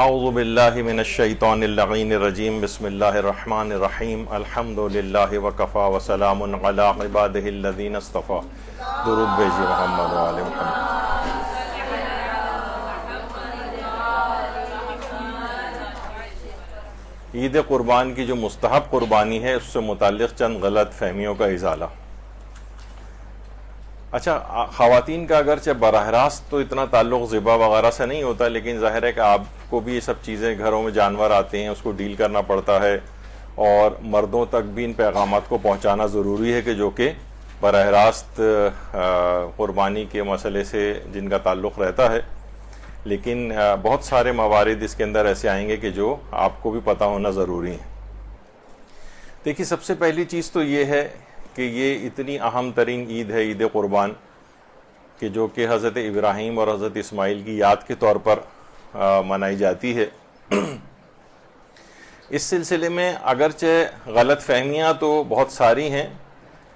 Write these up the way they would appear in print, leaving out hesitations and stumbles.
اعوذ باللہ من الشیطان اللعین الرجیم بسم اللہ الرحمن الرحیم الحمد للہ وکفا وسلام علی عبادہ الذین اصطفیٰ. درود بھیجیے محمد و آل محمد. عید قربان کی جو مستحب قربانی ہے اس سے متعلق چند غلط فہمیوں کا ازالہ. اچھا، خواتین کا اگرچہ براہ راست تو اتنا تعلق ذبح وغیرہ سے نہیں ہوتا، لیکن ظاہر ہے کہ آپ کو بھی یہ سب چیزیں، گھروں میں جانور آتے ہیں اس کو ڈیل کرنا پڑتا ہے، اور مردوں تک بھی ان پیغامات کو پہنچانا ضروری ہے کہ جو کہ براہ راست قربانی کے مسئلے سے جن کا تعلق رہتا ہے. لیکن بہت سارے موارد اس کے اندر ایسے آئیں گے کہ جو آپ کو بھی پتہ ہونا ضروری ہے. دیکھیے، سب سے پہلی چیز تو یہ ہے کہ یہ اتنی اہم ترین عید ہے، عید قربان، کہ جو کہ حضرت ابراہیم اور حضرت اسماعیل کی یاد کے طور پر منائی جاتی ہے. اس سلسلے میں اگرچہ غلط فہمیاں تو بہت ساری ہیں،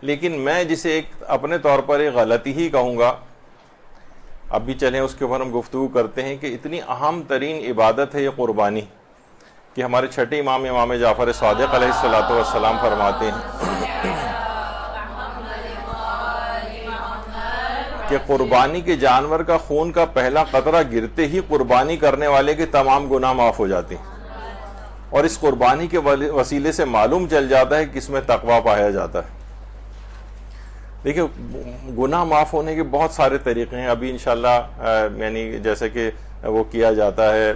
لیکن میں جسے ایک اپنے طور پر ایک غلطی ہی کہوں گا، اب بھی چلیں اس کے اوپر ہم گفتگو کرتے ہیں، کہ اتنی اہم ترین عبادت ہے یہ قربانی کہ ہمارے چھٹے امام جعفر صادق علیہ السلام فرماتے ہیں کہ قربانی کے جانور کا خون کا پہلا قطرہ گرتے ہی قربانی کرنے والے کے تمام گناہ معاف ہو جاتے ہیں. اور اس قربانی کے وسیلے سے معلوم چل جاتا ہے کہ اس میں تقویٰ پایا جاتا ہے. دیکھیں، گناہ معاف ہونے کے بہت سارے طریقے ہیں. ابھی انشاءاللہ یعنی جیسے کہ وہ کیا جاتا ہے،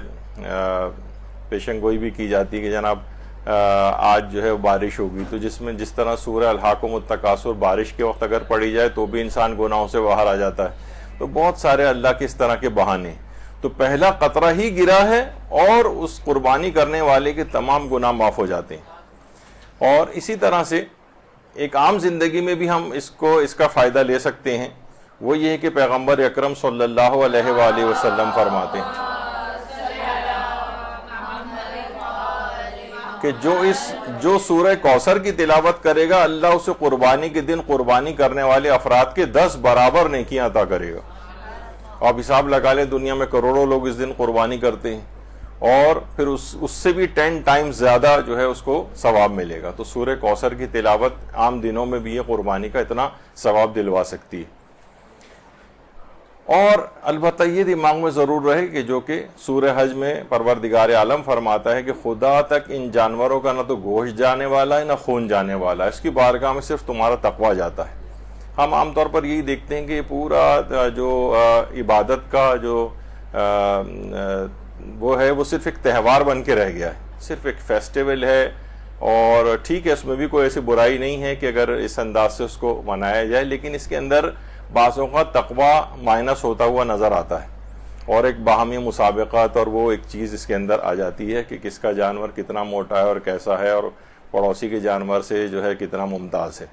پیشن گوئی بھی کی جاتی ہے کہ جناب آج جو ہے بارش ہوگی، تو جس طرح سورہ الہاکم التکاثر بارش کے وقت اگر پڑھی جائے تو بھی انسان گناہوں سے باہر آ جاتا ہے. تو بہت سارے اللہ کے اس طرح کے بہانے. تو پہلا قطرہ ہی گرا ہے اور اس قربانی کرنے والے کے تمام گناہ معاف ہو جاتے ہیں. اور اسی طرح سے ایک عام زندگی میں بھی ہم اس کا فائدہ لے سکتے ہیں. وہ یہ ہے کہ پیغمبر اکرم صلی اللہ علیہ وآلہ وسلم فرماتے ہیں کہ جو سورہ کوثر کی تلاوت کرے گا، اللہ اسے قربانی کے دن قربانی کرنے والے افراد کے 10 برابر نیکیاں عطا کرے گا. آپ حساب لگا لیں، دنیا میں کروڑوں لوگ اس دن قربانی کرتے ہیں، اور پھر اس سے بھی 10 ٹائمز زیادہ جو ہے اس کو ثواب ملے گا. تو سورہ کوثر کی تلاوت عام دنوں میں بھی یہ قربانی کا اتنا ثواب دلوا سکتی ہے. اور البتہ یہ دماغ میں ضرور رہے کہ جو کہ سورہ حج میں پروردگار عالم فرماتا ہے کہ خدا تک ان جانوروں کا نہ تو گوشت جانے والا ہے نہ خون جانے والا ہے، اس کی بارگاہ میں صرف تمہارا تقویٰ جاتا ہے. ہم عام طور پر یہی دیکھتے ہیں کہ پورا جو عبادت کا جو وہ ہے، وہ صرف ایک تہوار بن کے رہ گیا ہے، صرف ایک فیسٹیول ہے. اور ٹھیک ہے، اس میں بھی کوئی ایسی برائی نہیں ہے کہ اگر اس انداز سے اس کو منایا جائے، لیکن اس کے اندر بعضوں کا تقویٰ مائنس ہوتا ہوا نظر آتا ہے، اور ایک باہمی مسابقات اور وہ ایک چیز اس کے اندر آ جاتی ہے کہ کس کا جانور کتنا موٹا ہے اور کیسا ہے، اور پڑوسی کے جانور سے جو ہے کتنا ممتاز ہے.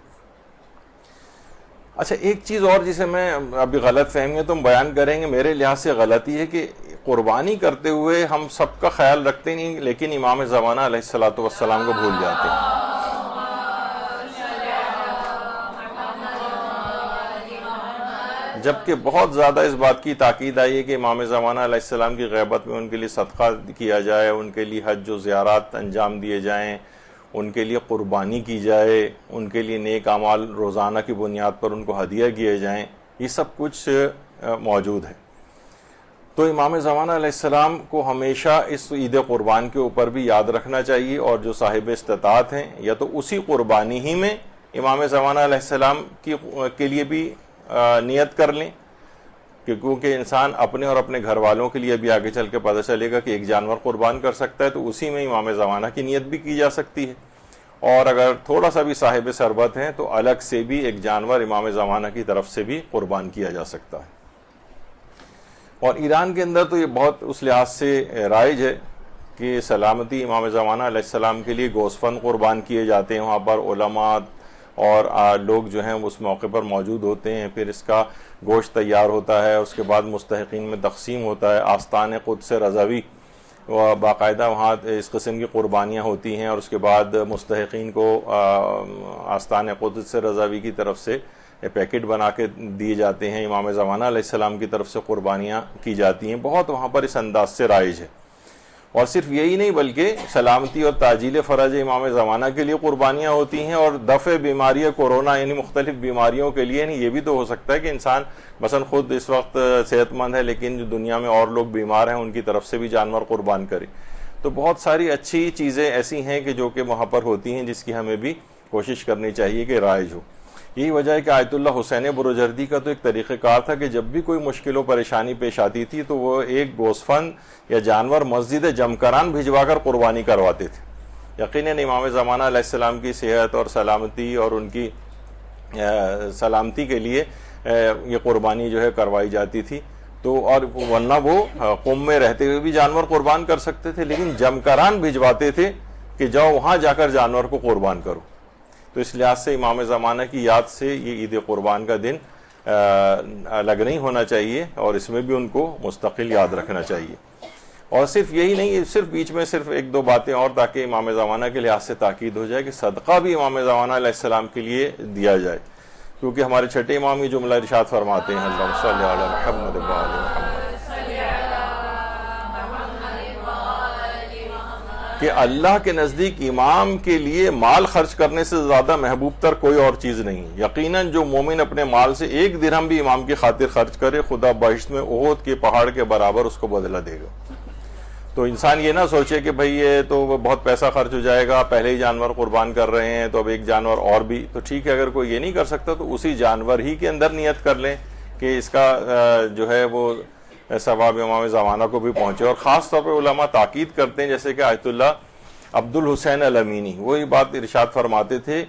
اچھا، ایک چیز اور جسے میں ابھی غلط فہمی ہے تم بیان کریں گے، میرے لحاظ سے غلطی ہے کہ قربانی کرتے ہوئے ہم سب کا خیال رکھتے نہیں، لیکن امام زمانہ علیہ السلام کو بھول جاتے ہیں. جبکہ بہت زیادہ اس بات کی تاکید آئی ہے کہ امام زمانہ علیہ السلام کی غیبت میں ان کے لیے صدقہ کیا جائے، ان کے لیے حج و زیارات انجام دیے جائیں، ان کے لیے قربانی کی جائے، ان کے لیے نیک اعمال روزانہ کی بنیاد پر ان کو ہدیہ کیے جائیں. یہ سب کچھ موجود ہے. تو امام زمانہ علیہ السلام کو ہمیشہ اس عید قربان کے اوپر بھی یاد رکھنا چاہیے، اور جو صاحب استطاعت ہیں یا تو اسی قربانی ہی میں امام زمانہ علیہ السلام کے لیے بھی نیت کر لیں، کیونکہ انسان اپنے اور اپنے گھر والوں کے لیے بھی آگے چل کے پتہ چلے گا کہ ایک جانور قربان کر سکتا ہے، تو اسی میں امام زمانہ کی نیت بھی کی جا سکتی ہے. اور اگر تھوڑا سا بھی صاحب ثروت ہیں تو الگ سے بھی ایک جانور امام زمانہ کی طرف سے بھی قربان کیا جا سکتا ہے. اور ایران کے اندر تو یہ بہت اس لحاظ سے رائج ہے کہ سلامتی امام زمانہ علیہ السلام کے لیے گوسفند قربان کیے جاتے ہیں. وہاں پر علماء اور لوگ جو ہیں اس موقع پر موجود ہوتے ہیں، پھر اس کا گوشت تیار ہوتا ہے، اس کے بعد مستحقین میں تقسیم ہوتا ہے. آستان قدس رضوی باقاعدہ وہاں اس قسم کی قربانیاں ہوتی ہیں، اور اس کے بعد مستحقین کو آستان قدس رضوی کی طرف سے پیکٹ بنا کے دیے جاتے ہیں. امام زمانہ علیہ السلام کی طرف سے قربانیاں کی جاتی ہیں. بہت وہاں پر اس انداز سے رائج ہے. اور صرف یہی نہیں بلکہ سلامتی اور تعجیل فرج امام زمانہ کے لیے قربانیاں ہوتی ہیں، اور دفع بیماری کورونا یعنی مختلف بیماریوں کے لیے یہ بھی تو ہو سکتا ہے کہ انسان مثلا خود اس وقت صحت مند ہے لیکن جو دنیا میں اور لوگ بیمار ہیں ان کی طرف سے بھی جانور قربان کرے. تو بہت ساری اچھی چیزیں ایسی ہیں کہ جو کہ وہاں پر ہوتی ہیں جس کی ہمیں بھی کوشش کرنی چاہیے کہ رائج ہو. یہی وجہ ہے کہ آیت اللہ حسین بروجردی کا تو ایک طریقہ کار تھا کہ جب بھی کوئی مشکل و پریشانی پیش آتی تھی تو وہ ایک گوسفند یا جانور مسجد جمکران بھجوا کر قربانی کرواتے تھے. یقیناً امام زمانہ علیہ السلام کی صحت اور سلامتی اور ان کی سلامتی کے لیے یہ قربانی جو ہے کروائی جاتی تھی. تو اور ورنہ وہ قم میں رہتے ہوئے بھی جانور قربان کر سکتے تھے، لیکن جمکران بھجواتے تھے کہ جاؤ وہاں جا کر جانور کو قربان کرو. تو اس لحاظ سے امام زمانہ کی یاد سے یہ عید قربان کا دن الگ نہیں ہونا چاہیے، اور اس میں بھی ان کو مستقل یاد رکھنا چاہیے. اور صرف یہی نہیں، صرف بیچ میں صرف ایک دو باتیں اور تاکہ امام زمانہ کے لحاظ سے تاکید ہو جائے کہ صدقہ بھی امام زمانہ علیہ السلام کے لیے دیا جائے، کیونکہ ہمارے چھٹے امام یہ جملہ ارشاد فرماتے ہیں اللہم صلی علی محمد و آل محمد، کہ اللہ کے نزدیک امام کے لیے مال خرچ کرنے سے زیادہ محبوب تر کوئی اور چیز نہیں. یقیناً جو مومن اپنے مال سے ایک درہم بھی امام کی خاطر خرچ کرے، خدا بہشت میں احد کے پہاڑ کے برابر اس کو بدلہ دے گا. تو انسان یہ نہ سوچے کہ بھئی یہ تو بہت پیسہ خرچ ہو جائے گا، پہلے ہی جانور قربان کر رہے ہیں تو اب ایک جانور اور بھی. تو ٹھیک ہے، اگر کوئی یہ نہیں کر سکتا تو اسی جانور ہی کے اندر نیت کر لیں کہ اس کا جو ہے وہ ثواب امام زمانہ کو بھی پہنچے. اور خاص طور پہ علماء تاکید کرتے ہیں، جیسے کہ آیت اللہ عبد الحسین الامینی وہی بات ارشاد فرماتے تھے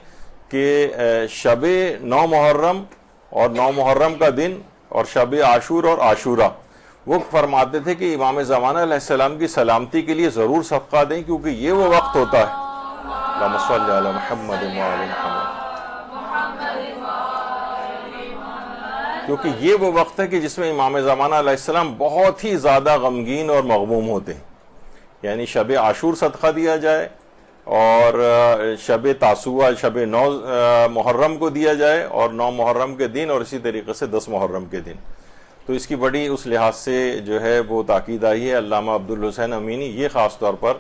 کہ شب 9 محرم اور 9 محرم کا دن اور شب عاشور اور عاشورہ، وہ فرماتے تھے کہ امام زمانہ علیہ السلام کی سلامتی کے لیے ضرور صدقہ دیں، کیونکہ یہ وہ وقت ہوتا ہے اللہم صلی علی محمد و آل محمد، کیونکہ یہ وہ وقت ہے کہ جس میں امام زمانہ علیہ السلام بہت ہی زیادہ غمگین اور مغموم ہوتے ہیں. یعنی شب عاشور صدقہ دیا جائے اور شب تاسوعہ شب 9 محرم کو دیا جائے اور 9 محرم کے دن، اور اسی طریقے سے 10 محرم کے دن. تو اس کی بڑی اس لحاظ سے جو ہے وہ تاکید آئی ہے. علامہ عبد الحسین امینی یہ خاص طور پر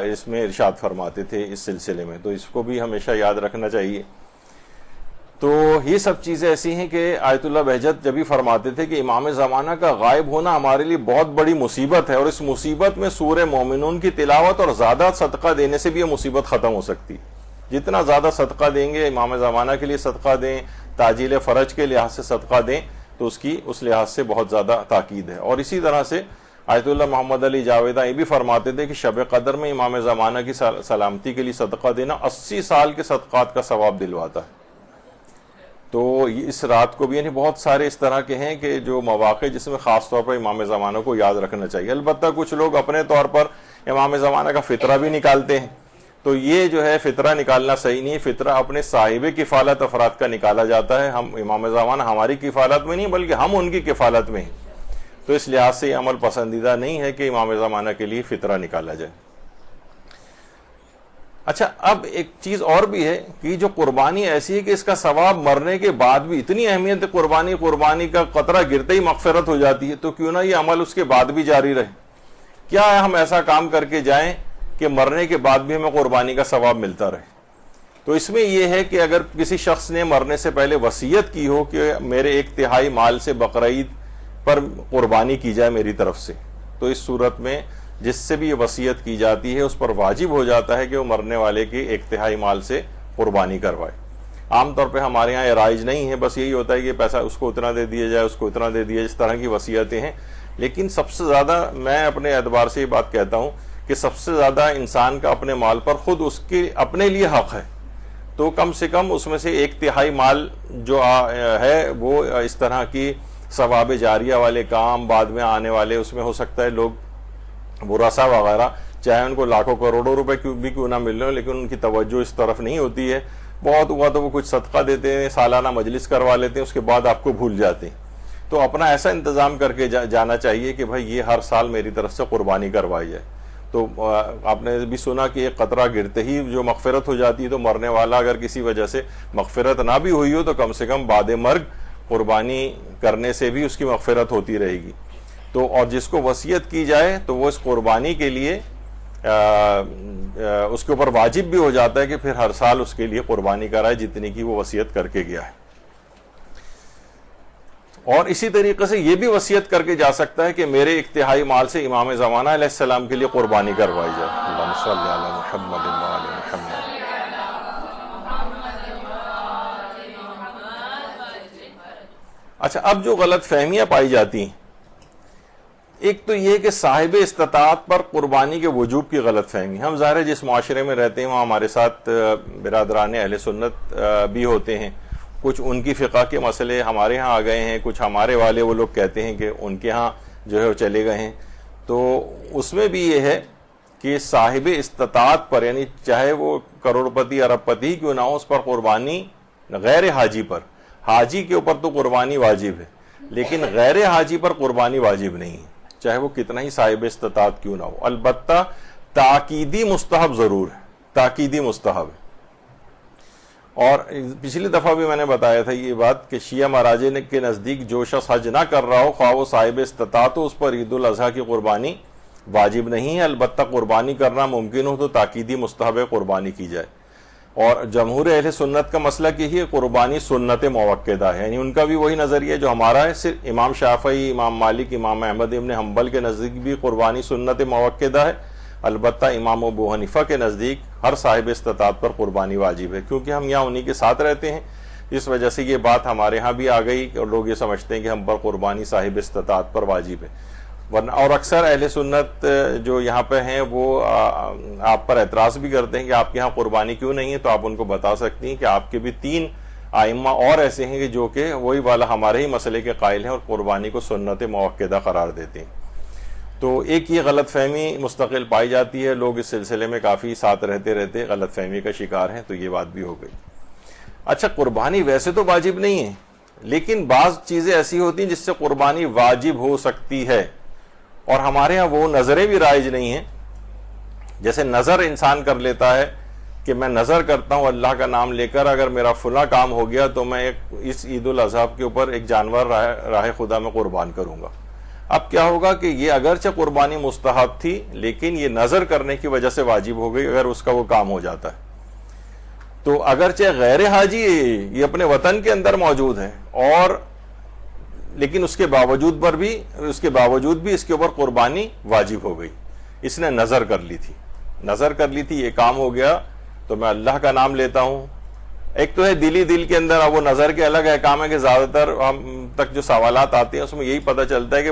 اس میں ارشاد فرماتے تھے اس سلسلے میں، تو اس کو بھی ہمیشہ یاد رکھنا چاہیے. تو یہ سب چیزیں ایسی ہیں کہ آیت اللہ بہجت جب ہی فرماتے تھے کہ امام زمانہ کا غائب ہونا ہمارے لیے بہت بڑی مصیبت ہے، اور اس مصیبت میں سورہ مومنون کی تلاوت اور زیادہ صدقہ دینے سے بھی یہ مصیبت ختم ہو سکتی. جتنا زیادہ صدقہ دیں گے، امام زمانہ کے لیے صدقہ دیں، تعجیل فرج کے لحاظ سے صدقہ دیں، تو اس لحاظ سے بہت زیادہ تاکید ہے. اور اسی طرح سے آیت اللہ محمد علی جاویدہ یہ بھی فرماتے تھے کہ شب قدر میں امام زمانہ کی سلامتی کے لیے صدقہ دینا 80 سال کے صدقات کا ثواب دلواتا ہے. تو اس رات کو بھی یعنی بہت سارے اس طرح کے ہیں کہ جو مواقع جس میں خاص طور پر امام زمانہ کو یاد رکھنا چاہیے. البتہ کچھ لوگ اپنے طور پر امام زمانہ کا فطرہ بھی نکالتے ہیں، تو یہ جو ہے فطرہ نکالنا صحیح نہیں. فطرہ اپنے صاحب کفالت افراد کا نکالا جاتا ہے. ہم امام زمانہ ہماری کفالت میں نہیں بلکہ ہم ان کی کفالت میں ہیں. تو اس لحاظ سے یہ عمل پسندیدہ نہیں ہے کہ امام زمانہ کے لیے فطرہ نکالا جائے. اچھا، اب ایک چیز اور بھی ہے کہ جو قربانی ایسی ہے کہ اس کا ثواب مرنے کے بعد بھی اتنی اہمیت ہے، قربانی کا قطرہ گرتے ہی مغفرت ہو جاتی ہے، تو کیوں نہ یہ عمل اس کے بعد بھی جاری رہے. کیا ہے ہم ایسا کام کر کے جائیں کہ مرنے کے بعد بھی ہمیں قربانی کا ثواب ملتا رہے. تو اس میں یہ ہے کہ اگر کسی شخص نے مرنے سے پہلے وصیت کی ہو کہ میرے 1/3 مال سے بقرعید پر قربانی کی جائے میری طرف سے، تو اس صورت میں جس سے بھی یہ وصیت کی جاتی ہے اس پر واجب ہو جاتا ہے کہ وہ مرنے والے کے 1/3 مال سے قربانی کروائے. عام طور پہ ہمارے یہاں یہ رائج نہیں ہے، بس یہی ہوتا ہے کہ پیسہ اس کو اتنا دے دیا جائے، اس کو اتنا دے دیا جائے، اس طرح کی وصیتیں ہیں. لیکن سب سے زیادہ میں اپنے اعتبار سے یہ بات کہتا ہوں کہ سب سے زیادہ انسان کا اپنے مال پر خود اس کے اپنے لیے حق ہے. تو کم سے کم اس میں سے 1/3 مال جو ہے وہ اس طرح کی ثواب جاریہ والے کام بعد میں آنے والے، اس میں ہو سکتا ہے لوگ ورثہ وغیرہ چاہے ان کو لاکھوں کروڑوں روپے بھی کیوں نہ مل رہے ہو، لیکن ان کی توجہ اس طرف نہیں ہوتی ہے. بہت ہوا تو وہ کچھ صدقہ دیتے ہیں، سالانہ مجلس کروا لیتے ہیں، اس کے بعد آپ کو بھول جاتے ہیں. تو اپنا ایسا انتظام کر کے جانا چاہیے کہ بھائی یہ ہر سال میری طرف سے قربانی کروائی جائے. تو آپ نے بھی سنا کہ ایک قطرہ گرتے ہی جو مغفرت ہو جاتی ہے، تو مرنے والا اگر کسی وجہ سے مغفرت نہ بھی ہوئی ہو تو کم سے کم بعد مرگ قربانی کرنے سے بھی اس کی مغفرت ہوتی رہے گی. تو اور جس کو وصیت کی جائے تو وہ اس قربانی کے لیے اس کے اوپر واجب بھی ہو جاتا ہے کہ پھر ہر سال اس کے لیے قربانی کرائے جتنی کی وہ وصیت کر کے گیا ہے. اور اسی طریقے سے یہ بھی وصیت کر کے جا سکتا ہے کہ میرے ایک تہائی مال سے امام زمانہ علیہ السلام کے لیے قربانی کروائی جائے. اللہم صلی علی محمد وعلی محمد. اچھا، اب جو غلط فہمیاں پائی جاتی ہیں، ایک تو یہ کہ صاحب استطاعت پر قربانی کے وجوب کی غلط فہمی. ہم ظاہر ہے جس معاشرے میں رہتے ہیں وہاں ہمارے ساتھ برادران اہل سنت بھی ہوتے ہیں. کچھ ان کی فقہ کے مسئلے ہمارے ہاں آ گئے ہیں، کچھ ہمارے والے وہ لوگ کہتے ہیں کہ ان کے ہاں جو ہے وہ چلے گئے ہیں. تو اس میں بھی یہ ہے کہ صاحب استطاعت پر، یعنی چاہے وہ کروڑ پتی ارب پتی کیوں نہ ہو، اس پر قربانی غیر حاجی پر، حاجی کے اوپر تو قربانی واجب ہے لیکن غیر حاجی پر قربانی واجب نہیں ہے، چاہے وہ کتنا ہی صاحب استطاعت کیوں نہ ہو. البتہ تاکیدی مستحب ضرور ہے، تاکیدی مستحب ہے. اور پچھلی دفعہ بھی میں نے بتایا تھا یہ بات کہ شیعہ مراجع کے نزدیک جو شخص حج نہ کر رہا ہو، خواہ وہ صاحب استطاعت ہو، اس پر عید الاضحیٰ کی قربانی واجب نہیں ہے. البتہ قربانی کرنا ممکن ہو تو تاکیدی مستحب قربانی کی جائے. اور جمہور اہل سنت کا مسئلہ یہی ہے قربانی سنت موقدہ ہے، یعنی ان کا بھی وہی نظریہ جو ہمارا ہے. صرف امام شافعی، امام مالک، امام احمد ابن حنبل کے نزدیک بھی قربانی سنت موقدہ ہے. البتہ امام ابو حنیفہ کے نزدیک ہر صاحب استطاعت پر قربانی واجب ہے، کیونکہ ہم یہاں انہی کے ساتھ رہتے ہیں. اس وجہ سے یہ بات ہمارے ہاں بھی آ گئی اور لوگ یہ سمجھتے ہیں کہ ہم پر قربانی صاحب استطاعت پر واجب ہے. اور اکثر اہل سنت جو یہاں پہ ہیں وہ آپ پر اعتراض بھی کرتے ہیں کہ آپ کے ہاں قربانی کیوں نہیں ہے. تو آپ ان کو بتا سکتی ہیں کہ آپ کے بھی 3 ائمہ اور ایسے ہیں کہ جو کہ وہی والا ہمارے ہی مسئلے کے قائل ہیں اور قربانی کو سنت موقدہ قرار دیتے ہیں. تو ایک یہ غلط فہمی مستقل پائی جاتی ہے، لوگ اس سلسلے میں کافی ساتھ رہتے غلط فہمی کا شکار ہیں. تو یہ بات بھی ہو گئی. اچھا، قربانی ویسے تو واجب نہیں ہے لیکن بعض چیزیں ایسی ہوتی ہیں جس سے قربانی واجب ہو سکتی ہے، اور ہمارے ہاں وہ نظریں بھی رائج نہیں ہیں. جیسے نظر انسان کر لیتا ہے کہ میں نظر کرتا ہوں اللہ کا نام لے کر اگر میرا فلاں کام ہو گیا تو میں اس عید الاضحیٰ کے اوپر ایک جانور راہ خدا میں قربان کروں گا. اب کیا ہوگا کہ یہ اگرچہ قربانی مستحب تھی لیکن یہ نظر کرنے کی وجہ سے واجب ہو گئی اگر اس کا وہ کام ہو جاتا ہے. تو اگرچہ غیر حاجی یہ اپنے وطن کے اندر موجود ہے اور لیکن اس کے باوجود بھی اس کے اوپر قربانی واجب ہو گئی. اس نے نظر کر لی تھی یہ کام ہو گیا تو میں اللہ کا نام لیتا ہوں. ایک تو ہے دل کے اندر، اب وہ نظر کے الگ احکام ہے کہ زیادہ تر ہم تک جو سوالات آتے ہیں اس میں یہی پتہ چلتا ہے کہ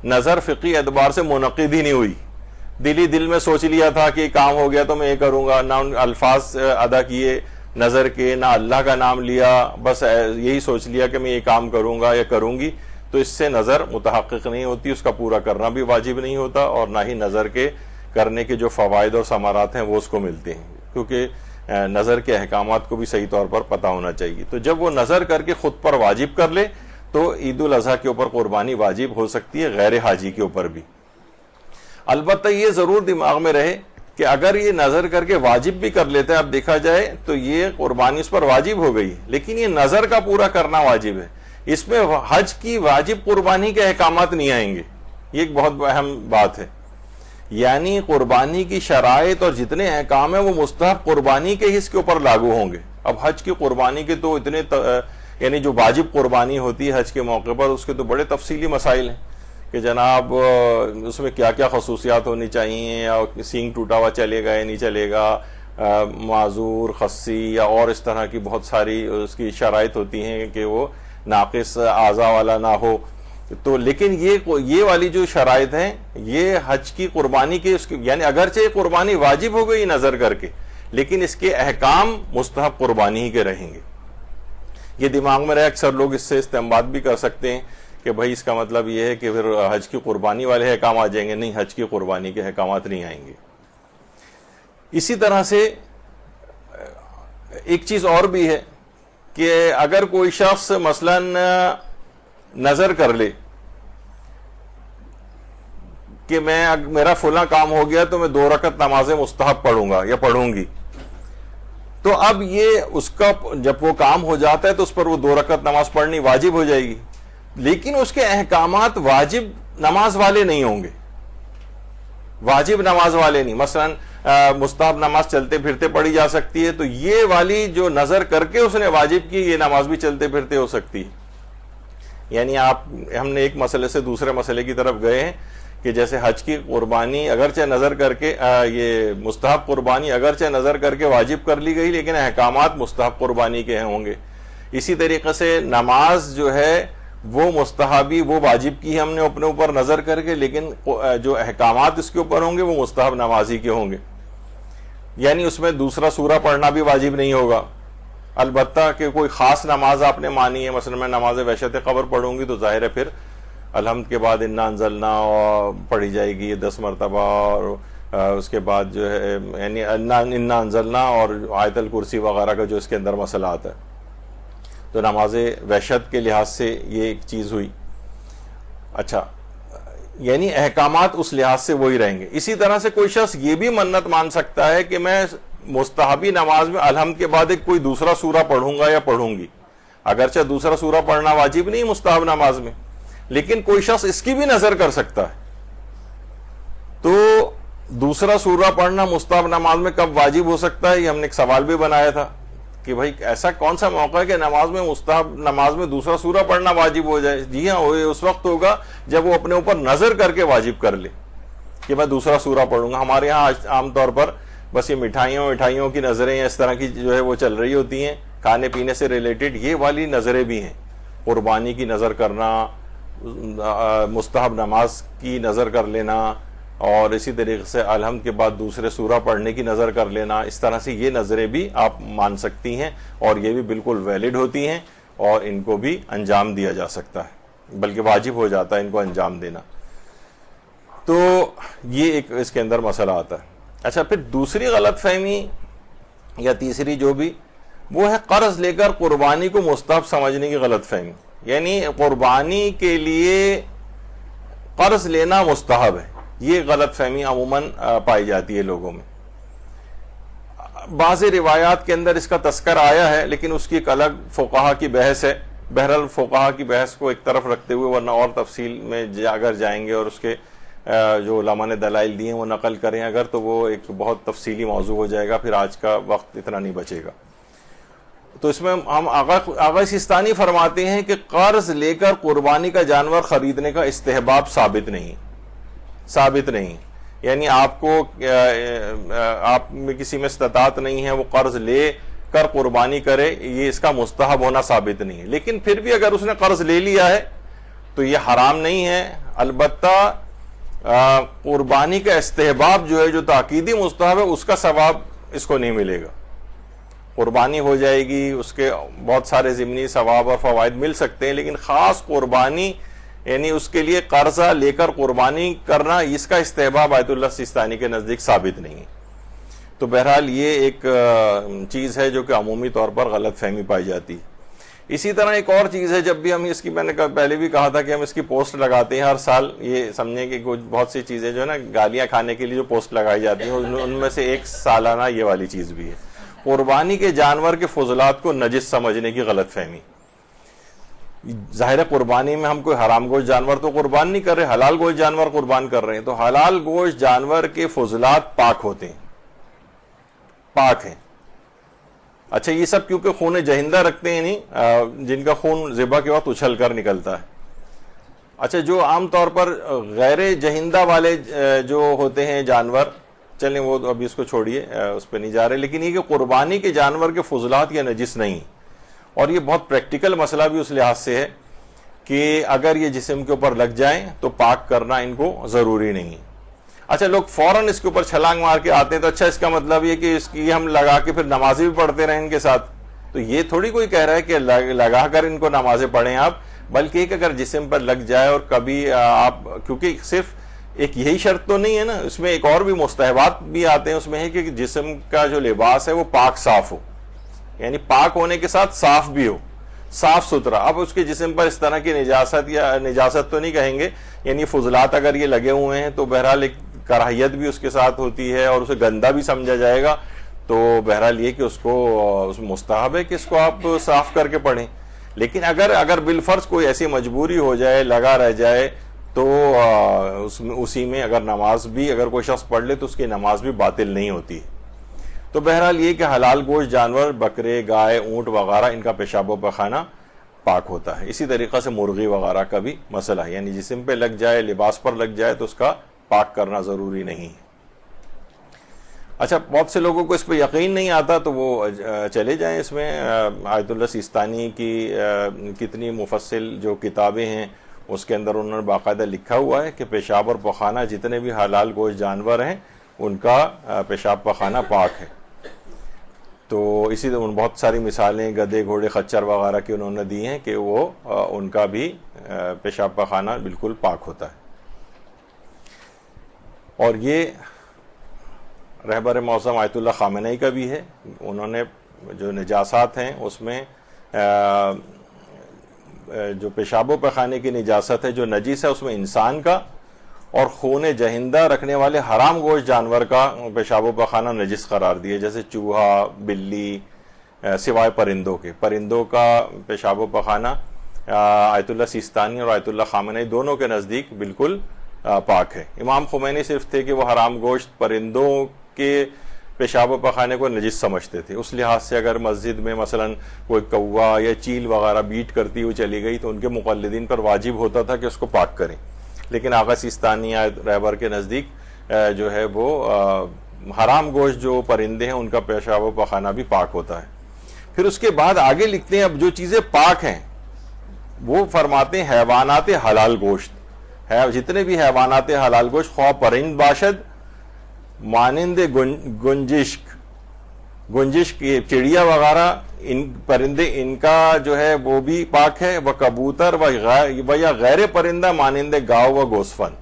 نظر فقہی اعتبار سے منعقد ہی نہیں ہوئی. دل میں سوچ لیا تھا کہ کام ہو گیا تو میں یہ کروں گا، نہ الفاظ ادا کیے نظر کے، نہ اللہ کا نام لیا، بس یہی سوچ لیا کہ میں یہ کام کروں گا یا کروں گی. تو اس سے نظر متحقق نہیں ہوتی، اس کا پورا کرنا بھی واجب نہیں ہوتا اور نہ ہی نظر کے کرنے کے جو فوائد اور ثمرات ہیں وہ اس کو ملتے ہیں، کیونکہ نظر کے احکامات کو بھی صحیح طور پر پتہ ہونا چاہیے. تو جب وہ نظر کر کے خود پر واجب کر لے تو عید الاضحیٰ کے اوپر قربانی واجب ہو سکتی ہے، غیر حاجی کے اوپر بھی. البتہ یہ ضرور دماغ میں رہے کہ اگر یہ نظر کر کے واجب بھی کر لیتا ہے، اب دیکھا جائے تو یہ قربانی اس پر واجب ہو گئی لیکن یہ نظر کا پورا کرنا واجب ہے. اس میں حج کی واجب قربانی کے احکامات نہیں آئیں گے. یہ ایک بہت اہم بات ہے. یعنی قربانی کی شرائط اور جتنے احکام ہیں وہ مستحب قربانی کے حص کے اوپر لاگو ہوں گے. اب حج کی قربانی کے تو اتنے یعنی جو واجب قربانی ہوتی ہے حج کے موقع پر اس کے تو بڑے تفصیلی مسائل ہیں کہ جناب اس میں کیا کیا خصوصیات ہونی چاہیے، اور سینگ ٹوٹا ہوا چلے گا یا نہیں چلے گا، معذور، خصی یا اور اس طرح کی بہت ساری اس کی شرائط ہوتی ہیں کہ وہ ناقص اعضاء والا نہ ہو. تو لیکن یہ والی جو شرائط ہیں یہ حج کی قربانی کے یعنی اگرچہ قربانی واجب ہو گئی نظر کر کے لیکن اس کے احکام مستحب قربانی ہی کے رہیں گے. یہ دماغ میں رہے. اکثر لوگ اس سے استنباط بھی کر سکتے ہیں کہ بھائی اس کا مطلب یہ ہے کہ پھر حج کی قربانی والے احکام آ جائیں گے. نہیں، حج کی قربانی کے احکامات نہیں آئیں گے. اسی طرح سے ایک چیز اور بھی ہے کہ اگر کوئی شخص مثلا نظر کر لے کہ میرا فلاں کام ہو گیا تو میں 2 رکعت نماز مستحب پڑھوں گا یا پڑھوں گی، تو اب یہ اس کا جب وہ کام ہو جاتا ہے تو اس پر وہ 2 رکعت نماز پڑھنی واجب ہو جائے گی لیکن اس کے احکامات واجب نماز والے نہیں ہوں گے. واجب نماز والے نہیں. مثلاً مستحب نماز چلتے پھرتے پڑھی جا سکتی ہے, تو یہ والی جو نظر کر کے اس نے واجب کی, یہ نماز بھی چلتے پھرتے ہو سکتی ہے. یعنی ہم نے ایک مسئلے سے دوسرے مسئلے کی طرف گئے ہیں کہ جیسے حج کی قربانی اگرچہ نظر کر کے یہ مستحب قربانی اگرچہ نظر کر کے واجب کر لی گئی, لیکن احکامات مستحب قربانی کے ہوں گے. اسی طریقے سے نماز جو ہے وہ مستحبی وہ واجب کی ہم نے اپنے اوپر نظر کر کے, لیکن جو احکامات اس کے اوپر ہوں گے وہ مستحب نمازی کے ہوں گے. یعنی اس میں دوسرا سورہ پڑھنا بھی واجب نہیں ہوگا, البتہ کہ کوئی خاص نماز آپ نے مانی ہے, مثلا میں نماز وحشت قبر پڑھوں گی تو ظاہر ہے پھر الحمد کے بعد انا انزلنا پڑھی جائے گی 10 مرتبہ, اور اس کے بعد جو ہے یعنی انا انزلنا اور آیت الکرسی وغیرہ کا جو اس کے اندر مسئلہ آتا ہے. تو نماز وحشت کے لحاظ سے یہ ایک چیز ہوئی. اچھا, یعنی احکامات اس لحاظ سے وہی رہیں گے. اسی طرح سے کوئی شخص یہ بھی منت مان سکتا ہے کہ میں مستحبی نماز میں الحمد کے بعد ایک کوئی دوسرا سورہ پڑھوں گا یا پڑھوں گی, اگرچہ دوسرا سورہ پڑھنا واجب نہیں مستحب نماز میں, لیکن کوئی شخص اس کی بھی نظر کر سکتا ہے. تو دوسرا سورہ پڑھنا مستحب نماز میں کب واجب ہو سکتا ہے, یہ ہم نے ایک سوال بھی بنایا تھا کہ بھائی ایسا کون سا موقع ہے کہ نماز میں مستحب نماز میں دوسرا سورہ پڑھنا واجب ہو جائے. جی ہاں, وہ اس وقت ہوگا جب وہ اپنے اوپر نظر کر کے واجب کر لے کہ میں دوسرا سورہ پڑھوں گا. ہمارے ہاں عام طور پر بس یہ مٹھائیوں کی نظریں اس طرح کی جو ہے وہ چل رہی ہوتی ہیں, کھانے پینے سے ریلیٹڈ یہ والی نظریں بھی ہیں. قربانی کی نظر کرنا, مستحب نماز کی نظر کر لینا, اور اسی طریقے سے الحمد کے بعد دوسرے سورہ پڑھنے کی نظر کر لینا. اس طرح سے یہ نظریں بھی آپ مان سکتی ہیں, اور یہ بھی بالکل ویلڈ ہوتی ہیں, اور ان کو بھی انجام دیا جا سکتا ہے, بلکہ واجب ہو جاتا ہے ان کو انجام دینا. تو یہ ایک اس کے اندر مسئلہ آتا ہے. اچھا, پھر دوسری غلط فہمی یا تیسری جو بھی, وہ ہے قرض لے کر قربانی کو مستحب سمجھنے کی غلط فہمی. یعنی قربانی کے لیے قرض لینا مستحب ہے, یہ غلط فہمی عموماً پائی جاتی ہے لوگوں میں. بعض روایات کے اندر اس کا تذکر آیا ہے, لیکن اس کی ایک الگ فقہا کی بحث ہے. بہرحال فقہا کی بحث کو ایک طرف رکھتے ہوئے, ورنہ اور تفصیل میں اگر جائیں گے اور اس کے جو علماء نے دلائل دیے ہیں وہ نقل کریں اگر, تو وہ ایک بہت تفصیلی موضوع ہو جائے گا, پھر آج کا وقت اتنا نہیں بچے گا. تو اس میں ہم آغا سیستانی فرماتے ہیں کہ قرض لے کر قربانی کا جانور خریدنے کا استحباب ثابت نہیں. یعنی آپ میں کسی میں استطاعت نہیں ہے وہ قرض لے کر قربانی کرے, یہ اس کا مستحب ہونا ثابت نہیں ہے. لیکن پھر بھی اگر اس نے قرض لے لیا ہے تو یہ حرام نہیں ہے. البتہ قربانی کا استحباب جو ہے, جو تاکیدی مستحب ہے, اس کا ثواب اس کو نہیں ملے گا. قربانی ہو جائے گی, اس کے بہت سارے ضمنی ثواب اور فوائد مل سکتے ہیں, لیکن خاص قربانی یعنی اس کے لیے قرضہ لے کر قربانی کرنا, اس کا استحباب آیت اللہ سیستانی کے نزدیک ثابت نہیں ہے. تو بہرحال یہ ایک چیز ہے جو کہ عمومی طور پر غلط فہمی پائی جاتی ہے. اسی طرح ایک اور چیز ہے, جب بھی ہم اس کی, میں نے پہلے بھی کہا تھا کہ ہم اس کی پوسٹ لگاتے ہیں ہر سال, یہ سمجھیں کہ کچھ بہت سی چیزیں جو ہے نا گالیاں کھانے کے لیے جو پوسٹ لگائی جاتی ہیں, ان میں سے ایک سالانہ یہ والی چیز بھی ہے, قربانی کے جانور کے فضلات کو نجس سمجھنے کی غلط فہمی. ظاہر قربانی میں ہم کوئی حرام گوشت جانور تو قربان نہیں کر رہے, حلال گوشت جانور قربان کر رہے ہیں. تو حلال گوشت جانور کے فضلات پاک ہوتے ہیں, پاک ہیں. اچھا, یہ سب کیونکہ خون جہندہ رکھتے ہیں, نہیں جن کا خون ذبح کے وقت اچھل کر نکلتا ہے. اچھا, جو عام طور پر غیر جہندہ والے جو ہوتے ہیں جانور, چلیں وہ ابھی اس کو چھوڑیے, اس پہ نہیں جا رہے, لیکن یہ کہ قربانی کے جانور کے فضلات یا نجس نہیں. اور یہ بہت پریکٹیکل مسئلہ بھی اس لحاظ سے ہے کہ اگر یہ جسم کے اوپر لگ جائیں تو پاک کرنا ان کو ضروری نہیں. اچھا, لوگ فوراً اس کے اوپر چھلانگ مار کے آتے ہیں, تو اچھا اس کا مطلب یہ کہ اس کی ہم لگا کے پھر نمازیں بھی پڑھتے رہیں ان کے ساتھ. تو یہ تھوڑی کوئی کہہ رہا ہے کہ لگا کر ان کو نمازیں پڑھیں آپ, بلکہ ایک اگر جسم پر لگ جائے اور کبھی آپ, کیونکہ صرف ایک یہی شرط تو نہیں ہے نا, اس میں ایک اور بھی مستحبات بھی آتے ہیں. اس میں ہے کہ جسم کا جو لباس ہے وہ پاک صاف ہو, یعنی پاک ہونے کے ساتھ صاف بھی ہو, صاف ستھرا. اب اس کے جسم پر اس طرح کی نجاست یا نجاست تو نہیں کہیں گے, یعنی فضلات اگر یہ لگے ہوئے ہیں تو بہرحال ایک کراہیت بھی اس کے ساتھ ہوتی ہے اور اسے گندا بھی سمجھا جائے گا. تو بہرحال یہ کہ اس کو مستحب ہے کہ اس کو آپ صاف کر کے پڑھیں. لیکن اگر بالفرض کوئی ایسی مجبوری ہو جائے, لگا رہ جائے, تو اسی میں اگر نماز بھی اگر کوئی شخص پڑھ لے تو اس کی نماز بھی باطل نہیں ہوتی. تو بہرحال یہ کہ حلال گوشت جانور بکرے گائے اونٹ وغیرہ ان کا پیشاب و پخانہ پاک ہوتا ہے. اسی طریقہ سے مرغی وغیرہ کا بھی مسئلہ ہے, یعنی جسم پہ لگ جائے لباس پر لگ جائے تو اس کا پاک کرنا ضروری نہیں ہے. اچھا, بہت سے لوگوں کو اس پہ یقین نہیں آتا تو وہ چلے جائیں اس میں آیت اللہ سیستانی کی کتنی مفصل جو کتابیں ہیں اس کے اندر انہوں نے باقاعدہ لکھا ہوا ہے کہ پیشاب اور پخانہ جتنے بھی حلال گوشت جانور ہیں ان کا پیشاب پخانہ پاک ہے. تو اسی طرح بہت ساری مثالیں گدھے گھوڑے خچر وغیرہ کی انہوں نے دی ہیں کہ وہ ان کا بھی پیشاب پخانہ بالکل پاک ہوتا ہے. اور یہ رہبر معظم آیت اللہ خامنئی کا بھی ہے. انہوں نے جو نجاسات ہیں اس میں جو پیشاب و پخانے کی نجاست ہے جو نجس ہے اس میں انسان کا اور خون جہندہ رکھنے والے حرام گوشت جانور کا پیشاب و پخانہ نجس قرار دیے, جیسے چوہا بلی سوائے پرندوں کا پیشاب و پخانہ آیت اللہ سیستانی اور آیت اللہ خامنئی دونوں کے نزدیک بالکل پاک ہے. امام خمینی صرف تھے کہ وہ حرام گوشت پرندوں کے پیشاب و پخانے کو نجس سمجھتے تھے. اس لحاظ سے اگر مسجد میں مثلا کوئی کوا یا چیل وغیرہ بیٹ کرتی ہوئی چلی گئی تو ان کے مقلدین پر واجب ہوتا تھا کہ اس کو پاک کریں. لیکن آغا سیستانی رہبر کے نزدیک جو ہے وہ حرام گوشت جو پرندے ہیں ان کا پیشاب و پخانہ بھی پاک ہوتا ہے. پھر اس کے بعد آگے لکھتے ہیں اب جو چیزیں پاک ہیں وہ فرماتے ہیں حیوانات حلال گوشت ہے. جتنے بھی حیوانات حلال گوشت خواہ پرند باشد مانند گنجشک چڑیا وغیرہ ان پرندے ان کا جو ہے وہ بھی پاک ہے. وہ کبوتر و یا غیر پرندہ مانند گاؤ و گوسفن,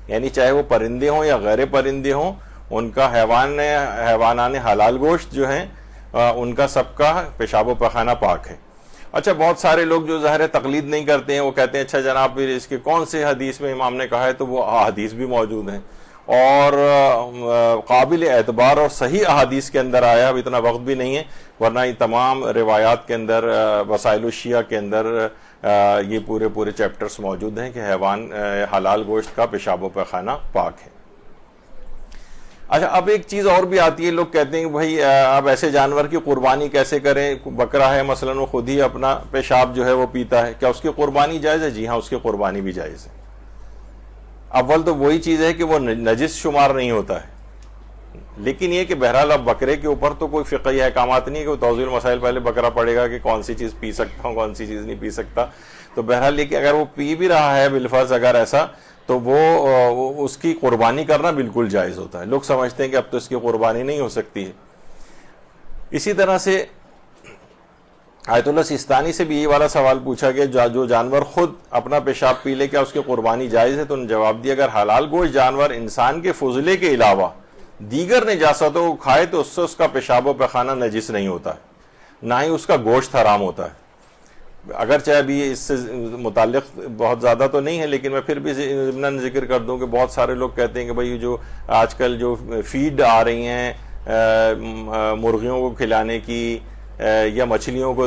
یعنی چاہے وہ پرندے ہوں یا غیر پرندے ہوں ان کا حیوانان حلال گوشت جو ہیں ان کا سب کا پیشاب و پخانہ پاک ہے. اچھا, بہت سارے لوگ جو ظاہر تقلید نہیں کرتے ہیں وہ کہتے ہیں اچھا جناب پھر اس کے کون سے حدیث میں امام نے کہا ہے, تو وہ احادیث بھی موجود ہیں اور قابل اعتبار اور صحیح احادیث کے اندر آیا. اب اتنا وقت بھی نہیں ہے ورنہ یہ تمام روایات کے اندر وسائل الشیعہ کے اندر یہ پورے چیپٹرز موجود ہیں کہ حیوان حلال گوشت کا پیشاب و پخانہ پاک ہے. اچھا, اب ایک چیز اور بھی آتی ہے, لوگ کہتے ہیں کہ بھائی اب ایسے جانور کی قربانی کیسے کریں؟ بکرا ہے مثلا وہ خود ہی اپنا پیشاب جو ہے وہ پیتا ہے, کیا اس کی قربانی جائز ہے؟ جی ہاں, اس کی قربانی بھی جائز ہے. اول تو وہی چیز ہے کہ وہ نجس شمار نہیں ہوتا ہے, لیکن یہ کہ بہرحال اب بکرے کے اوپر تو کوئی فقہی احکامات نہیں ہے کہ وہ توضیح المسائل پہلے بکرا پڑے گا کہ کون سی چیز پی سکتا ہوں کون سی چیز نہیں پی سکتا. تو بہرحال لیکن اگر وہ پی بھی رہا ہے بالفرض اگر ایسا تو وہ اس کی قربانی کرنا بالکل جائز ہوتا ہے. لوگ سمجھتے ہیں کہ اب تو اس کی قربانی نہیں ہو سکتی ہے. اسی طرح سے آیت اللہ سیستانی سے بھی یہ والا سوال پوچھا کہ جو جانور خود اپنا پیشاب پی لے کیا اس کی قربانی جائز ہے؟ تو انہوں نے جواب دیا اگر حلال گوشت جانور انسان کے فضلے کے علاوہ دیگر نجاستوں کو کھائے تو اس سے اس کا پیشاب و پخانہ نجس نہیں ہوتا ہے, نہ ہی اس کا گوشت حرام ہوتا ہے. اگرچہ ابھی اس سے متعلق بہت زیادہ تو نہیں ہے لیکن میں پھر بھی ضمن ذکر کر دوں کہ بہت سارے لوگ کہتے ہیں کہ بھائی جو آج کل جو فیڈ آ رہی ہیں مرغیوں کو کھلانے کی یا مچھلیوں کو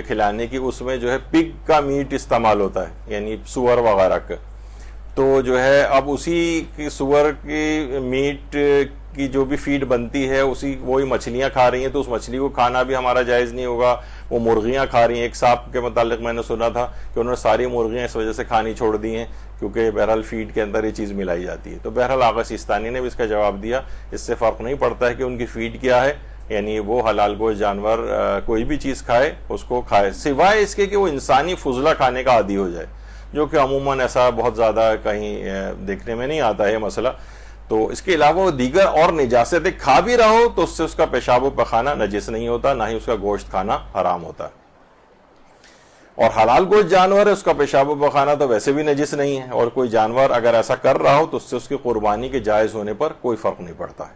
کھلانے کی, اس میں جو ہے پگ کا میٹ استعمال ہوتا ہے, یعنی سور وغیرہ کا. تو جو ہے اب اسی کی سور کی میٹ کی جو بھی فیڈ بنتی ہے وہی مچھلیاں کھا رہی ہیں, تو اس مچھلی کو کھانا بھی ہمارا جائز نہیں ہوگا. وہ مرغیاں کھا رہی ہیں. ایک صاحب کے متعلق میں نے سنا تھا کہ انہوں نے ساری مرغیاں اس وجہ سے کھانی چھوڑ دی ہیں کیونکہ بہرحال فیڈ کے اندر یہ چیز ملائی جاتی ہے. تو بہرحال آغا سیستانی نے بھی اس کا جواب دیا, اس سے فرق نہیں پڑتا ہے کہ ان کی فیڈ کیا ہے, یعنی وہ حلال گوشت جانور کوئی بھی چیز کھائے اس کو کھائے سوائے اس کے کہ وہ انسانی فضلہ کھانے کا عادی ہو جائے, جو کہ عموماً ایسا بہت زیادہ کہیں دیکھنے میں نہیں آتا ہے مسئلہ. تو اس کے علاوہ وہ دیگر اور نجاستیں کھا بھی رہا ہو تو اس سے اس کا پیشاب و پخانہ نجس نہیں ہوتا, نہ ہی اس کا گوشت کھانا حرام ہوتا ہے. اور حلال گوشت جانور ہے اس کا پیشاب و پخانہ تو ویسے بھی نجس نہیں ہے, اور کوئی جانور اگر ایسا کر رہا ہو تو اس سے اس کی قربانی کے جائز ہونے پر کوئی فرق نہیں پڑتا ہے.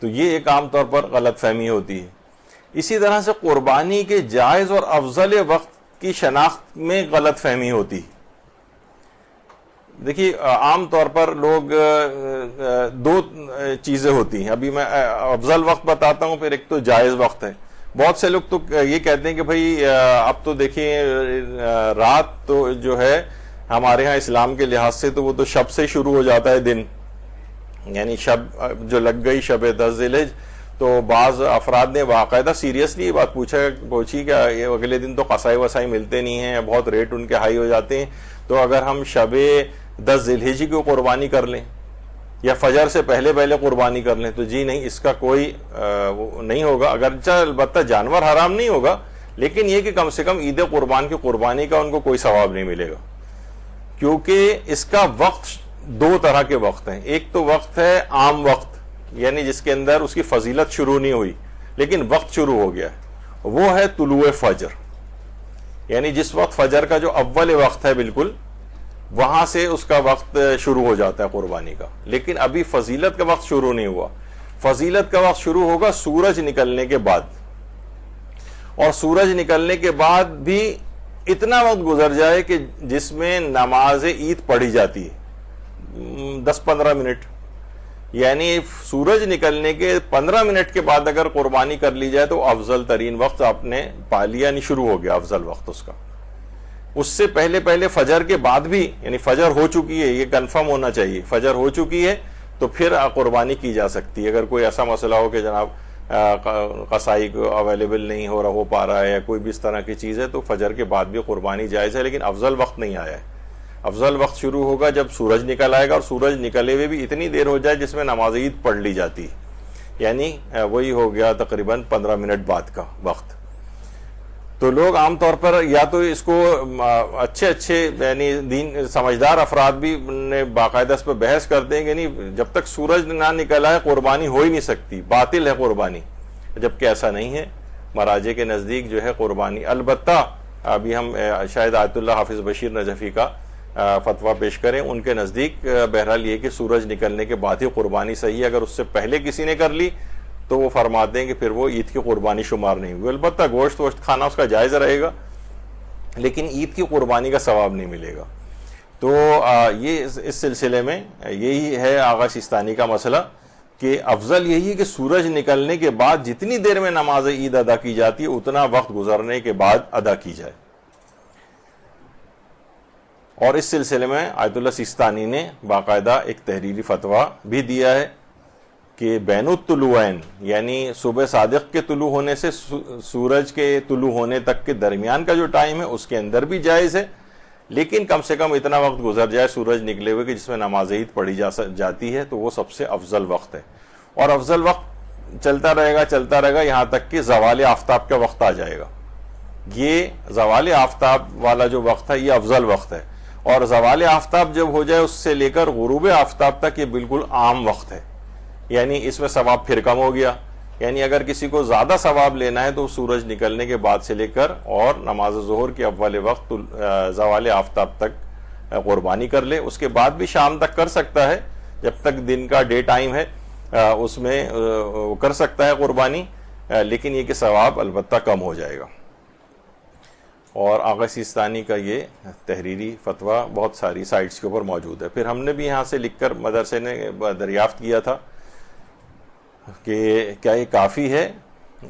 تو یہ ایک عام طور پر غلط فہمی ہوتی ہے. اسی طرح سے قربانی کے جائز اور افضل وقت کی شناخت میں غلط فہمی ہوتی ہے. دیکھیے عام طور پر لوگ دو چیزیں ہوتی ہیں. ابھی میں افضل وقت بتاتا ہوں, پھر ایک تو جائز وقت ہے. بہت سے لوگ تو یہ کہتے ہیں کہ بھئی اب تو دیکھیں رات تو جو ہے ہمارے ہاں اسلام کے لحاظ سے تو وہ تو شب سے شروع ہو جاتا ہے دن، یعنی شب جو لگ گئی شب 10 ذی الحجہ، تو بعض افراد نے باقاعدہ سیریسلی یہ بات پوچھی کہ یہ اگلے دن تو قصائی وسائی ملتے نہیں ہیں، بہت ریٹ ان کے ہائی ہو جاتے ہیں، تو اگر ہم شب 10 ذی الحجہ کی قربانی کر لیں یا فجر سے پہلے قربانی کر لیں، تو جی نہیں، اس کا کوئی نہیں ہوگا، اگرچہ البتہ جانور حرام نہیں ہوگا، لیکن یہ کہ کم سے کم عید قربان کی قربانی کا ان کو کوئی ثواب نہیں ملے گا، کیونکہ اس کا وقت دو طرح کے وقت ہیں۔ ایک تو وقت ہے عام وقت، یعنی جس کے اندر اس کی فضیلت شروع نہیں ہوئی لیکن وقت شروع ہو گیا ہے، وہ ہے طلوع فجر، یعنی جس وقت فجر کا جو اول وقت ہے بالکل وہاں سے اس کا وقت شروع ہو جاتا ہے قربانی کا، لیکن ابھی فضیلت کا وقت شروع نہیں ہوا۔ فضیلت کا وقت شروع ہوگا سورج نکلنے کے بعد، اور سورج نکلنے کے بعد بھی اتنا وقت گزر جائے کہ جس میں نماز عید پڑھی جاتی ہے 10-15 منٹ، یعنی سورج نکلنے کے 15 منٹ کے بعد اگر قربانی کر لی جائے تو افضل ترین وقت آپ نے پا لیا، نہیں شروع ہو گیا افضل وقت اس کا۔ اس سے پہلے فجر کے بعد بھی، یعنی فجر ہو چکی ہے، یہ کنفرم ہونا چاہیے، فجر ہو چکی ہے تو پھر قربانی کی جا سکتی ہے۔ اگر کوئی ایسا مسئلہ ہو کہ جناب قصائی کو اویلیبل نہیں ہو پا رہا ہے یا کوئی بھی اس طرح کی چیز ہے، تو فجر کے بعد بھی قربانی جائز ہے، لیکن افضل وقت نہیں آیا ہے۔ افضل وقت شروع ہوگا جب سورج نکل آئے گا، اور سورج نکلے ہوئے بھی اتنی دیر ہو جائے جس میں نماز عید پڑھ لی جاتی ہے، یعنی وہی ہو گیا تقریباً 15 منٹ بعد کا وقت۔ تو لوگ عام طور پر یا تو اس کو اچھے یعنی دین سمجھدار افراد بھی نے باقاعدہ اس پہ بحث کرتے ہیں کہ نہیں، جب تک سورج نہ نکلا ہے قربانی ہو ہی نہیں سکتی، باطل ہے قربانی، جبکہ ایسا نہیں ہے۔ مراجع کے نزدیک جو ہے قربانی، البتہ ابھی ہم شاید آیت اللہ حافظ بشیر نجفی کا فتویٰ پیش کریں، ان کے نزدیک بہرحال یہ کہ سورج نکلنے کے بعد ہی قربانی صحیح ہے، اگر اس سے پہلے کسی نے کر لی تو وہ فرماتے ہیں کہ پھر وہ عید کی قربانی شمار نہیں ہوئی۔ البتہ گوشت کھانا اس کا جائز رہے گا، لیکن عید کی قربانی کا ثواب نہیں ملے گا۔ تو یہ اس سلسلے میں یہی ہے آغا سیستانی کا مسئلہ کہ افضل یہی ہے کہ سورج نکلنے کے بعد جتنی دیر میں نماز عید ادا کی جاتی ہے اتنا وقت گزرنے کے بعد ادا کی جائے۔ اور اس سلسلے میں آیت اللہ سیستانی نے باقاعدہ ایک تحریری فتویٰ بھی دیا ہے کہ بین الطلوعین، یعنی صبح صادق کے طلوع ہونے سے سورج کے طلوع ہونے تک کے درمیان کا جو ٹائم ہے اس کے اندر بھی جائز ہے، لیکن کم سے کم اتنا وقت گزر جائے سورج نکلے ہوئے کہ جس میں نماز عید پڑھی جاتی ہے، تو وہ سب سے افضل وقت ہے۔ اور افضل وقت چلتا رہے گا یہاں تک کہ زوال آفتاب کا وقت آ جائے گا۔ یہ زوال آفتاب والا جو وقت ہے یہ افضل وقت ہے، اور زوال آفتاب جب ہو جائے اس سے لے کر غروب آفتاب تک یہ بالکل عام وقت ہے، یعنی اس میں ثواب پھر کم ہو گیا۔ یعنی اگر کسی کو زیادہ ثواب لینا ہے تو سورج نکلنے کے بعد سے لے کر اور نماز ظہر کے اول وقت زوال آفتاب تک قربانی کر لے، اس کے بعد بھی شام تک کر سکتا ہے، جب تک دن کا ڈے ٹائم ہے اس میں کر سکتا ہے قربانی، لیکن یہ کہ ثواب البتہ کم ہو جائے گا۔ اور آغا سیستانی کا یہ تحریری فتویٰ بہت ساری سائٹس کے اوپر موجود ہے۔ پھر ہم نے بھی یہاں سے لکھ کر مدرسے نے دریافت کیا تھا کہ کیا یہ کافی ہے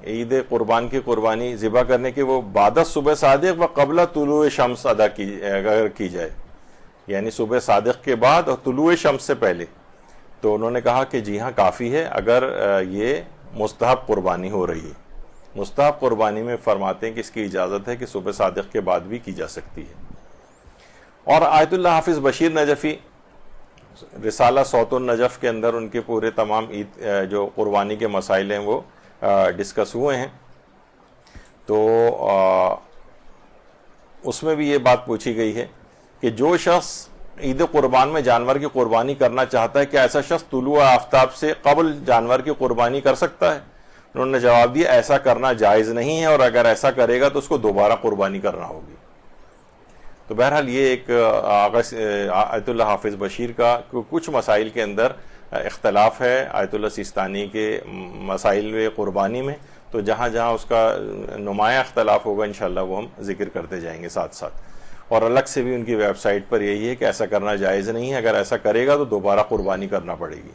عید قربان کی قربانی ذبح کرنے کے، وہ بعد صبح صادق و قبل طلوع شمس ادا اگر کی جائے، یعنی صبح صادق کے بعد اور طلوع شمس سے پہلے، تو انہوں نے کہا کہ جی ہاں کافی ہے اگر یہ مستحب قربانی ہو رہی ہے۔ مستحب قربانی میں فرماتے ہیں کہ اس کی اجازت ہے کہ صبح صادق کے بعد بھی کی جا سکتی ہے۔ اور آیت اللہ حافظ بشیر نجفی رسالہ صوت النجف کے اندر ان کے پورے تمام عید جو قربانی کے مسائل ہیں وہ ڈسکس ہوئے ہیں، تو اس میں بھی یہ بات پوچھی گئی ہے کہ جو شخص عید قربان میں جانور کی قربانی کرنا چاہتا ہے، کیا ایسا شخص طلوع آفتاب سے قبل جانور کی قربانی کر سکتا ہے؟ انہوں نے جواب دیا ایسا کرنا جائز نہیں ہے، اور اگر ایسا کرے گا تو اس کو دوبارہ قربانی کرنا ہوگی۔ تو بہرحال یہ ایک آیت اللہ حافظ بشیر کا کچھ مسائل کے اندر اختلاف ہے آیت اللہ سیستانی کے مسائل قربانی میں، تو جہاں جہاں اس کا نمایاں اختلاف ہوگا انشاءاللہ وہ ہم ذکر کرتے جائیں گے ساتھ ساتھ۔ اور الگ سے بھی ان کی ویب سائٹ پر یہی ہے کہ ایسا کرنا جائز نہیں ہے، اگر ایسا کرے گا تو دوبارہ قربانی کرنا پڑے گی۔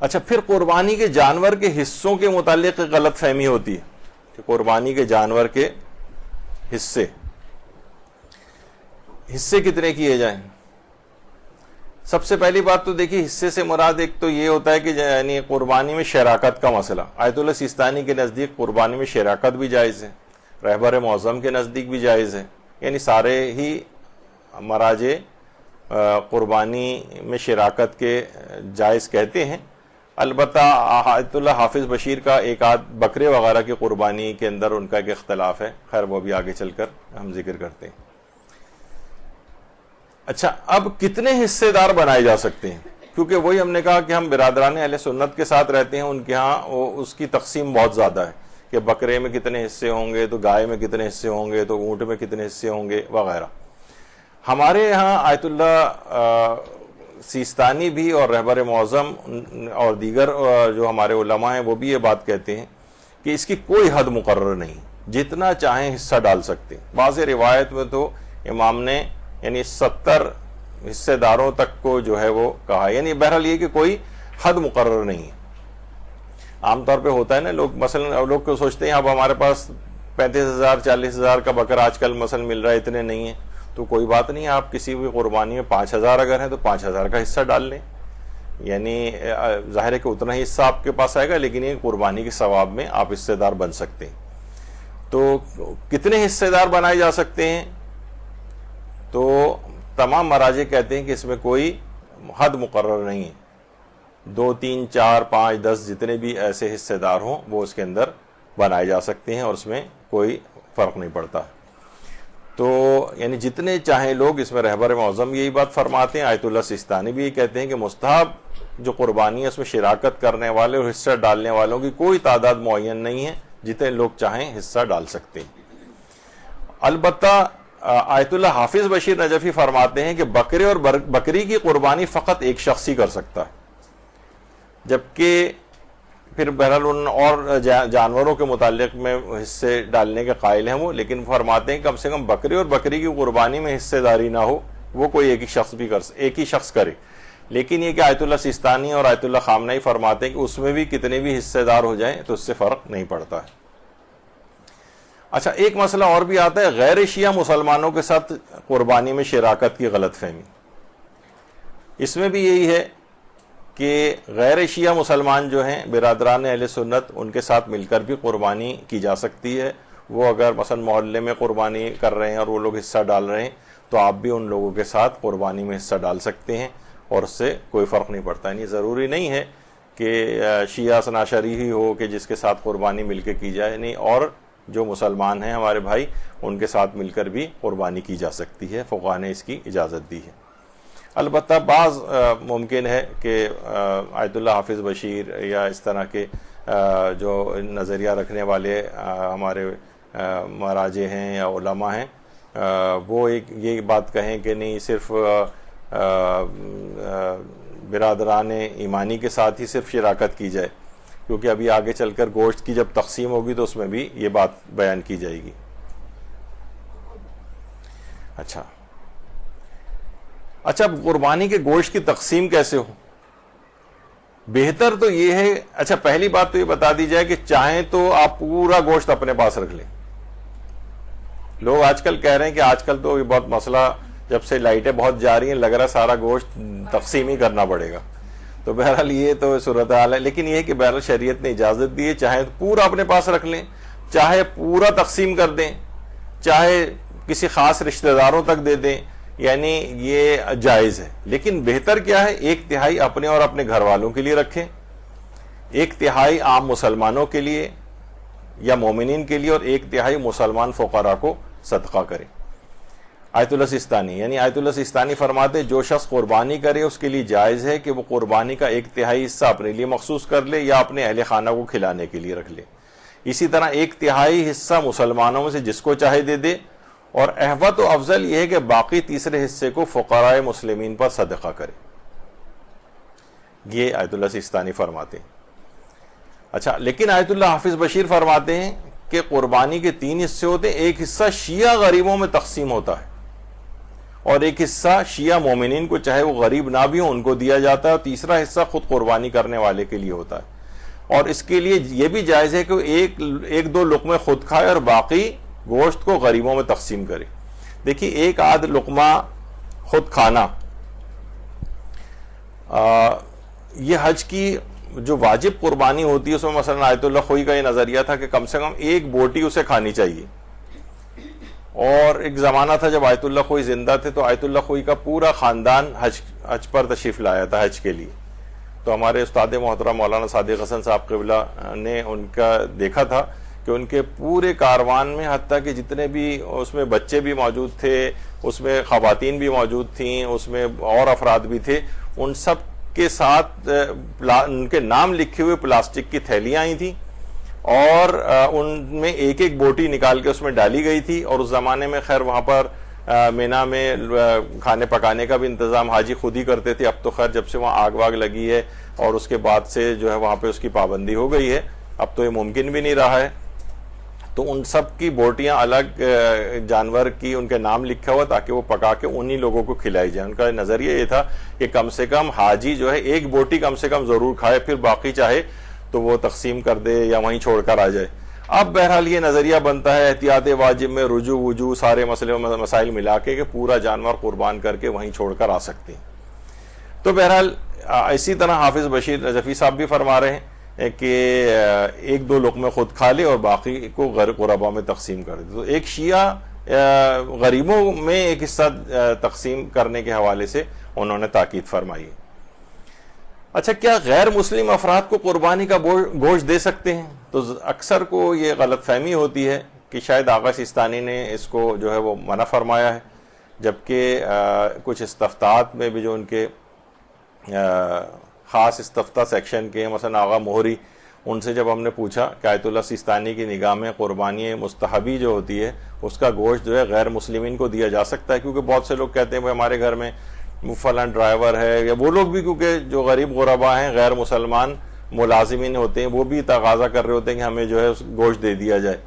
اچھا، پھر قربانی کے جانور کے حصوں کے متعلق غلط فہمی ہوتی ہے کہ قربانی کے جانور کے حصے، حصے کتنے کیے جائیں؟ سب سے پہلی بات تو دیکھیے حصے سے مراد ایک تو یہ ہوتا ہے کہ یعنی قربانی میں شراکت کا مسئلہ. آیت اللہ سیستانی کے نزدیک قربانی میں شراکت بھی جائز ہے, رہبر معظم کے نزدیک بھی جائز ہے, یعنی سارے ہی مراجع قربانی میں شراکت کے جائز کہتے ہیں. البتہ آیت اللہ حافظ بشیر کا ایک آدھ بکرے وغیرہ کی قربانی کے اندر ان کا ایک اختلاف ہے, خیر وہ بھی آگے چل کر ہم ذکر کرتے ہیں. اچھا, اب کتنے حصے دار بنائے جا سکتے ہیں؟ کیونکہ وہی ہم نے کہا کہ ہم برادران اہل سنت کے ساتھ رہتے ہیں, ان کے ہاں اس کی تقسیم بہت زیادہ ہے کہ بکرے میں کتنے حصے ہوں گے, تو گائے میں کتنے حصے ہوں گے, تو اونٹ میں کتنے حصے ہوں گے وغیرہ. ہمارے یہاں آیت اللہ سیستانی بھی اور رہبر معظم اور دیگر جو ہمارے علماء ہیں وہ بھی یہ بات کہتے ہیں کہ اس کی کوئی حد مقرر نہیں, جتنا چاہیں حصہ ڈال سکتے ہیں. بعض روایت میں تو امام نے یعنی 70 حصے داروں تک کو جو ہے وہ کہا, یعنی بہرحال یہ کہ کوئی حد مقرر نہیں ہے. عام طور پہ ہوتا ہے نا, لوگ مثلا لوگ کو سوچتے ہیں اب ہمارے پاس 35,000 40,000 کا بکرا آج کل مثلا مل رہا ہے, اتنے نہیں ہیں, تو کوئی بات نہیں, آپ کسی بھی قربانی میں 5,000 اگر ہیں تو 5,000 کا حصہ ڈال لیں. یعنی ظاہر ہے کہ اتنا ہی حصہ آپ کے پاس آئے گا, لیکن یہ قربانی کے ثواب میں آپ حصے دار بن سکتے ہیں. تو کتنے حصے دار بنائے جا سکتے ہیں؟ تو تمام مراجع کہتے ہیں کہ اس میں کوئی حد مقرر نہیں ہے. 2 3 4 5 10 جتنے بھی ایسے حصے دار ہوں وہ اس کے اندر بنائے جا سکتے ہیں, اور اس میں کوئی فرق نہیں پڑتا. تو یعنی جتنے چاہیں لوگ, اس میں رہبر معظم یہی بات فرماتے ہیں, آیت اللہ سیستانی بھی یہ کہتے ہیں کہ مستحب جو قربانی ہے اس میں شراکت کرنے والے اور حصہ ڈالنے والوں کی کوئی تعداد معین نہیں ہے, جتنے لوگ چاہیں حصہ ڈال سکتے ہیں. البتہ آیت اللہ حافظ بشیر نجفی فرماتے ہیں کہ بکرے اور بکری کی قربانی فقط ایک شخص ہی کر سکتا ہے, جبکہ پھر بہرحال ان اور جانوروں کے متعلق میں حصے ڈالنے کے قائل ہیں وہ, لیکن فرماتے ہیں کم سے کم بکری اور بکری کی قربانی میں حصے داری نہ ہو, وہ کوئی ایک ہی شخص کرے. لیکن یہ کہ آیت اللہ سیستانی اور آیت اللہ خامنہی فرماتے ہیں کہ اس میں بھی کتنے بھی حصے دار ہو جائیں تو اس سے فرق نہیں پڑتا ہے. اچھا, ایک مسئلہ اور بھی آتا ہے, غیر شیعہ مسلمانوں کے ساتھ قربانی میں شراکت کی غلط فہمی. اس میں بھی یہی ہے کہ غیر شیعہ مسلمان جو ہیں برادران اہل سنت, ان کے ساتھ مل کر بھی قربانی کی جا سکتی ہے. وہ اگر مثلا محلے میں قربانی کر رہے ہیں اور وہ لوگ حصہ ڈال رہے ہیں تو آپ بھی ان لوگوں کے ساتھ قربانی میں حصہ ڈال سکتے ہیں, اور اس سے کوئی فرق نہیں پڑتا. یعنی ضروری نہیں ہے کہ شیعہ اثناعشری ہی ہو کہ جس کے ساتھ قربانی مل کے کی جائے, نہیں, اور جو مسلمان ہیں ہمارے بھائی ان کے ساتھ مل کر بھی قربانی کی جا سکتی ہے, فقہاء نے اس کی اجازت دی ہے. البتہ بعض ممکن ہے کہ آیت اللہ حافظ بشیر یا اس طرح کے جو نظریہ رکھنے والے ہمارے مراجع ہیں یا علماء ہیں وہ یہ بات کہیں کہ نہیں, صرف برادران ایمانی کے ساتھ ہی صرف شراکت کی جائے, کیونکہ ابھی آگے چل کر گوشت کی جب تقسیم ہوگی تو اس میں بھی یہ بات بیان کی جائے گی. اچھا, قربانی کے گوشت کی تقسیم کیسے ہو؟ بہتر تو یہ ہے, اچھا پہلی بات تو یہ بتا دی جائے کہ چاہیں تو آپ پورا گوشت اپنے پاس رکھ لیں. لوگ آج کل کہہ رہے ہیں کہ آج کل تو یہ بہت مسئلہ, جب سے لائٹیں بہت جا رہی ہیں لگ رہا سارا گوشت تقسیم ہی کرنا پڑے گا. تو بہرحال یہ تو صورتحال ہے, لیکن یہ ہے کہ بہرحال شریعت نے اجازت دی ہے, چاہے پورا اپنے پاس رکھ لیں, چاہے پورا تقسیم کر دیں, چاہے کسی خاص رشتہ داروں تک دے دیں, یعنی یہ جائز ہے. لیکن بہتر کیا ہے, 1/3 اپنے اور اپنے گھر والوں کے لیے رکھیں, 1/3 عام مسلمانوں کے لیے یا مومنین کے لیے, اور 1/3 مسلمان فقراء کو صدقہ کریں. آیت اللہ سیستانی یعنی آیت اللہ سیستانی فرماتے جو شخص قربانی کرے اس کے لیے جائز ہے کہ وہ قربانی کا 1/3 حصہ اپنے لیے مخصوص کر لے یا اپنے اہل خانہ کو کھلانے کے لیے رکھ لے. اسی طرح 1/3 حصہ مسلمانوں میں سے جس کو چاہے دے دے, اور احوط و افضل یہ ہے کہ باقی تیسرے حصے کو فقراء مسلمین پر صدقہ کرے. یہ آیت اللہ سیستانی فرماتے ہیں. اچھا, لیکن آیت اللہ حافظ بشیر فرماتے ہیں کہ قربانی کے 3 حصے ہوتے ہیں, ایک حصہ شیعہ غریبوں میں تقسیم ہوتا ہے, اور ایک حصہ شیعہ مومنین کو چاہے وہ غریب نہ بھی ہوں ان کو دیا جاتا ہے, اور تیسرا حصہ خود قربانی کرنے والے کے لیے ہوتا ہے. اور اس کے لیے یہ بھی جائز ہے کہ ایک 2 لقمے خود کھائے اور باقی گوشت کو غریبوں میں تقسیم کرے. دیکھیے ایک آدھ لقمہ خود کھانا، یہ حج کی جو واجب قربانی ہوتی ہے اس میں مثلا آیت اللہ خوئی کا یہ نظریہ تھا کہ کم سے کم ایک بوٹی اسے کھانی چاہیے. اور ایک زمانہ تھا جب آیت اللہ خوئی زندہ تھے تو آیت اللہ خوئی کا پورا خاندان حج پر تشریف لایا تھا حج کے لیے. تو ہمارے استاد محترم مولانا صادق حسن صاحب قبلہ نے ان کا دیکھا تھا کہ ان کے پورے کاروان میں حتیٰ کہ جتنے بھی اس میں بچے بھی موجود تھے، اس میں خواتین بھی موجود تھیں، اس میں اور افراد بھی تھے، ان سب کے ساتھ ان کے نام لکھے ہوئے پلاسٹک کی تھیلیاں آئی تھیں اور ان میں ایک ایک بوٹی نکال کے اس میں ڈالی گئی تھی. اور اس زمانے میں خیر وہاں پر مینا میں کھانے پکانے کا بھی انتظام حاجی خود ہی کرتے تھے. اب تو خیر جب سے وہاں آگ واگ لگی ہے اور اس کے بعد سے جو ہے وہاں پہ اس کی پابندی ہو گئی ہے، اب تو یہ ممکن بھی نہیں رہا ہے. تو ان سب کی بوٹیاں الگ جانور کی ان کے نام لکھا ہوا تاکہ وہ پکا کے انہی لوگوں کو کھلائی جائے. ان کا نظریہ یہ تھا کہ کم سے کم حاجی جو ہے ایک بوٹی کم سے کم ضرور کھائے، پھر باقی چاہے تو وہ تقسیم کر دے یا وہیں چھوڑ کر آ جائے. اب بہرحال یہ نظریہ بنتا ہے احتیاط واجب میں رجوع وجوع سارے مسئلے و مسائل ملا کے کہ پورا جانور قربان کر کے وہیں چھوڑ کر آ سکتے ہیں. تو بہرحال اسی طرح حافظ بشیر نجفی صاحب بھی فرما رہے ہیں کہ ایک دو لقمے خود کھا لے اور باقی کو غربا میں تقسیم کر دے. تو ایک شیعہ غریبوں میں ایک حصہ تقسیم کرنے کے حوالے سے انہوں نے تاکید فرمائی ہے. اچھا، کیا غیر مسلم افراد کو قربانی کا گوشت دے سکتے ہیں؟ تو اکثر کو یہ غلط فہمی ہوتی ہے کہ شاید آغا سیستانی نے اس کو جو ہے وہ منع فرمایا ہے، جبکہ کچھ استفتاءات میں بھی جو ان کے خاص استفتاء سیکشن کے مثلا آغا مہری، ان سے جب ہم نے پوچھا کہ آیت اللہ سیستانی کی نگاہ میں قربانی مستحبی جو ہوتی ہے اس کا گوشت جو ہے غیر مسلمین کو دیا جا سکتا ہے، کیونکہ بہت سے لوگ کہتے ہیں ہمارے گھر میں فلاں ڈرائیور ہے، یا وہ لوگ بھی کیونکہ جو غریب غربا ہیں غیر مسلمان ملازمین ہوتے ہیں وہ بھی تقاضا کر رہے ہوتے ہیں کہ ہمیں جو ہے گوشت دے دیا جائے.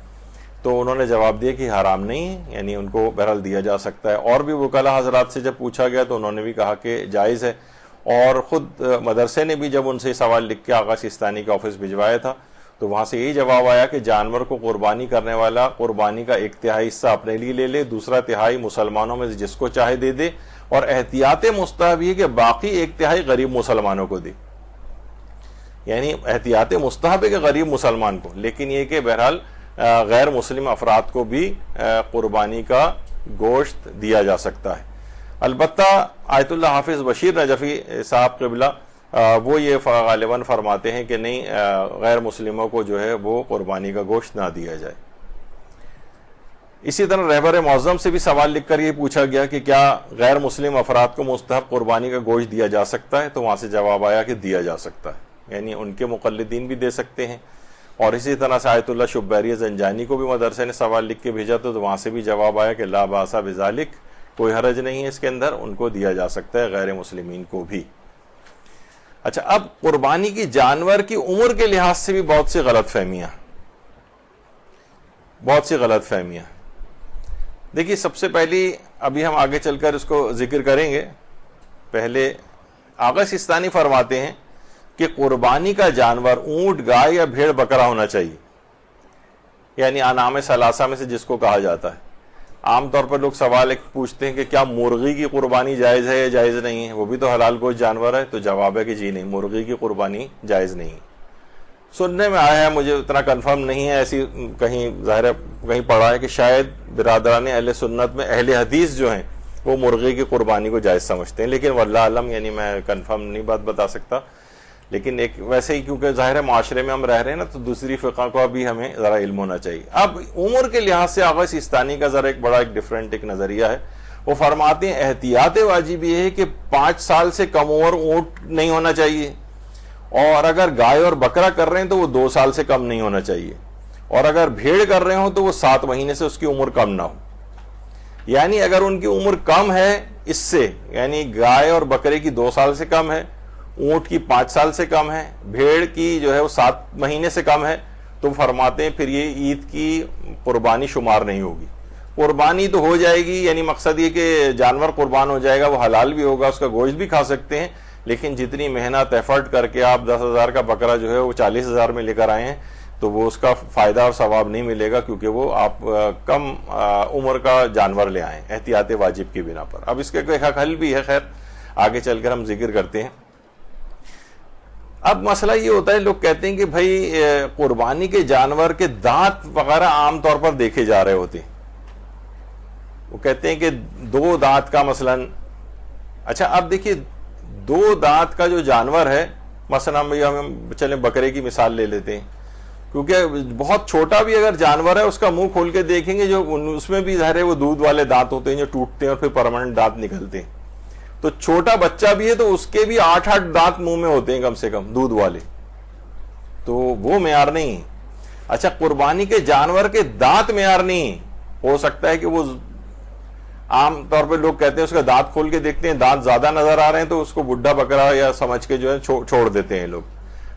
تو انہوں نے جواب دیا کہ حرام نہیں ہے، یعنی ان کو بہرحال دیا جا سکتا ہے. اور بھی وکلاء حضرات سے جب پوچھا گیا تو انہوں نے بھی کہا کہ جائز ہے. اور خود مدرسے نے بھی جب ان سے سوال لکھ کے آغا سیستانی کے آفس بھجوایا تھا تو وہاں سے یہی جواب آیا کہ جانور کو قربانی کرنے والا قربانی کا ایک تہائی حصہ اپنے لیے لے لے، دوسرا تہائی مسلمانوں میں جس کو چاہے دے دے، اور احتیاط مستحب یہ کہ باقی ایک تہائی غریب مسلمانوں کو دے. یعنی احتیاط مستحب ہے کہ غریب مسلمان کو، لیکن یہ کہ بہرحال غیر مسلم افراد کو بھی قربانی کا گوشت دیا جا سکتا ہے. البتہ آیت اللہ حافظ بشیر نجفی صاحب قبلہ وہ یہ غالباً فرماتے ہیں کہ نہیں، غیر مسلموں کو جو ہے وہ قربانی کا گوشت نہ دیا جائے. اسی طرح رہبر معظم سے بھی سوال لکھ کر یہ پوچھا گیا کہ کیا غیر مسلم افراد کو مستحب قربانی کا گوشت دیا جا سکتا ہے، تو وہاں سے جواب آیا کہ دیا جا سکتا ہے، یعنی ان کے مقلدین بھی دے سکتے ہیں. اور اسی طرح سے آیت اللہ شبیری زنجانی کو بھی مدرسے نے سوال لکھ کے بھیجا تو وہاں سے بھی جواب آیا کہ لا باس بذالک، کوئی حرج نہیں ہے اس کے اندر، ان کو دیا جا سکتا ہے غیر مسلمین کو بھی. اچھا، اب قربانی کی جانور کی عمر کے لحاظ سے بھی بہت سی غلط فہمیاں. دیکھیے سب سے پہلی ابھی ہم آگے چل کر اس کو ذکر کریں گے، پہلے آغا سیستانی فرماتے ہیں کہ قربانی کا جانور اونٹ، گائے یا بھیڑ بکرا ہونا چاہیے، یعنی انعام ثلاثہ میں سے جس کو کہا جاتا ہے. عام طور پر لوگ سوال ایک پوچھتے ہیں کہ کیا مرغی کی قربانی جائز ہے یا جائز نہیں ہے، وہ بھی تو حلال گوشت جانور ہے. تو جواب ہے کہ جی نہیں، مرغی کی قربانی جائز نہیں. سننے میں آیا ہے، مجھے اتنا کنفرم نہیں ہے، ایسی کہیں ظاہر ہے کہیں پڑھا ہے کہ شاید برادران اہل سنت میں اہل حدیث جو ہیں وہ مرغی کی قربانی کو جائز سمجھتے ہیں، لیکن واللہ علم، یعنی میں کنفرم نہیں بات بتا سکتا. لیکن ایک ویسے ہی کیونکہ ظاہر ہے معاشرے میں ہم رہ رہے ہیں نا، تو دوسری فقہ کو بھی ہمیں ذرا علم ہونا چاہیے. اب عمر کے لحاظ سے آغا سیستانی کا ذرا ایک بڑا ایک ڈیفرنٹ ایک نظریہ ہے. وہ فرماتے ہیں احتیاط واجب یہ ہے کہ 5 سال سے کم عمر اونٹ نہیں ہونا چاہیے، اور اگر گائے اور بکرا کر رہے ہیں تو وہ 2 سال سے کم نہیں ہونا چاہیے، اور اگر بھیڑ کر رہے ہوں تو وہ 7 مہینے سے اس کی عمر کم نہ ہو. یعنی اگر ان کی عمر کم ہے اس سے، یعنی گائے اور بکرے کی 2 سال سے کم ہے، اونٹ کی 5 سال سے کم ہے، بھیڑ کی جو ہے وہ 7 مہینے سے کم ہے، تو فرماتے ہیں پھر یہ عید کی قربانی شمار نہیں ہوگی. قربانی تو ہو جائے گی، یعنی مقصد یہ کہ جانور قربان ہو جائے گا، وہ حلال بھی ہوگا، اس کا گوشت بھی کھا سکتے ہیں، لیکن جتنی محنت ایفرٹ کر کے آپ 10,000 کا بکرا جو ہے وہ 40,000 میں لے کر آئے ہیں، تو وہ اس کا فائدہ اور ثواب نہیں ملے گا، کیونکہ وہ آپ کم عمر کا جانور لے آئیں احتیاط واجب کی بنا پر۔ اب اس کے کوئی حل بھی ہے، خیر آگے چل کر ہم ذکر کرتے ہیں۔ اب مسئلہ یہ ہوتا ہے، لوگ کہتے ہیں کہ بھائی قربانی کے جانور کے دانت وغیرہ عام طور پر دیکھے جا رہے ہوتے ہیں، وہ کہتے ہیں کہ 2 دانت کا مثلا، اچھا اب دیکھیے 2 دانت کا جو جانور ہے، مثلا ہم چلیں بکرے کی مثال لے لیتے ہیں، کیونکہ بہت چھوٹا بھی اگر جانور ہے اس کا منہ کھول کے دیکھیں گے، جو اس میں بھی ظاہر ہے وہ دودھ والے دانت ہوتے ہیں جو ٹوٹتے ہیں اور پھر پرماننٹ دانت نکلتے ہیں، تو چھوٹا بچہ بھی ہے تو اس کے بھی 8 دانت منہ میں ہوتے ہیں کم سے کم دودھ والے، تو وہ معیار نہیں ہے۔ اچھا قربانی کے جانور کے دانت معیار نہیں ہے، ہو سکتا ہے کہ وہ عام طور پہ لوگ کہتے ہیں اس کا دانت کھول کے دیکھتے ہیں دانت زیادہ نظر آ رہے ہیں تو اس کو بڈھا بکرا یا سمجھ کے جو ہے چھوڑ دیتے ہیں لوگ،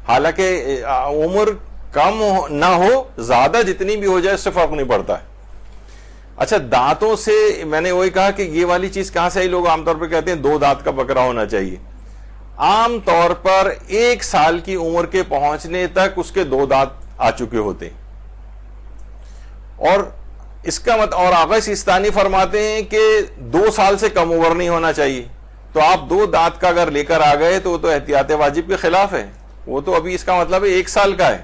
حالانکہ عمر کم نہ ہو زیادہ جتنی بھی ہو جائے اس سے فرق نہیں پڑتا ہے۔ اچھا دانتوں سے میں نے وہی کہا کہ یہ والی چیز کہاں سے آئی، لوگ عام طور پہ کہتے ہیں 2 دانت کا بکرا ہونا چاہیے، عام طور پر 1 سال کی عمر کے پہنچنے تک اس کے 2 دانت آ چکے ہوتے ہیں، اور اس کا اور آغا سیستانی فرماتے ہیں کہ 2 سال سے کم عمر نہیں ہونا چاہیے، تو آپ 2 دانت کا اگر لے کر آ گئے تو وہ تو احتیاط واجب کے خلاف ہے، وہ تو ابھی اس کا مطلب ہے 1 سال کا ہے،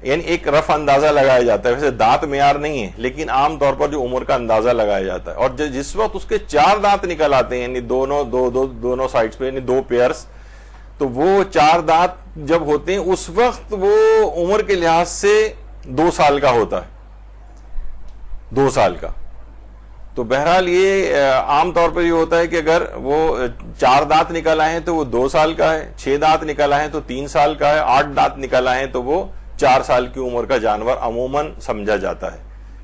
یعنی ایک رف اندازہ لگایا جاتا ہے، ویسے دانت معیار نہیں ہے لیکن عام طور پر جو عمر کا اندازہ لگایا جاتا ہے، اور جس وقت اس کے 4 دانت نکل آتے ہیں یعنی دونوں سائڈز پہ یعنی 2 پیئرز، تو وہ 4 دانت جب ہوتے ہیں اس وقت وہ عمر کے لحاظ سے 2 سال کا ہوتا ہے، 2 سال کا۔ تو بہرحال یہ عام طور پر یہ ہوتا ہے کہ اگر وہ 4 دانت نکل آئے ہیں تو وہ 2 سال کا ہے، 6 دانت نکل آئے ہیں تو 3 سال کا ہے، 8 دانت نکل آئے ہیں تو وہ 4 سال کی عمر کا جانور عموماً سمجھا جاتا ہے،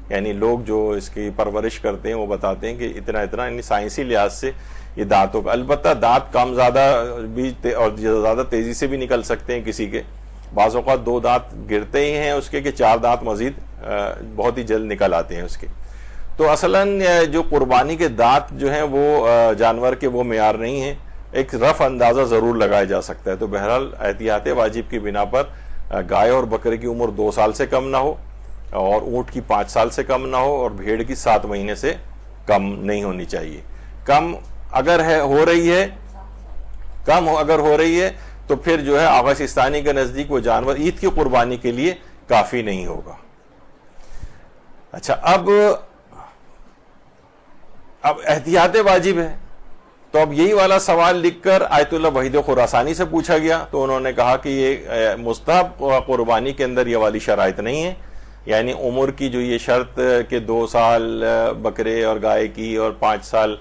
یعنی لوگ جو اس کی پرورش کرتے ہیں وہ بتاتے ہیں کہ اتنا یعنی سائنسی لحاظ سے یہ دانتوں کا، البتہ دانت کم زیادہ بھی اور زیادہ تیزی سے بھی نکل سکتے ہیں کسی کے، بعض اوقات 2 دانت گرتے ہی ہیں اس کے کہ 4 دانت مزید بہت ہی جلد نکل آتے ہیں اس کے۔ تو اصلاً جو قربانی کے دانت جو ہیں وہ جانور کے وہ معیار نہیں ہیں، ایک رف اندازہ ضرور لگایا جا سکتا ہے۔ تو بہرحال احتیاط واجب کی بنا پر گائے اور بکرے کی عمر 2 سال سے کم نہ ہو، اور اونٹ کی 5 سال سے کم نہ ہو، اور بھیڑ کی 7 مہینے سے کم نہیں ہونی چاہیے۔ کم اگر ہو رہی ہے تو پھر جو ہے آغا سیستانی کے نزدیک وہ جانور عید کی قربانی کے لیے کافی نہیں ہوگا۔ اچھا اب احتیاط واجب ہے، تو اب یہی والا سوال لکھ کر آیت اللہ وحید خراسانی سے پوچھا گیا، تو انہوں نے کہا کہ یہ مستحب قربانی کے اندر یہ والی شرائط نہیں ہے، یعنی عمر کی جو یہ شرط کہ 2 سال بکرے اور گائے کی اور 5 سال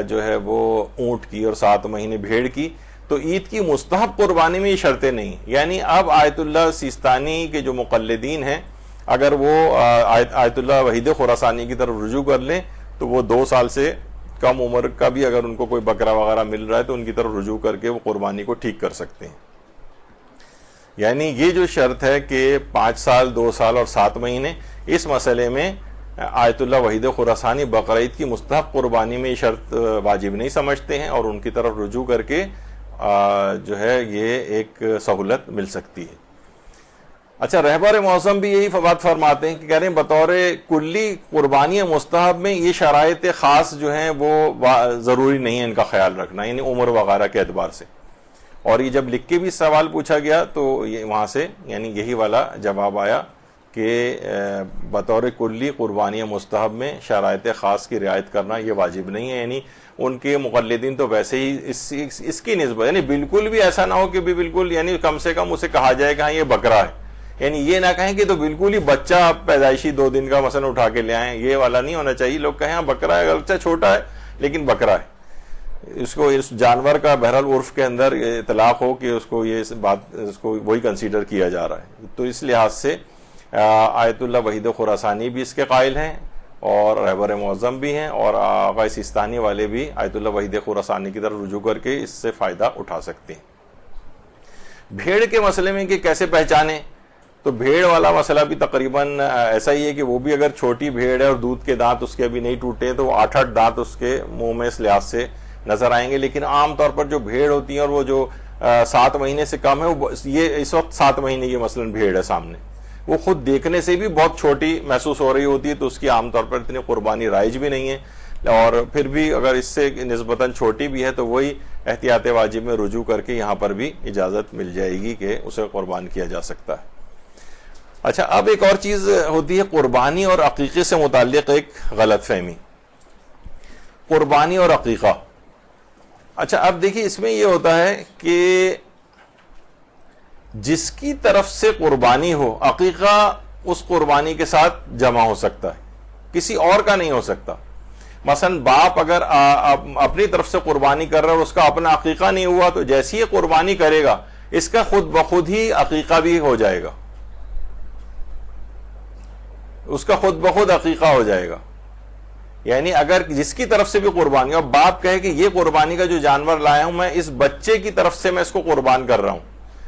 جو ہے وہ اونٹ کی اور 7 مہینے بھیڑ کی، تو عید کی مستحب قربانی میں یہ شرطیں نہیں، یعنی اب آیت اللہ سیستانی کے جو مقلدین ہیں اگر وہ آیت اللہ وحید خراسانی کی طرف رجوع کر لیں تو وہ 2 سال سے کم عمر کا بھی اگر ان کو کوئی بکرا وغیرہ مل رہا ہے تو ان کی طرف رجوع کر کے وہ قربانی کو ٹھیک کر سکتے ہیں۔ یعنی یہ جو شرط ہے کہ 5 سال 2 سال اور 7 مہینے، اس مسئلے میں آیت اللہ وحید خراسانی بقرعید کی مستحب قربانی میں یہ شرط واجب نہیں سمجھتے ہیں، اور ان کی طرف رجوع کر کے جو ہے یہ ایک سہولت مل سکتی ہے۔ اچھا رہبر معظم بھی یہی بات فرماتے ہیں کہ کہہ رہے ہیں بطور کلی قربانی مستحب میں یہ شرائط خاص جو ہیں وہ ضروری نہیں ہے ان کا خیال رکھنا، یعنی عمر وغیرہ کے اعتبار سے، اور یہ جب لکھ کے بھی سوال پوچھا گیا تو یہ وہاں سے یعنی یہی والا جواب آیا کہ بطور کلی قربانی مستحب میں شرائط خاص کی رعایت کرنا یہ واجب نہیں ہے، یعنی ان کے مقلدین تو ویسے ہی اس کی نسبت یعنی بالکل بھی ایسا نہ ہو کہ بھی بالکل یعنی کم سے کم اسے کہا جائے کہ ہاں یہ بکرا ہے، یعنی یہ نہ کہیں کہ تو بالکل ہی بچہ پیدائشی 2 دن کا مثلا اٹھا کے لے آئیں، یہ والا نہیں ہونا چاہیے، لوگ کہیں ہاں بکرا ہے، بچہ چھوٹا ہے لیکن بکرا ہے، اس کو اس جانور کا بہرحال عرف کے اندر اطلاق ہو کہ اس کو یہ بات اس کو وہی کنسیڈر کیا جا رہا ہے۔ تو اس لحاظ سے آیت اللہ وحید خراسانی بھی اس کے قائل ہیں اور رہبر معظم بھی ہیں، اور آغا سیستانی والے بھی آیت اللہ وحید خراسانی کی طرف رجوع کر کے اس سے فائدہ اٹھا سکتے ہیں۔ بھیڑ کے مسئلے میں کہ کیسے پہچانیں، تو بھیڑ والا مسئلہ بھی تقریباً ایسا ہی ہے کہ وہ بھی اگر چھوٹی بھیڑ ہے اور دودھ کے دانت اس کے ابھی نہیں ٹوٹے تو 8 دانت اس کے منہ میں اس لحاظ سے نظر آئیں گے، لیکن عام طور پر جو بھیڑ ہوتی ہیں اور وہ جو 7 مہینے سے کم ہے، یہ اس وقت 7 مہینے کی مثلاً بھیڑ ہے سامنے، وہ خود دیکھنے سے بھی بہت چھوٹی محسوس ہو رہی ہوتی ہے، تو اس کی عام طور پر اتنی قربانی رائج بھی نہیں ہے، اور پھر بھی اگر اس سے نسبتاً چھوٹی بھی ہے تو وہی احتیاط واجب میں رجوع کر کے یہاں پر بھی اجازت مل جائے گی کہ اسے قربان کیا جا سکتا ہے۔ اچھا، اب ایک اور چیز ہوتی ہے قربانی اور عقیقے سے متعلق ایک غلط فہمی، قربانی اور عقیقہ۔ اچھا، اب دیکھیے اس میں یہ ہوتا ہے کہ جس کی طرف سے قربانی ہو، عقیقہ اس قربانی کے ساتھ جمع ہو سکتا ہے، کسی اور کا نہیں ہو سکتا۔ مثلا باپ اگر اپنی طرف سے قربانی کر رہا ہے اور اس کا اپنا عقیقہ نہیں ہوا، تو جیسی یہ قربانی کرے گا اس کا خود بخود ہی عقیقہ بھی ہو جائے گا، اس کا خود بخود عقیقہ ہو جائے گا۔ یعنی اگر جس کی طرف سے بھی قربانی، اور باپ کہے کہ یہ قربانی کا جو جانور لایا ہوں میں اس بچے کی طرف سے میں اس کو قربان کر رہا ہوں،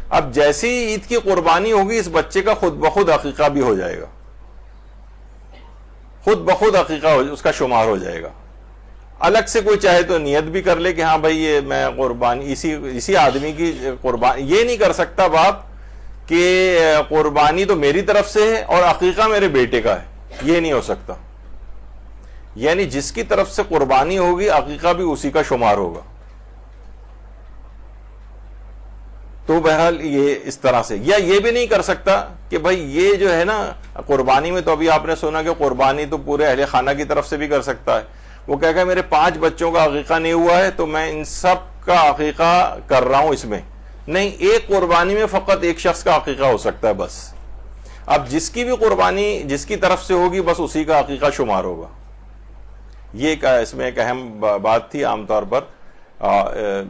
اب جیسی عید کی قربانی ہوگی اس بچے کا خود بخود عقیقہ بھی ہو جائے گا، خود بخود عقیقہ اس کا شمار ہو جائے گا۔ الگ سے کوئی چاہے تو نیت بھی کر لے کہ ہاں بھائی یہ میں قربانی اسی آدمی کی قربانی، یہ نہیں کر سکتا باپ کہ قربانی تو میری طرف سے ہے اور عقیقہ میرے بیٹے کا ہے، یہ نہیں ہو سکتا۔ یعنی جس کی طرف سے قربانی ہوگی عقیقہ بھی اسی کا شمار ہوگا۔ تو بہرحال یہ اس طرح سے، یا یہ بھی نہیں کر سکتا کہ بھائی یہ جو ہے نا قربانی میں، تو ابھی آپ نے سنا کہ قربانی تو پورے اہل خانہ کی طرف سے بھی کر سکتا ہے، وہ کہے گا میرے 5 بچوں کا عقیقہ نہیں ہوا ہے تو میں ان سب کا عقیقہ کر رہا ہوں اس میں، نہیں، ایک قربانی میں فقط ایک شخص کا عقیقہ ہو سکتا ہے بس۔ اب جس کی بھی قربانی جس کی طرف سے ہوگی بس اسی کا عقیقہ شمار ہوگا۔ یہ اس میں ایک اہم بات تھی عام طور پر۔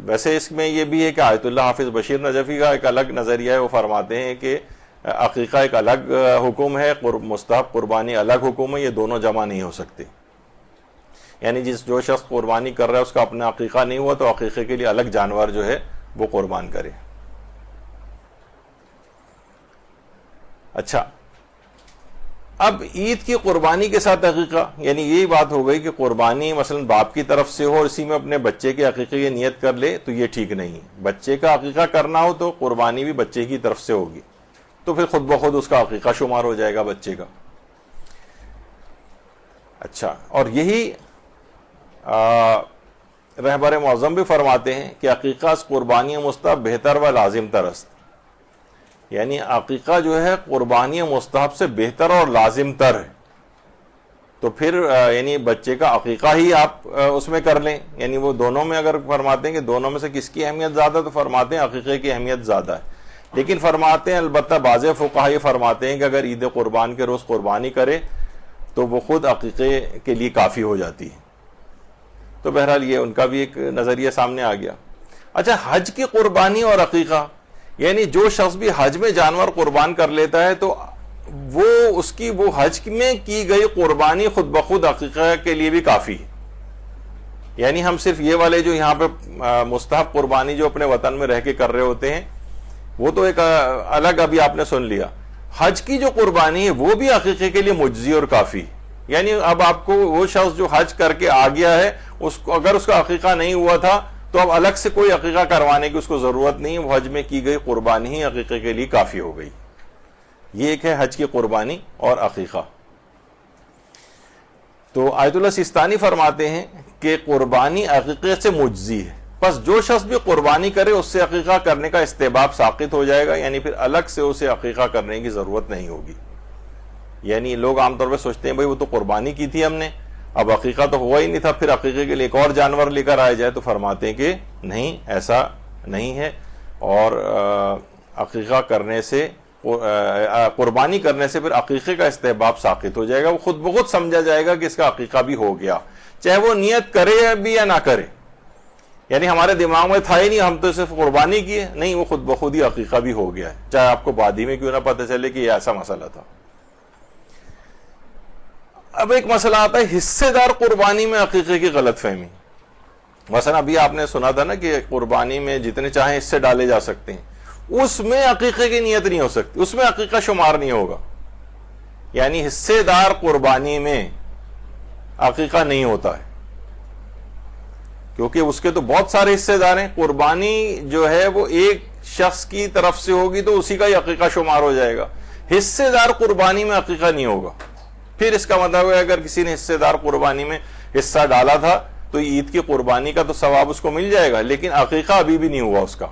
ویسے اس میں یہ بھی ہے کہ آیت اللہ حافظ بشیر نجفی کا ایک الگ نظریہ ہے، وہ فرماتے ہیں کہ عقیقہ ایک الگ حکم ہے، مستحب قربانی الگ حکم ہے، یہ دونوں جمع نہیں ہو سکتے۔ یعنی جو شخص قربانی کر رہا ہے اس کا اپنا عقیقہ نہیں ہوا تو عقیقے کے لیے الگ جانور جو ہے وہ قربان کرے۔ اچھا، اب عید کی قربانی کے ساتھ عقیقہ، یعنی یہی بات ہو گئی کہ قربانی مثلا باپ کی طرف سے ہو اور اسی میں اپنے بچے کے عقیقے کی نیت کر لے تو یہ ٹھیک نہیں۔ بچے کا عقیقہ کرنا ہو تو قربانی بھی بچے کی طرف سے ہوگی، تو پھر خود بخود اس کا عقیقہ شمار ہو جائے گا بچے کا۔ اچھا، اور یہی رہبر معظم بھی فرماتے ہیں کہ عقیقہ از قربانی مستحب بہتر و لازم تر است، یعنی عقیقہ جو ہے قربانی مستحب سے بہتر اور لازم تر ہے، تو پھر یعنی بچے کا عقیقہ ہی آپ اس میں کر لیں۔ یعنی وہ دونوں میں اگر فرماتے ہیں کہ دونوں میں سے کس کی اہمیت زیادہ، تو فرماتے ہیں عقیقے کی اہمیت زیادہ ہے، لیکن فرماتے ہیں البتہ بعض فقہا یہ فرماتے ہیں کہ اگر عید قربان کے روز قربانی کرے تو وہ خود عقیقے کے لیے کافی ہو جاتی ہے۔ تو بہرحال یہ ان کا بھی ایک نظریہ سامنے آ گیا۔ اچھا، حج کی قربانی اور عقیقہ، یعنی جو شخص بھی حج میں جانور قربان کر لیتا ہے تو وہ اس کی وہ حج میں کی گئی قربانی خود بخود عقیقہ کے لیے بھی کافی ہے۔ یعنی ہم صرف یہ والے جو یہاں پہ مستحب قربانی جو اپنے وطن میں رہ کے کر رہے ہوتے ہیں وہ تو ایک الگ، ابھی آپ نے سن لیا۔ حج کی جو قربانی ہے وہ بھی عقیقے کے لیے مجزی اور کافی، یعنی اب آپ کو وہ شخص جو حج کر کے آ گیا ہے اس کو اگر اس کا عقیقہ نہیں ہوا تھا تو اب الگ سے کوئی عقیقہ کروانے کی اس کو ضرورت نہیں، وہ حج میں کی گئی قربانی ہی عقیقے کے لیے کافی ہو گئی۔ یہ ایک ہے حج کی قربانی اور عقیقہ۔ تو آیت اللہ سیستانی فرماتے ہیں کہ قربانی عقیقے سے مجزی ہے، بس جو شخص بھی قربانی کرے اس سے عقیقہ کرنے کا استحباب ساقط ہو جائے گا، یعنی پھر الگ سے اسے عقیقہ کرنے کی ضرورت نہیں ہوگی۔ یعنی لوگ عام طور پہ سوچتے ہیں بھائی وہ تو قربانی کی تھی ہم نے، اب عقیقہ تو ہوا ہی نہیں تھا، پھر عقیقے کے لیے ایک اور جانور لے کر آیا جائے، تو فرماتے ہیں کہ نہیں، ایسا نہیں ہے، اور عقیقہ کرنے سے قربانی کرنے سے پھر عقیقے کا استحباب ساقط ہو جائے گا، وہ خود بخود سمجھا جائے گا کہ اس کا عقیقہ بھی ہو گیا، چاہے وہ نیت کرے بھی یا نہ کرے۔ یعنی ہمارے دماغ میں تھا ہی نہیں، ہم تو صرف قربانی کی ہے، نہیں، وہ خود بخود ہی عقیقہ بھی ہو گیا ہے، چاہے آپ کو بعد ہی میں کیوں نہ پتہ چلے کہ یہ ایسا مسئلہ تھا۔ اب ایک مسئلہ آتا ہے حصے دار قربانی میں عقیقے کی غلط فہمی۔ مثلا ابھی آپ نے سنا تھا نا کہ قربانی میں جتنے چاہیں حصے ڈالے جا سکتے ہیں، اس میں عقیقے کی نیت نہیں ہو سکتی، اس میں عقیقہ شمار نہیں ہوگا، یعنی حصے دار قربانی میں عقیقہ نہیں ہوتا ہے۔ کیونکہ اس کے تو بہت سارے حصے دار ہیں. قربانی جو ہے وہ ایک شخص کی طرف سے ہوگی تو اسی کا ہی عقیقہ شمار ہو جائے گا. حصے دار قربانی میں عقیقہ نہیں ہوگا. پھر اس کا مطلب ہے اگر کسی نے حصے دار قربانی میں حصہ ڈالا تھا تو عید کی قربانی کا تو ثواب اس کو مل جائے گا، لیکن عقیقہ ابھی بھی نہیں ہوا اس کا.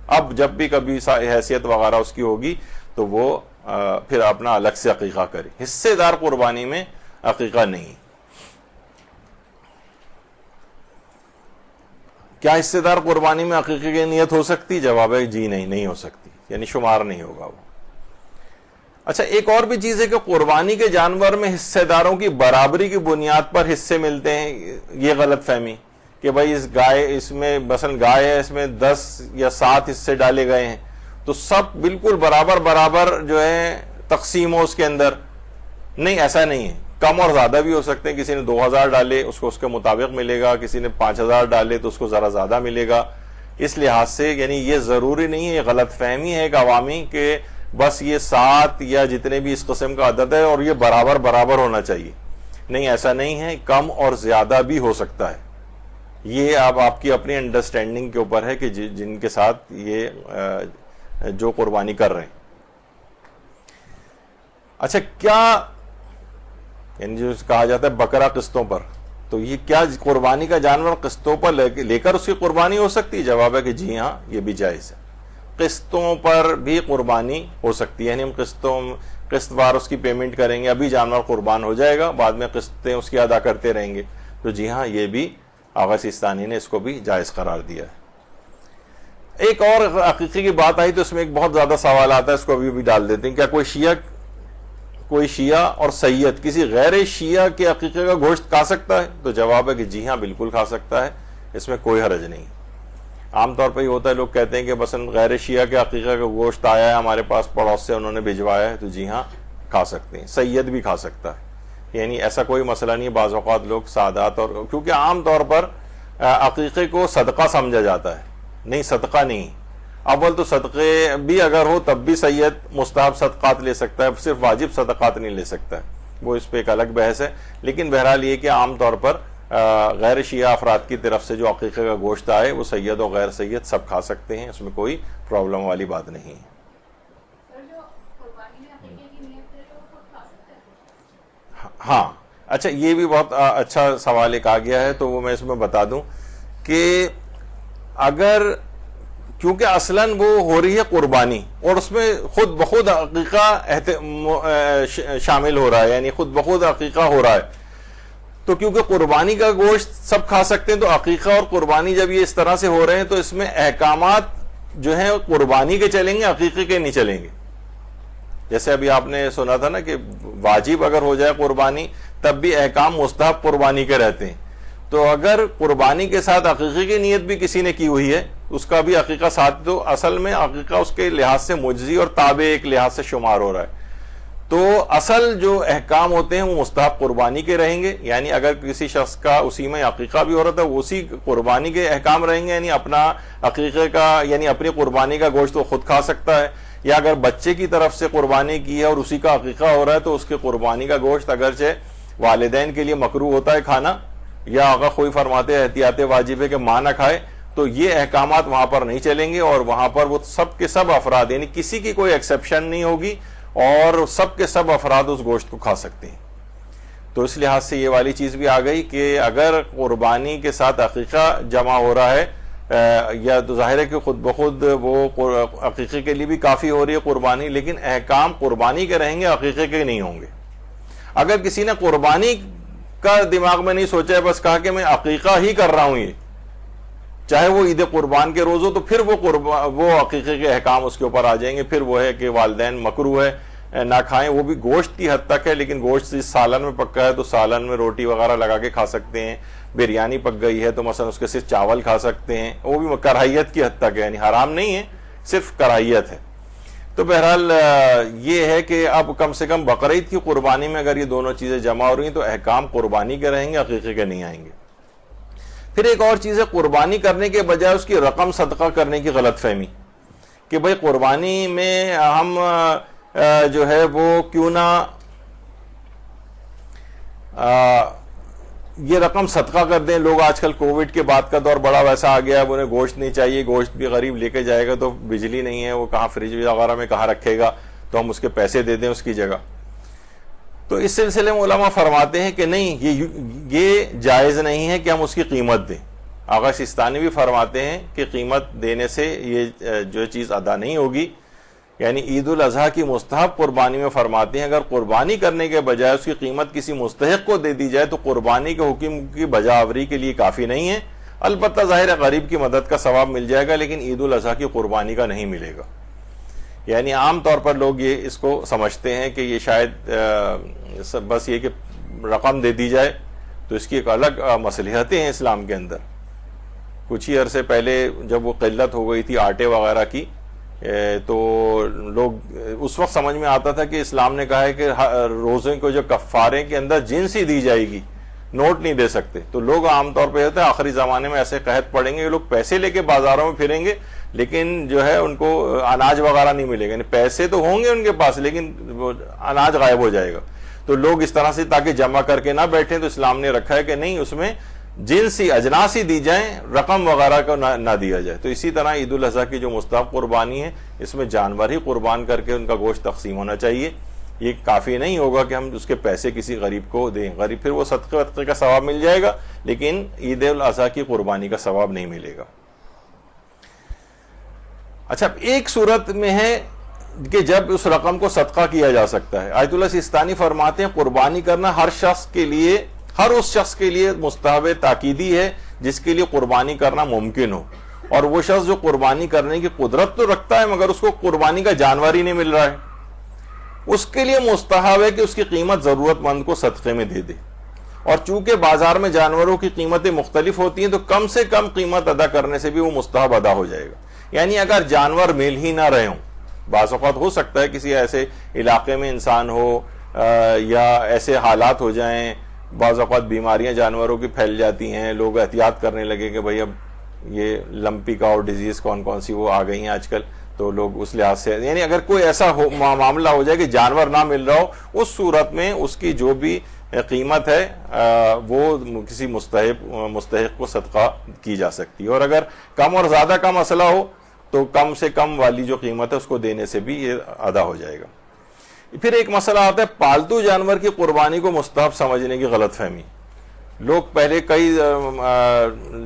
اب جب بھی کبھی حیثیت وغیرہ اس کی ہوگی تو وہ پھر اپنا الگ سے عقیقہ کرے. حصے دار قربانی میں عقیقہ نہیں. کیا حصے دار قربانی میں عقیقے کی نیت ہو سکتی؟ جواب ہے جی نہیں ہو سکتی، یعنی شمار نہیں ہوگا وہ. اچھا، ایک اور بھی چیز ہے کہ قربانی کے جانور میں حصے داروں کی برابری کی بنیاد پر حصے ملتے ہیں. یہ غلط فہمی کہ بھائی اس میں مثلا گائے ہے، اس میں 10 یا 7 حصے ڈالے گئے ہیں تو سب بالکل برابر جو ہے تقسیم ہو اس کے اندر. نہیں، ایسا نہیں ہے. کم اور زیادہ بھی ہو سکتے ہیں. کسی نے 2000 ڈالے اس کو اس کے مطابق ملے گا، کسی نے 5000 ڈالے تو اس کو ذرا زیادہ ملے گا. اس لحاظ سے یعنی یہ ضروری نہیں ہے، یہ غلط فہمی ہے ایک عوامی کہ بس یہ 7 یا جتنے بھی اس قسم کا عدد ہے اور یہ برابر ہونا چاہیے. نہیں، ایسا نہیں ہے. کم اور زیادہ بھی ہو سکتا ہے. یہ اب آپ کی اپنی انڈرسٹینڈنگ کے اوپر ہے کہ جن کے ساتھ یہ جو قربانی کر رہے ہیں. اچھا، کیا یعنی جو کہا جاتا ہے بکرا قسطوں پر، تو یہ کیا قربانی کا جانور قسطوں پر لے کر اس کی قربانی ہو سکتی؟ جواب ہے کہ جی ہاں، یہ بھی جائز ہے. قسطوں پر بھی قربانی ہو سکتی ہے، یعنی ہم قسط وار اس کی پیمنٹ کریں گے. ابھی جانور قربان ہو جائے گا، بعد میں قسطیں اس کی ادا کرتے رہیں گے. تو جی ہاں، یہ بھی آغا سیستانی نے اس کو بھی جائز قرار دیا ہے. ایک اور عقیقے کی بات آئی تو اس میں ایک بہت زیادہ سوال آتا ہے، اس کو ابھی بھی ڈال دیتے ہیں. کیا کوئی شیعہ اور سید کسی غیر شیعہ کے عقیقے کا گوشت کھا سکتا ہے؟ تو جواب ہے کہ جی ہاں، بالکل کھا سکتا ہے. اس میں کوئی حرج نہیں. عام طور پہ یہ ہوتا ہے، لوگ کہتے ہیں کہ بس غیر شیعہ کے عقیقے کا گوشت آیا ہے ہمارے پاس پڑوس سے، انہوں نے بھجوایا ہے. تو جی ہاں، کھا سکتے ہیں. سید بھی کھا سکتا ہے، یعنی ایسا کوئی مسئلہ نہیں. بعض اوقات لوگ سادات اور کیونکہ عام طور پر عقیقے کو صدقہ سمجھا جاتا ہے. نہیں، صدقہ نہیں. اول تو صدقے بھی اگر ہو تب بھی سید مستحب صدقات لے سکتا ہے، صرف واجب صدقات نہیں لے سکتا ہے. وہ اس پہ ایک الگ بحث ہے. لیکن بہرحال یہ کہ عام طور پر غیر شیعہ افراد کی طرف سے جو عقیقے کا گوشت آئے وہ سید اور غیر سید سب کھا سکتے ہیں. اس میں کوئی پرابلم والی بات نہیں ہے. ہاں، اچھا، یہ بھی بہت اچھا سوال ایک آ گیا ہے تو وہ میں اس میں بتا دوں کہ اگر کیونکہ اصلاً وہ ہو رہی ہے قربانی اور اس میں خود بخود عقیقہ شامل ہو رہا ہے، یعنی خود بخود عقیقہ ہو رہا ہے. تو کیونکہ قربانی کا گوشت سب کھا سکتے ہیں تو عقیقہ اور قربانی جب یہ اس طرح سے ہو رہے ہیں تو اس میں احکامات جو ہیں قربانی کے چلیں گے، عقیقے کے نہیں چلیں گے. جیسے ابھی آپ نے سنا تھا نا کہ واجب اگر ہو جائے قربانی تب بھی احکام مستحب قربانی کے رہتے ہیں. تو اگر قربانی کے ساتھ عقیقے کی نیت بھی کسی نے کی ہوئی ہے اس کا بھی عقیقہ ساتھ، تو اصل میں عقیقہ اس کے لحاظ سے مجزی اور تابع ایک لحاظ سے شمار ہو رہا ہے. تو اصل جو احکام ہوتے ہیں وہ مستحب قربانی کے رہیں گے. یعنی اگر کسی شخص کا اسی میں عقیقہ بھی ہو رہا تھا وہ اسی قربانی کے احکام رہیں گے، یعنی اپنا عقیقے کا یعنی اپنی قربانی کا گوشت وہ خود کھا سکتا ہے. یا اگر بچے کی طرف سے قربانی کی ہے اور اسی کا عقیقہ ہو رہا ہے تو اس کے قربانی کا گوشت اگرچہ والدین کے لیے مکروہ ہوتا ہے کھانا، یا اگر کوئی فرماتے ہیں احتیاط واجب ہے کہ ماں نہ کھائے، تو یہ احکامات وہاں پر نہیں چلیں گے اور وہاں پر وہ سب کے سب افراد یعنی کسی کی کوئی ایکسیپشن نہیں ہوگی اور سب کے سب افراد اس گوشت کو کھا سکتے ہیں. تو اس لحاظ سے یہ والی چیز بھی آ گئی کہ اگر قربانی کے ساتھ عقیقہ جمع ہو رہا ہے یا تو ظاہر ہے کہ خود بخود وہ عقیقے کے لیے بھی کافی ہو رہی ہے قربانی، لیکن احکام قربانی کے رہیں گے، عقیقے کے نہیں ہوں گے. اگر کسی نے قربانی کا دماغ میں نہیں سوچا ہے، بس کہا کہ میں عقیقہ ہی کر رہا ہوں، یہ چاہے وہ عید قربان کے روز ہو، تو پھر وہ عقیقے کے احکام اس کے اوپر آ جائیں گے. پھر وہ ہے کہ والدین مکروہ ہے نہ کھائیں، وہ بھی گوشت کی حد تک ہے، لیکن گوشت سالن میں پکا ہے تو سالن میں روٹی وغیرہ لگا کے کھا سکتے ہیں. بریانی پک گئی ہے تو مثلا اس کے صرف چاول کھا سکتے ہیں، وہ بھی کراہیت کی حد تک ہے، یعنی حرام نہیں ہے، صرف کراہیت ہے. تو بہرحال یہ ہے کہ اب کم سے کم بقرعید کی قربانی میں اگر یہ دونوں چیزیں جمع ہو رہی ہیں تو احکام قربانی کے رہیں گے، عقیقے کے نہیں آئیں گے. پھر ایک اور چیز ہے قربانی کرنے کے بجائے اس کی رقم صدقہ کرنے کی غلط فہمی کہ بھئی قربانی میں ہم جو ہے وہ کیوں نہ یہ رقم صدقہ کر دیں. لوگ آج کل کووڈ کے بعد کا دور بڑا ویسا آ گیا, اب انہیں گوشت نہیں چاہیے, گوشت بھی غریب لے کے جائے گا تو بجلی نہیں ہے, وہ کہاں فریج وغیرہ میں کہاں رکھے گا, تو ہم اس کے پیسے دے دیں اس کی جگہ. تو اس سلسلے میں علماء فرماتے ہیں کہ نہیں, یہ جائز نہیں ہے کہ ہم اس کی قیمت دیں. آغا سیستانی بھی فرماتے ہیں کہ قیمت دینے سے یہ جو چیز ادا نہیں ہوگی. یعنی عید الاضحیٰ کی مستحب قربانی میں فرماتے ہیں اگر قربانی کرنے کے بجائے اس کی قیمت کسی مستحق کو دے دی جائے تو قربانی کے حکم کی بجا آوری کے لیے کافی نہیں ہے. البتہ ظاہر ہے غریب کی مدد کا ثواب مل جائے گا, لیکن عید الاضحیٰ کی قربانی کا نہیں ملے گا. یعنی عام طور پر لوگ یہ اس کو سمجھتے ہیں کہ یہ شاید بس یہ کہ رقم دے دی جائے, تو اس کی ایک الگ مصلحتیں ہیں اسلام کے اندر. کچھ ہی عرصے پہلے جب وہ قلت ہو گئی تھی آٹے وغیرہ کی, تو لوگ اس وقت سمجھ میں آتا تھا کہ اسلام نے کہا ہے کہ روزے کو جو کفارے کے اندر جنس ہی دی جائے گی, نوٹ نہیں دے سکتے. تو لوگ عام طور پہ ہوتا ہے آخری زمانے میں ایسے قحط پڑیں گے, یہ لوگ پیسے لے کے بازاروں میں پھریں گے لیکن جو ہے ان کو اناج وغیرہ نہیں ملے گا. یعنی پیسے تو ہوں گے ان کے پاس لیکن اناج غائب ہو جائے گا. تو لوگ اس طرح سے تاکہ جمع کر کے نہ بیٹھیں, تو اسلام نے رکھا ہے کہ نہیں, اس میں جنسی اجناس ہی دی جائیں, رقم وغیرہ کو نہ دیا جائے. تو اسی طرح عید الاضحیٰ کی جو مستحب قربانی ہے اس میں جانور ہی قربان کر کے ان کا گوشت تقسیم ہونا چاہیے. یہ کافی نہیں ہوگا کہ ہم اس کے پیسے کسی غریب کو دیں. غریب پھر وہ صدقے وطقے کا ثواب مل جائے گا لیکن عید الاضحیٰ کی قربانی کا ثواب نہیں ملے گا. اچھا, ایک صورت میں ہے کہ جب اس رقم کو صدقہ کیا جا سکتا ہے. آیت اللہ سیستانی فرماتے ہیں قربانی کرنا ہر اس شخص کے لیے مستحب تاکیدی ہے جس کے لیے قربانی کرنا ممکن ہو, اور وہ شخص جو قربانی کرنے کی قدرت تو رکھتا ہے مگر اس کو قربانی کا جانور ہی نہیں مل رہا ہے, اس کے لیے مستحب ہے کہ اس کی قیمت ضرورت مند کو صدقے میں دے دے. اور چونکہ بازار میں جانوروں کی قیمتیں مختلف ہوتی ہیں تو کم سے کم قیمت ادا کرنے سے بھی وہ مستحب ادا ہو جائے گا. یعنی اگر جانور مل ہی نہ رہے ہوں, بعض اوقات ہو سکتا ہے کسی ایسے علاقے میں انسان ہو یا ایسے حالات ہو جائیں, بعض اوقات بیماریاں جانوروں کی پھیل جاتی ہیں, لوگ احتیاط کرنے لگے کہ بھئی اب یہ لمپی کا اور ڈیزیز کون سی وہ آ گئی ہیں آج کل, تو لوگ اس لحاظ سے یعنی اگر کوئی ایسا معاملہ ہو جائے کہ جانور نہ مل رہا ہو, اس صورت میں اس کی جو بھی قیمت ہے وہ کسی مستحق کو صدقہ کی جا سکتی ہے. اور اگر کم اور زیادہ کا مسئلہ ہو تو کم سے کم والی جو قیمت ہے اس کو دینے سے بھی یہ ادا ہو جائے گا. پھر ایک مسئلہ آتا ہے پالتو جانور کی قربانی کو مستحب سمجھنے کی غلط فہمی. لوگ پہلے کئی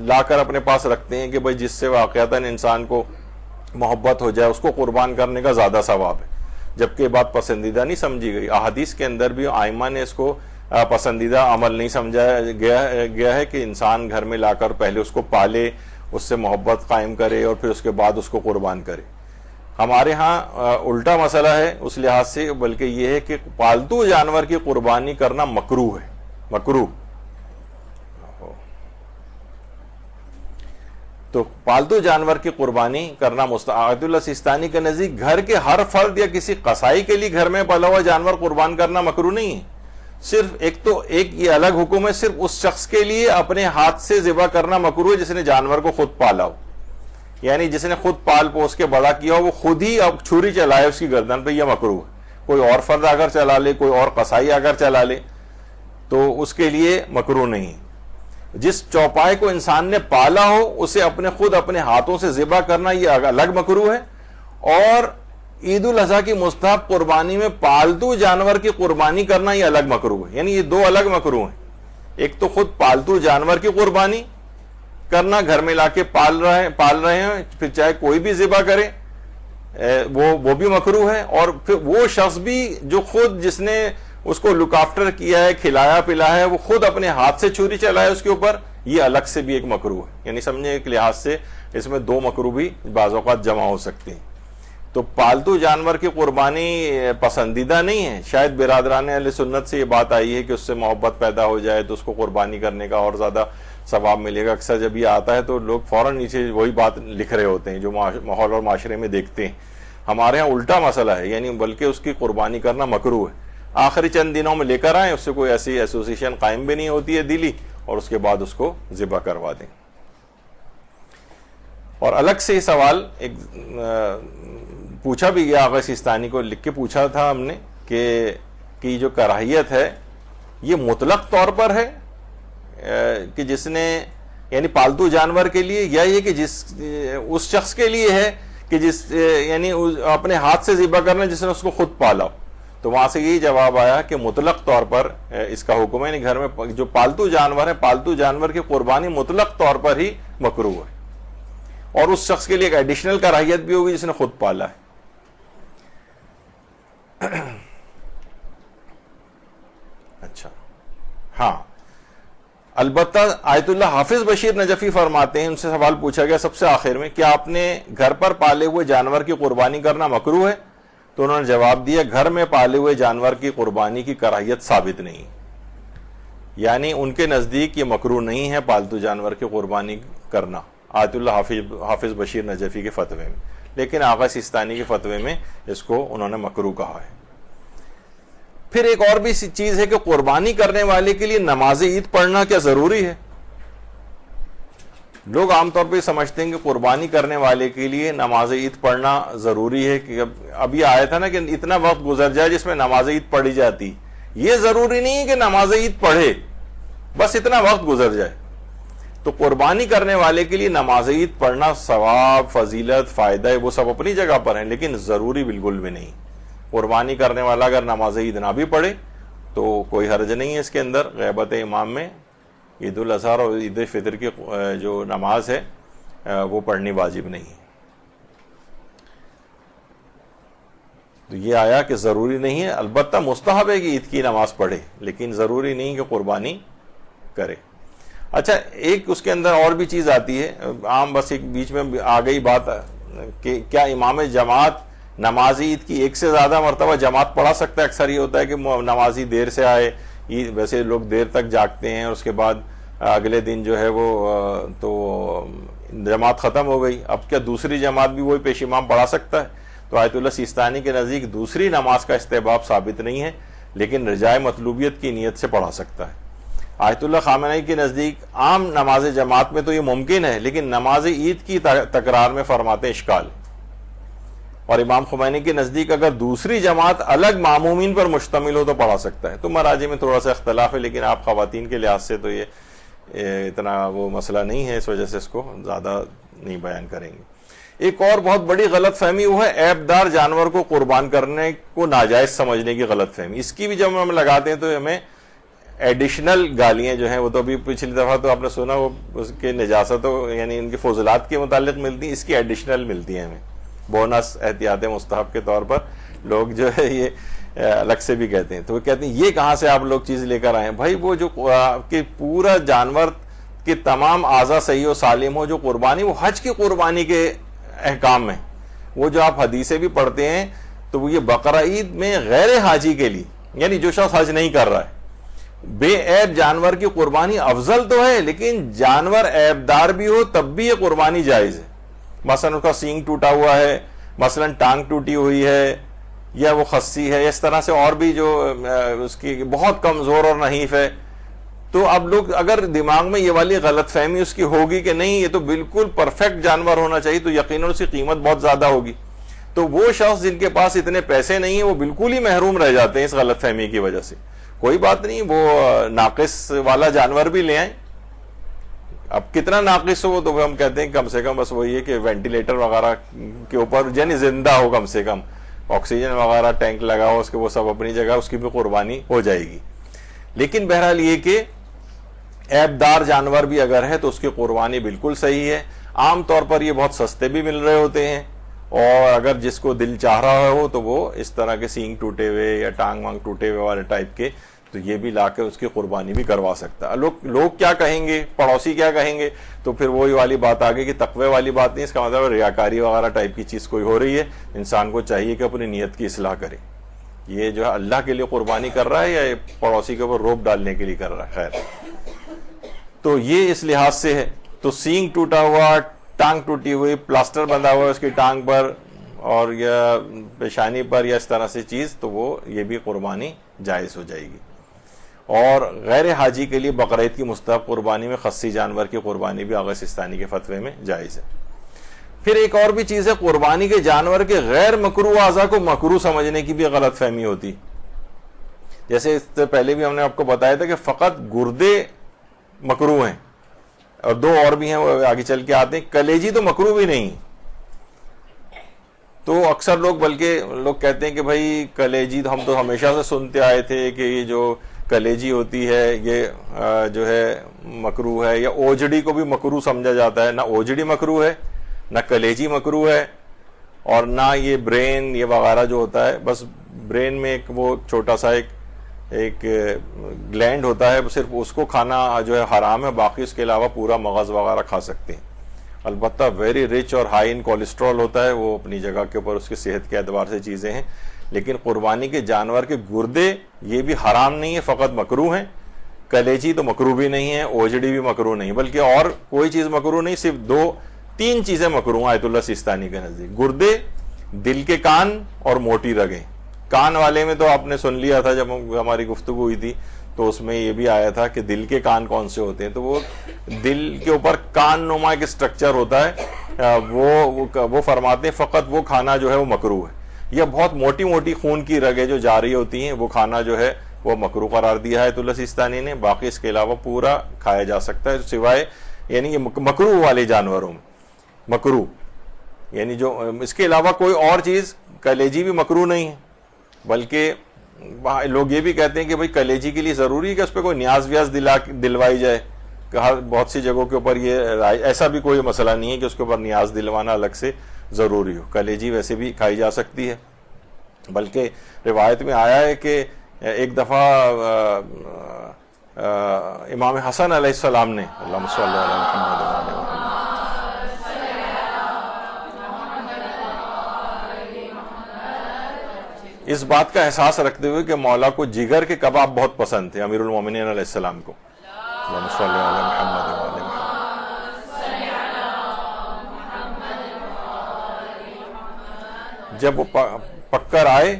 لا کر اپنے پاس رکھتے ہیں کہ بھئی جس سے واقعتاً انسان کو محبت ہو جائے اس کو قربان کرنے کا زیادہ ثواب ہے, جبکہ یہ بات پسندیدہ نہیں سمجھی گئی. احادیث کے اندر بھی ائمہ نے اس کو پسندیدہ عمل نہیں سمجھایا گیا ہے کہ انسان گھر میں لا کر پہلے اس کو پالے, اس سے محبت قائم کرے اور پھر اس کے بعد اس کو قربان کرے. ہمارے ہاں الٹا مسئلہ ہے اس لحاظ سے, بلکہ یہ ہے کہ پالتو جانور کی قربانی کرنا مکروہ ہے, مکروہ. تو پالتو جانور کی قربانی کرنا آیت اللہ سیستانی کے نزدیک گھر کے ہر فرد یا کسی قصائی کے لیے گھر میں پلا ہوا جانور قربان کرنا مکروہ نہیں ہے. صرف ایک یہ الگ حکم ہے, صرف اس شخص کے لیے اپنے ہاتھ سے ذبح کرنا مکروہ ہے جس نے جانور کو خود پالا ہو. یعنی جس نے خود پال پوس کے بڑا کیا ہو, وہ خود ہی اب چھری چلائے اس کی گردن پہ, یہ مکروہ ہے. کوئی اور فرد اگر چلا لے, کوئی اور قصائی اگر چلا لے تو اس کے لیے مکروہ نہیں. جس چوپائے کو انسان نے پالا ہو اسے خود اپنے ہاتھوں سے ذبح کرنا یہ الگ مکروہ ہے. اور عید الاضحیٰ کی مستحب قربانی میں پالتو جانور کی قربانی کرنا یہ الگ مکروہ ہے. یعنی یہ دو الگ مکروہ ہیں. ایک تو خود پالتو جانور کی قربانی کرنا, گھر میں لا کے پال رہے ہیں, پھر چاہے کوئی بھی ذبح کرے وہ بھی مکروہ ہے. اور پھر وہ شخص بھی جو خود جس نے اس کو لک آفٹر کیا ہے, کھلایا پلایا ہے, وہ خود اپنے ہاتھ سے چھری چلائے اس کے اوپر, یہ الگ سے بھی ایک مکروہ ہے. یعنی سمجھیں ایک لحاظ سے اس میں دو مکروہ بھی بعض اوقات جمع ہو سکتے ہیں. تو پالتو جانور کی قربانی پسندیدہ نہیں ہے. شاید برادران اہل سنت سے یہ بات آئی ہے کہ اس سے محبت پیدا ہو جائے تو اس کو قربانی کرنے کا اور زیادہ ثواب ملے گا. اکثر جب یہ آتا ہے تو لوگ فوراً نیچے وہی بات لکھ رہے ہوتے ہیں جو ماحول اور معاشرے میں دیکھتے ہیں. ہمارے ہاں الٹا مسئلہ ہے, یعنی بلکہ اس کی قربانی کرنا مکروہ ہے. آخری چند دنوں میں لے کر آئیں, اس سے کوئی ایسی ایسوسیشن قائم بھی نہیں ہوتی ہے دلی, اور اس کے بعد اس کو ذبح کروا دیں. اور الگ سے یہ سوال ایک پوچھا بھی گیا, آغا سیستانی کو لکھ کے پوچھا تھا ہم نے کہ جو کراہیت ہے یہ مطلق طور پر ہے کہ جس نے یعنی پالتو جانور کے لیے، یا یہ کہ جس اس شخص کے لیے ہے کہ جس یعنی اپنے ہاتھ سے ذبح کرنا جس نے اس کو خود پالا؟ تو وہاں سے یہی جواب آیا کہ مطلق طور پر اس کا حکم ہے، یعنی گھر میں جو پالتو جانور ہے، پالتو جانور کی قربانی مطلق طور پر ہی مکروہ ہے، اور اس شخص کے لیے ایک ایڈیشنل کراہیت بھی ہوگی جس نے خود پالا ہے۔ اچھا ہاں، البتہ آیت اللہ حافظ بشیر نجفی فرماتے ہیں، ان سے سوال پوچھا گیا سب سے آخر میں، کیا آپ نے گھر پر پالے ہوئے جانور کی قربانی کرنا مکروہ ہے؟ تو انہوں نے جواب دیا، گھر میں پالے ہوئے جانور کی قربانی کی کراہیت ثابت نہیں، یعنی ان کے نزدیک یہ مکروہ نہیں ہے پالتو جانور کی قربانی کرنا، آیت اللہ حافظ بشیر نجفی کے فتوے میں، لیکن آغا سیستانی کے فتوے میں اس کو انہوں نے مکروہ کہا ہے۔ پھر ایک اور بھی چیز ہے کہ قربانی کرنے والے کے لیے نماز عید پڑھنا کیا ضروری ہے؟ لوگ عام طور پہ سمجھتے ہیں کہ قربانی کرنے والے کے لیے نماز عید پڑھنا ضروری ہے، کہ اب یہ آیا تھا نا کہ اتنا وقت گزر جائے جس میں نماز عید پڑھی جاتی، یہ ضروری نہیں ہے کہ نماز عید پڑھے، بس اتنا وقت گزر جائے۔ تو قربانی کرنے والے کے لیے نماز عید پڑھنا ثواب، فضیلت، فائدہ وہ سب اپنی جگہ پر ہیں، لیکن ضروری بالکل بھی نہیں۔ قربانی کرنے والا اگر نماز عید نہ بھی پڑھے تو کوئی حرج نہیں ہے اس کے اندر۔ غیبت امام میں عید الاضحیٰ اور عید فطر کی جو نماز ہے وہ پڑھنی واجب نہیں ہے۔ تو یہ آیا کہ ضروری نہیں ہے، البتہ مستحب ہے کہ عید کی نماز پڑھے، لیکن ضروری نہیں کہ قربانی کرے۔ اچھا، ایک اس کے اندر اور بھی چیز آتی ہے، عام بس ایک بیچ میں آ گئی بات کہ کیا امام جماعت نماز عید کی ایک سے زیادہ مرتبہ جماعت پڑھا سکتا ہے؟ اکثر یہ ہوتا ہے کہ نمازی دیر سے آئے، ویسے لوگ دیر تک جاگتے ہیں، اور اس کے بعد اگلے دن جو ہے وہ تو جماعت ختم ہو گئی، اب کیا دوسری جماعت بھی وہی پیش امام پڑھا سکتا ہے؟ تو آیت اللہ سیستانی کے نزدیک دوسری نماز کا استحباب ثابت نہیں ہے، لیکن رجائے مطلوبیت کی نیت سے پڑھا سکتا ہے۔ آیت اللہ خامنئی کے نزدیک عام نماز جماعت میں تو یہ ممکن ہے، لیکن نماز عید کی تکرار میں فرماتے اشکال۔ اور امام خمینی کے نزدیک اگر دوسری جماعت الگ معمومین پر مشتمل ہو تو پڑھا سکتا ہے۔ تو مراجع میں تھوڑا سا اختلاف ہے، لیکن آپ خواتین کے لحاظ سے تو یہ اتنا وہ مسئلہ نہیں ہے، اس وجہ سے اس کو زیادہ نہیں بیان کریں گے۔ ایک اور بہت بڑی غلط فہمی وہ ہے عیب دار جانور کو قربان کرنے کو ناجائز سمجھنے کی غلط فہمی۔ اس کی بھی جب ہم لگاتے ہیں تو ہمیں ایڈیشنل گالیاں جو ہیں، وہ تو ابھی پچھلی دفعہ تو آپ نے سنا وہ اس کے نجاستوں یعنی ان کے فضلات کے متعلق ملتی ہیں، اس کی ایڈیشنل ملتی ہیں ہمیں، بونس، احتیاط مستحب کے طور پر لوگ جو ہے یہ الگ سے بھی کہتے ہیں۔ تو وہ کہتے ہیں یہ کہاں سے آپ لوگ چیز لے کر آئے ہیں؟ بھائی وہ جو کہ پورا جانور کے تمام اعضاء صحیح و سالم ہو، جو قربانی وہ حج کی قربانی کے احکام میں، وہ جو آپ حدیثیں بھی پڑھتے ہیں تو وہ یہ بقرہ عید میں غیر حاجی کے لیے، یعنی جو شخص حج نہیں کر رہا ہے، بے عیب جانور کی قربانی افضل تو ہے، لیکن جانور عیب دار بھی ہو تب بھی یہ قربانی جائز ہے۔ مثلا اس کا سینگ ٹوٹا ہوا ہے، مثلا ٹانگ ٹوٹی ہوئی ہے، یا وہ خصی ہے، اس طرح سے اور بھی جو اس کی بہت کمزور اور نحیف ہے، تو اب لوگ اگر دماغ میں یہ والی غلط فہمی اس کی ہوگی کہ نہیں یہ تو بالکل پرفیکٹ جانور ہونا چاہیے، تو یقیناً اس کی قیمت بہت زیادہ ہوگی، تو وہ شخص جن کے پاس اتنے پیسے نہیں ہیں وہ بالکل ہی محروم رہ جاتے ہیں اس غلط فہمی کی وجہ سے۔ کوئی بات نہیں، وہ ناقص والا جانور بھی لے آئیں، اب کتنا ناقص ہو تو ہم کہتے ہیں کم سے کم بس وہی ہے کہ وینٹیلیٹر وغیرہ کے اوپر یعنی زندہ ہو، کم سے کم آکسیجن وغیرہ ٹینک لگا ہو، اس کے وہ سب اپنی جگہ، اس کی بھی قربانی ہو جائے گی۔ لیکن بہرحال یہ کہ عیب دار جانور بھی اگر ہے تو اس کی قربانی بالکل صحیح ہے۔ عام طور پر یہ بہت سستے بھی مل رہے ہوتے ہیں، اور اگر جس کو دل چاہ رہا ہو تو وہ اس طرح کے سینگ ٹوٹے ہوئے یا ٹانگ وانگ ٹوٹے ہوئے والے ٹائپ کے تو یہ بھی لا کے اس کی قربانی بھی کروا سکتا ہے۔ لوگ کیا کہیں گے، پڑوسی کیا کہیں گے، تو پھر وہی والی بات آگے کہ تقوی والی بات نہیں، اس کا مطلب ریاکاری وغیرہ ٹائپ کی چیز کوئی ہو رہی ہے۔ انسان کو چاہیے کہ اپنی نیت کی اصلاح کرے، یہ جو ہے اللہ کے لیے قربانی کر رہا ہے یا پڑوسی کے اوپر روب ڈالنے کے لیے کر رہا ہے۔ خیر، تو یہ اس لحاظ سے ہے۔ تو سینگ ٹوٹا ہوا، ٹانگ ٹوٹی ہوئی، پلاسٹر بندھا ہوا اس کی ٹانگ پر اور یا پیشانی پر یا اس طرح سے چیز، تو وہ یہ بھی قربانی جائز ہو جائے گی۔ اور غیر حاجی کے لیے بقرعید کی مستحب قربانی میں خصی جانور کی قربانی بھی آغا سیستانی کے فتوے میں جائز ہے۔ پھر ایک اور بھی چیز ہے، قربانی کے جانور کے غیر مکروہ اعضاء کو مکروہ سمجھنے کی بھی غلط فہمی ہوتی، جیسے اس سے پہلے بھی ہم نے آپ کو بتایا تھا کہ فقط گردے مکروہ ہیں، اور دو اور بھی ہیں وہ آگے چل کے آتے ہیں. کلیجی تو مکروہ بھی نہیں. تو اکثر لوگ بلکہ لوگ کہتے ہیں کہ بھائی کلیجی تو ہم تو ہمیشہ سے سنتے آئے تھے کہ یہ جو کلیجی ہوتی ہے یہ جو ہے مکروہ ہے، یا اوجڑی کو بھی مکروہ سمجھا جاتا ہے. نہ اوجڑی مکروہ ہے، نہ کلیجی مکروہ ہے، اور نہ یہ برین یہ وغیرہ جو ہوتا ہے. بس برین میں ایک وہ چھوٹا سا ایک گلینڈ ہوتا ہے، صرف اس کو کھانا جو ہے حرام ہے، باقی اس کے علاوہ پورا مغز وغیرہ کھا سکتے ہیں. البتہ ویری رچ اور ہائی ان کولیسٹرول ہوتا ہے، وہ اپنی جگہ کے اوپر اس کی صحت کے اعتبار سے چیزیں ہیں. لیکن قربانی کے جانور کے گردے یہ بھی حرام نہیں ہے، فقط مکروہ ہیں. کلیجی تو مکروہ بھی نہیں ہے، اوجڑی بھی مکروہ نہیں، بلکہ اور کوئی چیز مکروہ نہیں، صرف تین چیزیں مکروہ ہیں آیت اللہ سیستانی کے نزدیک: گردے، دل کے کان اور موٹی رگیں. کان والے میں تو آپ نے سن لیا تھا جب ہماری گفتگو ہوئی تھی، تو اس میں یہ بھی آیا تھا کہ دل کے کان کون سے ہوتے ہیں. تو وہ دل کے اوپر کان نما ایک اسٹرکچر ہوتا ہے، وہ فرماتے ہیں فقط وہ کھانا جو ہے وہ مکروہ ہے. یا بہت موٹی موٹی خون کی رگیں جو جاری ہوتی ہیں، وہ کھانا جو ہے وہ مکروہ قرار دیا ہے آیت اللہ سیستانی نے. باقی اس کے علاوہ پورا کھایا جا سکتا ہے، سوائے یعنی مکروہ والے جانوروں میں. مکروہ یعنی جو اس کے علاوہ کوئی اور چیز، کلیجی بھی مکروہ نہیں ہے. بلکہ لوگ یہ بھی کہتے ہیں کہ بھئی کلیجی کے لیے ضروری ہے کہ اس پہ کوئی نیاز ویاز دلوائی جائے. کہ بہت سی جگہوں کے اوپر یہ ایسا بھی کوئی مسئلہ نہیں ہے کہ اس کے اوپر نیاز دلوانا الگ سے ضروری ہو. کلیجی ویسے بھی کھائی جا سکتی ہے. بلکہ روایت میں آیا ہے کہ ایک دفعہ امام حسن علیہ السلام نے، اللہم صلی علی محمد وعلی محمد، اس بات کا احساس رکھتے ہوئے کہ مولا کو جگر کے کباب بہت پسند تھے، امیر المومنین علیہ السلام کو، اللہم صلی علی محمد وعلی محمد، جب وہ پک کر آئے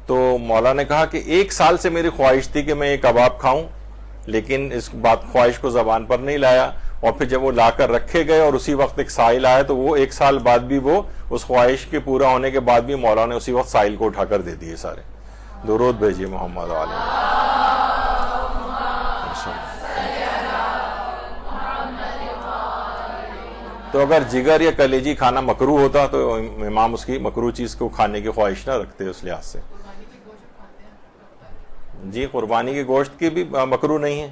تو مولا نے کہا کہ 1 سال سے میری خواہش تھی کہ میں یہ کباب کھاؤں، لیکن اس بات خواہش کو زبان پر نہیں لایا. اور پھر جب وہ لا کر رکھے گئے اور اسی وقت ایک سائل آیا، تو وہ 1 سال بعد بھی وہ اس خواہش کے پورا ہونے کے بعد بھی مولا نے اسی وقت سائل کو اٹھا کر دے دیے سارے. درود بھیجیے محمد علیہ. تو اگر جگر یا کلیجی کھانا مکروہ ہوتا تو امام اس کی مکروہ چیز کو کھانے کی خواہش نہ رکھتے اس لحاظ سے. جی قربانی کے گوشت کی بھی مکروہ نہیں ہے.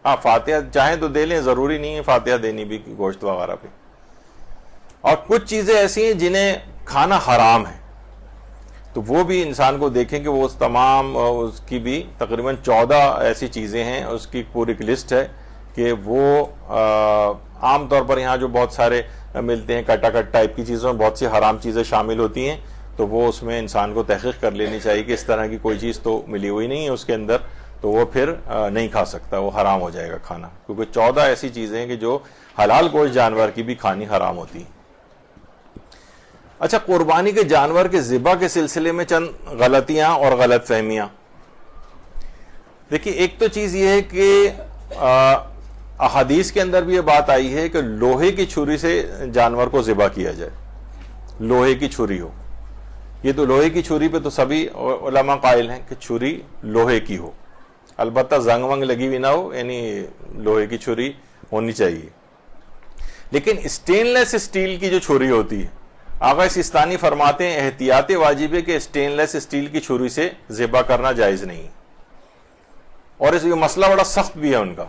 ہاں فاتحہ چاہیں تو دے لیں، ضروری نہیں ہے فاتحہ دینی بھی گوشت وغیرہ پہ. اور کچھ چیزیں ایسی ہیں جنہیں کھانا حرام ہے، تو وہ بھی انسان کو دیکھیں کہ وہ تمام اس کی بھی تقریباً 14 ایسی چیزیں ہیں، اس کی پوری ایک لسٹ ہے کہ وہ عام طور پر یہاں جو بہت سارے ملتے ہیں کٹا کٹ ٹائپ کی چیزوں میں بہت سی حرام چیزیں شامل ہوتی ہیں. تو وہ اس میں انسان کو تحقیق کر لینی چاہیے کہ اس طرح کی کوئی چیز تو ملی ہوئی نہیں ہے اس کے اندر، تو وہ پھر نہیں کھا سکتا، وہ حرام ہو جائے گا کھانا. کیونکہ 14 ایسی چیزیں ہیں کہ جو حلال گوشت جانور کی بھی کھانی حرام ہوتی ہیں. اچھا، قربانی کے جانور کے ذبح کے سلسلے میں چند غلطیاں اور غلط فہمیاں. دیکھیے، ایک تو چیز یہ ہے کہ احادیث کے اندر بھی یہ بات آئی ہے کہ لوہے کی چھری سے جانور کو ذبح کیا جائے. لوہے کی چھری ہو، یہ تو لوہے کی چھری پہ تو سبھی علماء قائل ہیں کہ چھری لوہے کی ہو، البتہ زنگ ونگ لگی ہوئی نہ ہو، یعنی لوہے کی چھری ہونی چاہیے. لیکن اسٹین لیس اسٹیل کی جو چھری ہوتی ہے، آقا سیستانی فرماتے ہیں احتیاط واجب ہے کہ اسٹین لیس اسٹیل کی چھری سے ذبح کرنا جائز نہیں. اور اس یہ مسئلہ بڑا سخت بھی ہے ان کا.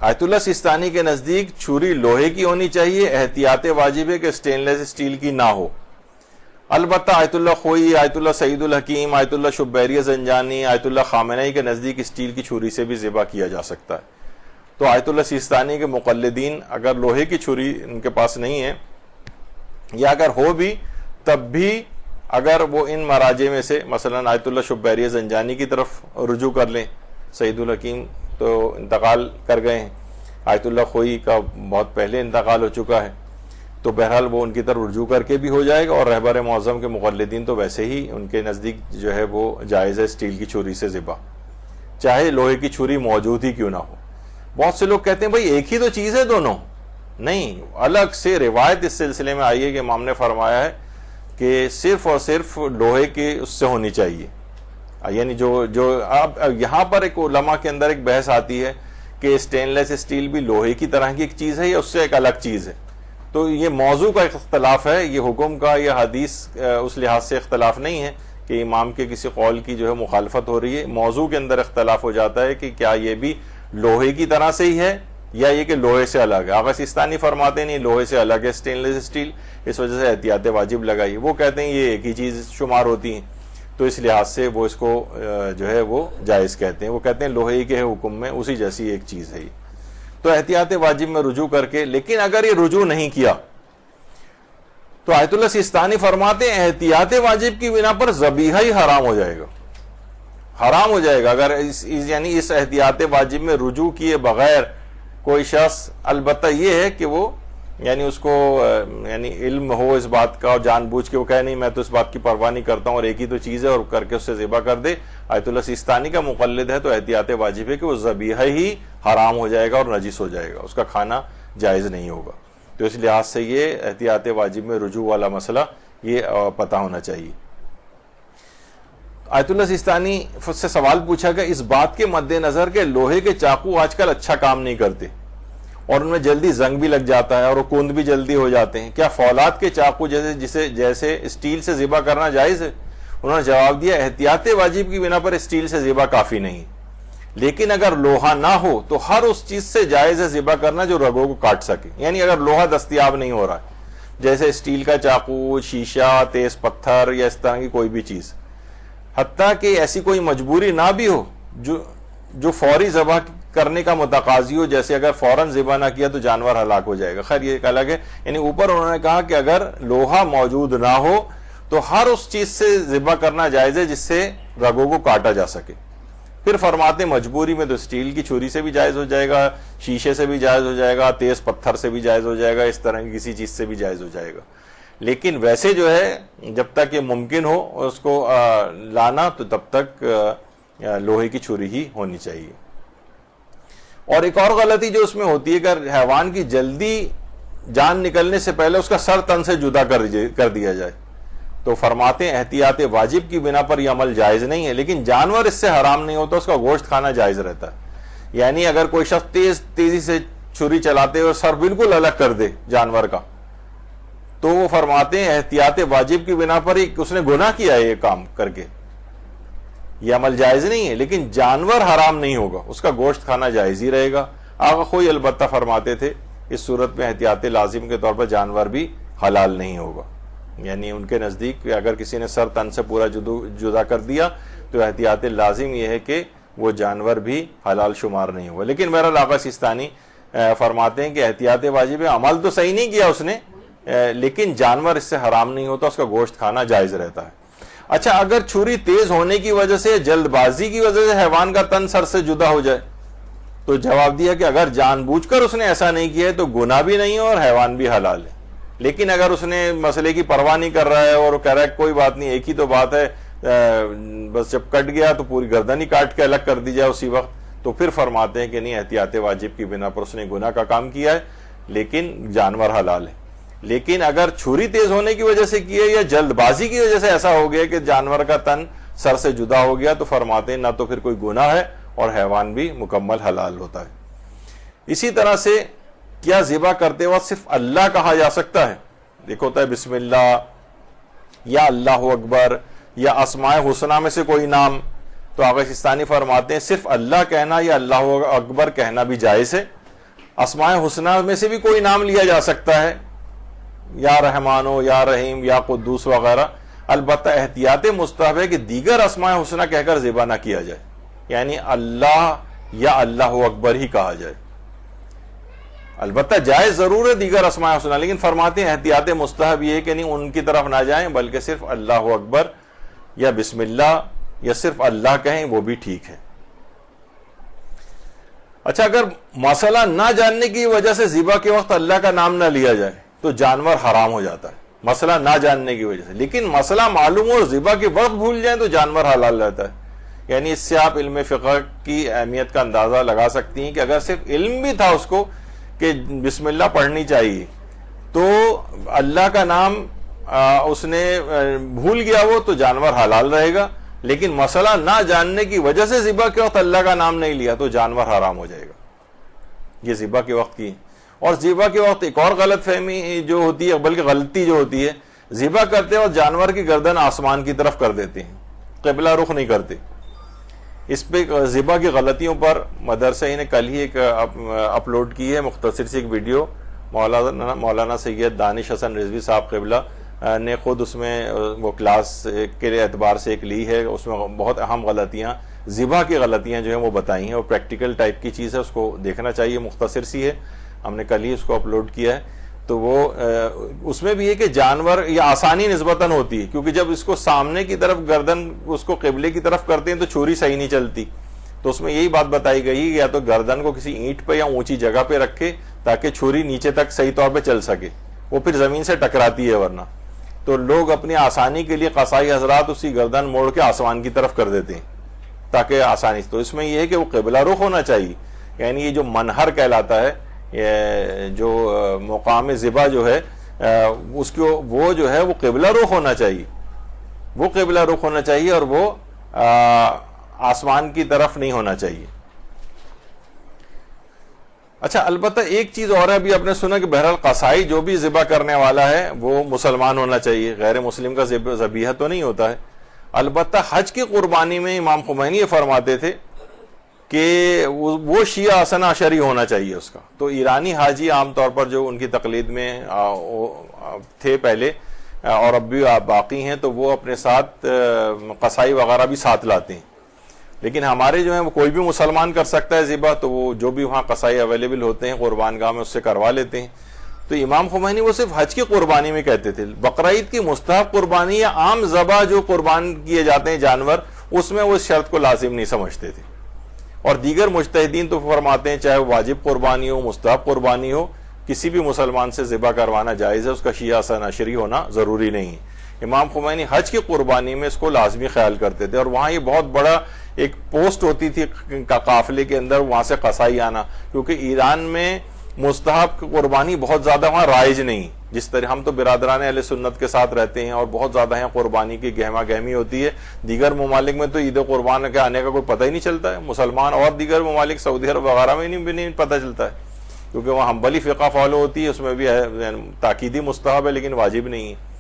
آیت اللہ سیستانی کے نزدیک چھری لوہے کی ہونی چاہیے، احتیاط واجب ہے کہ اسٹین لیس اسٹیل کی نہ ہو. البتہ آیت اللہ خوئی، آیت اللہ سعید الحکیم، آیت اللہ شبیری زنجانی، آیت اللہ خامنئی کے نزدیک اسٹیل کی چھری سے بھی ذبح کیا جا سکتا ہے. تو آیت اللہ سیستانی کے مقلدین اگر لوہے کی چھری ان کے پاس نہیں ہے، یا اگر ہو بھی تب بھی اگر وہ ان مراجع میں سے مثلا آیت اللہ شبیری زنجانی کی طرف رجوع کر لیں، سعید الحکیم تو انتقال کر گئے ہیں، آیت اللہ خوئی کا بہت پہلے انتقال ہو چکا ہے، تو بہرحال وہ ان کی طرف رجوع کر کے بھی ہو جائے گا. اور رہبر معظم کے مقلدین تو ویسے ہی ان کے نزدیک جو ہے وہ جائز ہے اسٹیل کی چھری سے ذبح، چاہے لوہے کی چھری موجود ہی کیوں نہ ہو. بہت سے لوگ کہتے ہیں بھائی ایک ہی تو چیز ہے دونوں. نہیں، الگ سے روایت اس سلسلے میں آئی ہے کہ امام نے فرمایا ہے کہ صرف اور صرف لوہے کی اس سے ہونی چاہیے. یعنی جو اب یہاں پر ایک علماء کے اندر ایک بحث آتی ہے کہ اسٹین لیس اسٹیل بھی لوہے کی طرح کی ایک چیز ہے یا اس سے ایک الگ چیز ہے. تو یہ موضوع کا ایک اختلاف ہے, یہ حکم کا یا حدیث اس لحاظ سے اختلاف نہیں ہے کہ امام کے کسی قول کی جو ہے مخالفت ہو رہی ہے. موضوع کے اندر اختلاف ہو جاتا ہے کہ کیا یہ بھی لوہے کی طرح سے ہی ہے یا یہ کہ لوہے سے الگ ہے. آغا سیستانی فرماتے نہیں لوہے سے الگ ہے اسٹین لیس اسٹیل, اس وجہ سے احتیاط واجب لگائی. وہ کہتے ہیں یہ ایک ہی چیز شمار ہوتی ہیں, تو اس لحاظ سے وہ اس کو جو ہے وہ جائز کہتے ہیں. وہ کہتے ہیں لوہے کے حکم میں اسی جیسی ایک چیز ہے یہ. تو احتیاط واجب میں رجوع کر کے, لیکن اگر یہ رجوع نہیں کیا تو آیت اللہ سیستانی فرماتے ہیں احتیاط واجب کی بنا پر ذبیحہ ہی حرام ہو جائے گا, حرام ہو جائے گا اگر یعنی اس احتیاط واجب میں رجوع کیے بغیر کوئی شخص. البتہ یہ ہے کہ وہ یعنی اس کو یعنی علم ہو اس بات کا اور جان بوجھ کے وہ کہے نہیں میں تو اس بات کی پرواہ نہیں کرتا ہوں اور ایک ہی تو چیز ہے اور کر کے اس سے ذبح کر دے. آیت اللہ سیستانی کا مقلد ہے تو احتیاط واجب ہے کہ وہ ذبیحہ ہی حرام ہو جائے گا اور نجس ہو جائے گا, اس کا کھانا جائز نہیں ہوگا. تو اس لحاظ سے یہ احتیاط واجب میں رجوع والا مسئلہ یہ پتہ ہونا چاہیے. آیت اللہ سیستانی سے سوال پوچھا کہ اس بات کے مد نظر کہ لوہے کے چاقو آج کل اچھا کام نہیں کرتے اور ان میں جلدی زنگ بھی لگ جاتا ہے اور وہ کند بھی جلدی ہو جاتے ہیں, کیا فولاد کے چاقو جیسے اسٹیل سے ذبح کرنا جائز ہے؟ انہوں نے جواب دیا احتیاط واجب کی بنا پر اسٹیل سے ذبح کافی نہیں, لیکن اگر لوہا نہ ہو تو ہر اس چیز سے جائز ہے ذبح کرنا جو رگوں کو کاٹ سکے. یعنی اگر لوہا دستیاب نہیں ہو رہا ہے جیسے اسٹیل کا چاقو, شیشہ, تیز پتھر یا اس طرح کی کوئی بھی چیز, حتیٰ کہ ایسی کوئی مجبوری نہ بھی ہو جو فوری ذبح کرنے کا متقاضی ہو, جیسے اگر فوراً ذبح نہ کیا تو جانور ہلاک ہو جائے گا. خیر یہ ایک الگ ہے. یعنی اوپر انہوں نے کہا کہ اگر لوہا موجود نہ ہو تو ہر اس چیز سے ذبح کرنا جائز ہے جس سے رگوں کو کاٹا جا سکے. پھر فرماتے مجبوری میں تو اسٹیل کی چھری سے بھی جائز ہو جائے گا, شیشے سے بھی جائز ہو جائے گا, تیز پتھر سے بھی جائز ہو جائے گا, اس طرح کی کسی چیز سے بھی جائز ہو جائے گا. لیکن ویسے جو ہے جب تک یہ ممکن ہو اس کو لانا تو تب تک لوہے کی چھری ہی ہونی چاہیے. اور ایک اور غلطی جو اس میں ہوتی ہے کہ حیوان کی جلدی جان نکلنے سے پہلے اس کا سر تن سے جدا کر دیا جائے, تو فرماتے ہیں احتیاط واجب کی بنا پر یہ عمل جائز نہیں ہے, لیکن جانور اس سے حرام نہیں ہوتا, اس کا گوشت کھانا جائز رہتا ہے. یعنی اگر کوئی شخص تیزی سے چھری چلاتے ہوئے سر بالکل الگ کر دے جانور کا تو وہ فرماتے ہیں احتیاط واجب کی بنا پر اس نے گناہ کیا ہے یہ کام کر کے, یہ عمل جائز نہیں ہے, لیکن جانور حرام نہیں ہوگا, اس کا گوشت کھانا جائز ہی رہے گا. آقا خوئی البتہ فرماتے تھے اس صورت میں احتیاط لازم کے طور پر جانور بھی حلال نہیں ہوگا. یعنی ان کے نزدیک اگر کسی نے سر تن سے پورا جدا کر دیا تو احتیاط لازم یہ ہے کہ وہ جانور بھی حلال شمار نہیں ہوگا. لیکن بہرحال آقا سیستانی فرماتے ہیں کہ احتیاط واجب ہے, عمل تو صحیح نہیں کیا اس نے لیکن جانور اس سے حرام نہیں ہوتا, اس کا گوشت کھانا جائز رہتا ہے. اچھا اگر چھری تیز ہونے کی وجہ سے جلد بازی کی وجہ سے حیوان کا تن سر سے جدا ہو جائے تو جواب دیا کہ اگر جان بوجھ کر اس نے ایسا نہیں کیا ہے تو گناہ بھی نہیں ہے اور حیوان بھی حلال ہے. لیکن اگر اس نے مسئلے کی پرواہ نہیں کر رہا ہے اور کہہ رہا ہے کوئی بات نہیں ایک ہی تو بات ہے, بس جب کٹ گیا تو پوری گردن ہی کاٹ کے الگ کر دی جائے اسی وقت, تو پھر فرماتے ہیں کہ نہیں احتیاط واجب کی بنا پر اس نے گناہ کا کام کیا ہے لیکن جانور حلال ہے. لیکن اگر چھری تیز ہونے کی وجہ سے کی ہے یا جلد بازی کی وجہ سے ایسا ہو گیا کہ جانور کا تن سر سے جدا ہو گیا تو فرماتے ہیں نہ تو پھر کوئی گناہ ہے اور حیوان بھی مکمل حلال ہوتا ہے. اسی طرح سے کیا ذبح کرتے وقت صرف اللہ کہا جا سکتا ہے؟ دیکھو ہوتا ہے بسم اللہ یا اللہ اکبر یا اسماء حسنہ میں سے کوئی نام, تو آقا سیستانی فرماتے ہیں صرف اللہ کہنا یا اللہ اکبر کہنا بھی جائز ہے. اسماء حسنہ میں سے بھی کوئی نام لیا جا سکتا ہے, یا رحمانو یا رحیم یا قدوس وغیرہ. البتہ احتیاط مستحب ہے کہ دیگر اسماء حسنہ کہہ کر ذبح نہ کیا جائے, یعنی اللہ یا اللہ اکبر ہی کہا جائے. البتہ جائز ضرور ہے دیگر اسماء حسنہ, لیکن فرماتے ہیں احتیاط مستحب یہ کہ نہیں ان کی طرف نہ جائیں بلکہ صرف اللہ اکبر یا بسم اللہ یا صرف اللہ کہیں وہ بھی ٹھیک ہے. اچھا اگر مسئلہ نہ جاننے کی وجہ سے ذبح کے وقت اللہ کا نام نہ لیا جائے تو جانور حرام ہو جاتا ہے, مسئلہ نہ جاننے کی وجہ سے. لیکن مسئلہ معلوم ہو اور ذبح کے وقت بھول جائیں تو جانور حلال رہتا ہے. یعنی اس سے آپ علم فقہ کی اہمیت کا اندازہ لگا سکتی ہیں کہ اگر صرف علم بھی تھا اس کو کہ بسم اللہ پڑھنی چاہیے تو اللہ کا نام اس نے بھول گیا وہ تو جانور حلال رہے گا. لیکن مسئلہ نہ جاننے کی وجہ سے ذبح کے وقت اللہ کا نام نہیں لیا تو جانور حرام ہو جائے گا. یہ ذبح کے وقت کی. اور ذبح کے وقت ایک اور غلط فہمی جو ہوتی ہے, بلکہ غلطی جو ہوتی ہے, ذبح کرتے وقت جانور کی گردن آسمان کی طرف کر دیتے ہیں, قبلہ رخ نہیں کرتے. اس پہ ذبح کی غلطیوں پر مدرسہ ہی نے کل ہی ایک اپلوڈ کی ہے مختصر سی ایک ویڈیو. مولانا سید دانش حسن رضوی صاحب قبلہ نے خود اس میں وہ کلاس کے اعتبار سے ایک لی ہے. اس میں بہت اہم غلطیاں, ذبح کی غلطیاں جو ہیں وہ بتائی ہیں, اور پریکٹیکل ٹائپ کی چیز ہے, اس کو دیکھنا چاہیے. مختصر سی ہے, ہم نے کل ہی اس کو اپلوڈ کیا ہے. تو وہ اس میں بھی ہے کہ جانور یہ آسانی نسبتاً ہوتی ہے, کیونکہ جب اس کو سامنے کی طرف گردن اس کو قبلے کی طرف کرتے ہیں تو چھری صحیح نہیں چلتی. تو اس میں یہی بات بتائی گئی یا تو گردن کو کسی اینٹ پہ یا اونچی جگہ پہ رکھے تاکہ چھری نیچے تک صحیح طور پہ چل سکے, وہ پھر زمین سے ٹکراتی ہے. ورنہ تو لوگ اپنی آسانی کے لیے قصائی حضرات اسی گردن موڑ کے آسمان کی طرف کر دیتے ہیں تاکہ آسانی. تو اس میں یہ ہے کہ وہ قبلہ رخ ہونا چاہیے, یعنی یہ جو منہر کہلاتا ہے, جو مقام ذبح جو ہے اس کو وہ جو ہے وہ قبلہ رخ ہونا چاہیے, وہ قبلہ رخ ہونا چاہیے, اور وہ آسمان کی طرف نہیں ہونا چاہیے. اچھا, البتہ ایک چیز اور ہے, ابھی آپ نے سنا کہ بہرحال قصائی جو بھی ذبح کرنے والا ہے وہ مسلمان ہونا چاہیے, غیر مسلم کا ذبیحہ تو نہیں ہوتا ہے. البتہ حج کی قربانی میں امام خمینی یہ فرماتے تھے کہ وہ شیعہ حسن عشری ہونا چاہیے اس کا. تو ایرانی حاجی عام طور پر جو ان کی تقلید میں تھے پہلے اور اب بھی باقی ہیں, تو وہ اپنے ساتھ قصائی وغیرہ بھی ساتھ لاتے ہیں. لیکن ہمارے جو ہیں وہ کوئی بھی مسلمان کر سکتا ہے ذبح, تو وہ جو بھی وہاں قصائی اویلیبل ہوتے ہیں قربان گاہ میں اس سے کروا لیتے ہیں. تو امام خمینی وہ صرف حج کی قربانی میں کہتے تھے. بقرعید کی مستحب قربانی یا عام ذبح جو قربان کیے جاتے ہیں جانور, اس میں وہ اس شرط کو لازم نہیں سمجھتے تھے. اور دیگر مجتہدین تو فرماتے ہیں چاہے واجب قربانی ہو مستحب قربانی ہو, کسی بھی مسلمان سے ذبح کروانا جائز ہے, اس کا شیعہ حسن عشری ہونا ضروری نہیں ہے. امام خمینی حج کی قربانی میں اس کو لازمی خیال کرتے تھے, اور وہاں یہ بہت بڑا ایک پوسٹ ہوتی تھی قافلے کے اندر وہاں سے قصائی آنا, کیونکہ ایران میں مستحب قربانی بہت زیادہ وہاں رائج نہیں. جس طرح ہم تو برادران اہل سنت کے ساتھ رہتے ہیں اور بہت زیادہ ہیں قربانی کی گہما گہمی ہوتی ہے. دیگر ممالک میں تو عید قربان کے آنے کا کوئی پتہ ہی نہیں چلتا ہے. مسلمان اور دیگر ممالک سعودی عرب وغیرہ میں نہیں پتہ چلتا ہے, کیونکہ وہاں حنبلی فقہ فالو ہوتی ہے, اس میں بھی تاکیدی مستحب ہے لیکن واجب نہیں ہے.